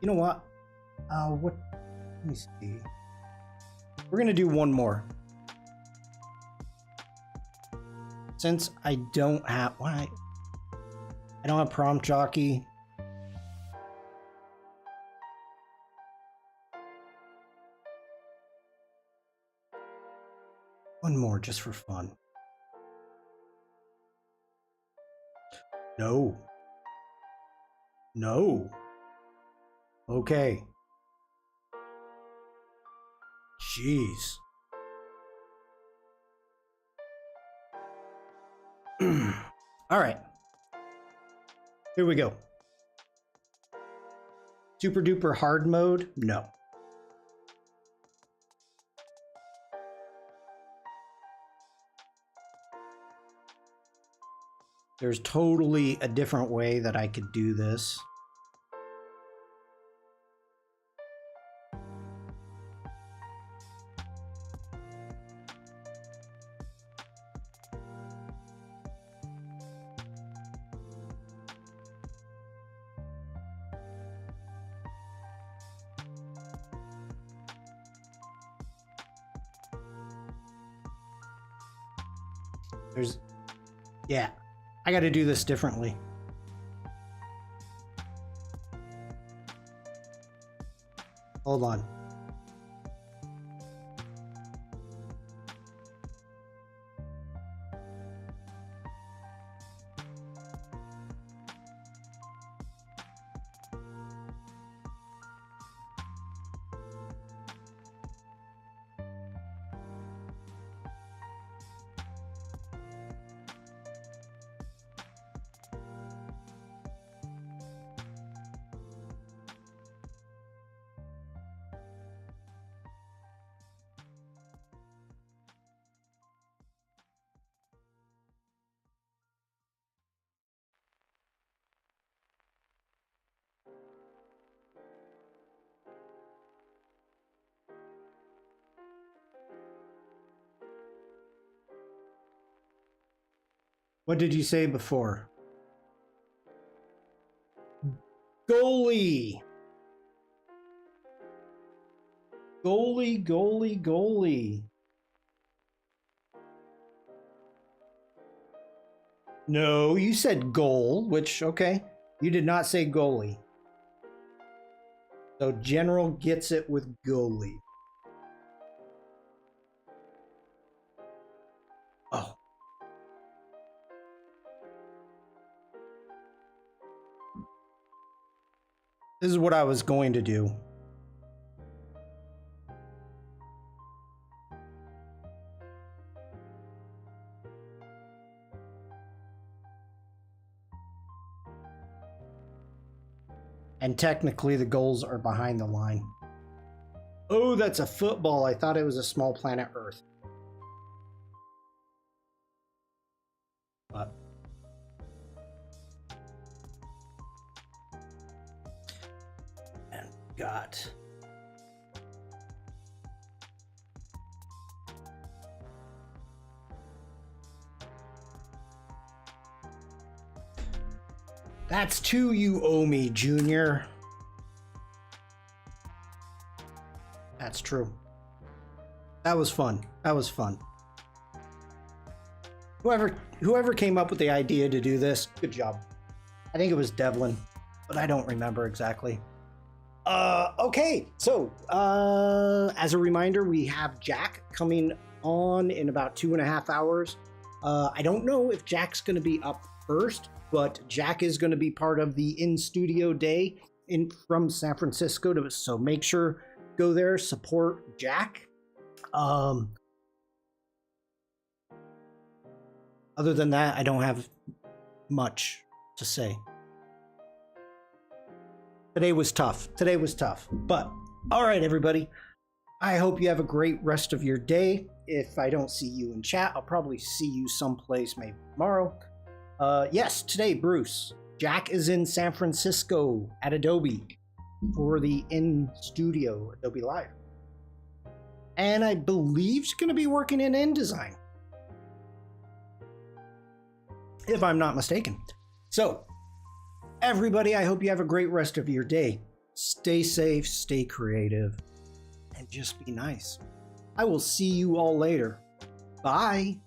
You know what? Let me see. We're gonna do one more. Since I don't have prompt jockey. One more just for fun. No. Okay. Jeez. All right. Here we go. Super duper hard mode? No. There's totally a different way that I could do this. Yeah, I got to do this differently. Hold on. What did you say before? Goalie. Goalie, goalie, goalie. No, you said goal, which, okay. You did not say goalie. So General gets it with goalie. Oh. This is what I was going to do. And technically the goals are behind the line. Oh, that's a football. I thought it was a small planet Earth. But and got that's 2 you owe me, Junior. That's true. That was fun. That was fun. Whoever came up with the idea to do this, good job. I think it was Devlin, but I don't remember exactly. Okay, so as a reminder, we have Jack coming on in about 2.5 hours. I don't know if Jack's going to be up first, but Jack is going to be part of the in-studio day from San Francisco. So make sure go there, support Jack. Other than that, I don't have much to say. Today was tough. But all right, everybody. I hope you have a great rest of your day. If I don't see you in chat, I'll probably see you someplace maybe tomorrow. Yes, today, Bruce. Jack is in San Francisco at Adobe for the in-studio Adobe Live. And I believe he's going to be working in InDesign, if I'm not mistaken. So, everybody, I hope you have a great rest of your day. Stay safe, stay creative, and just be nice. I will see you all later. Bye.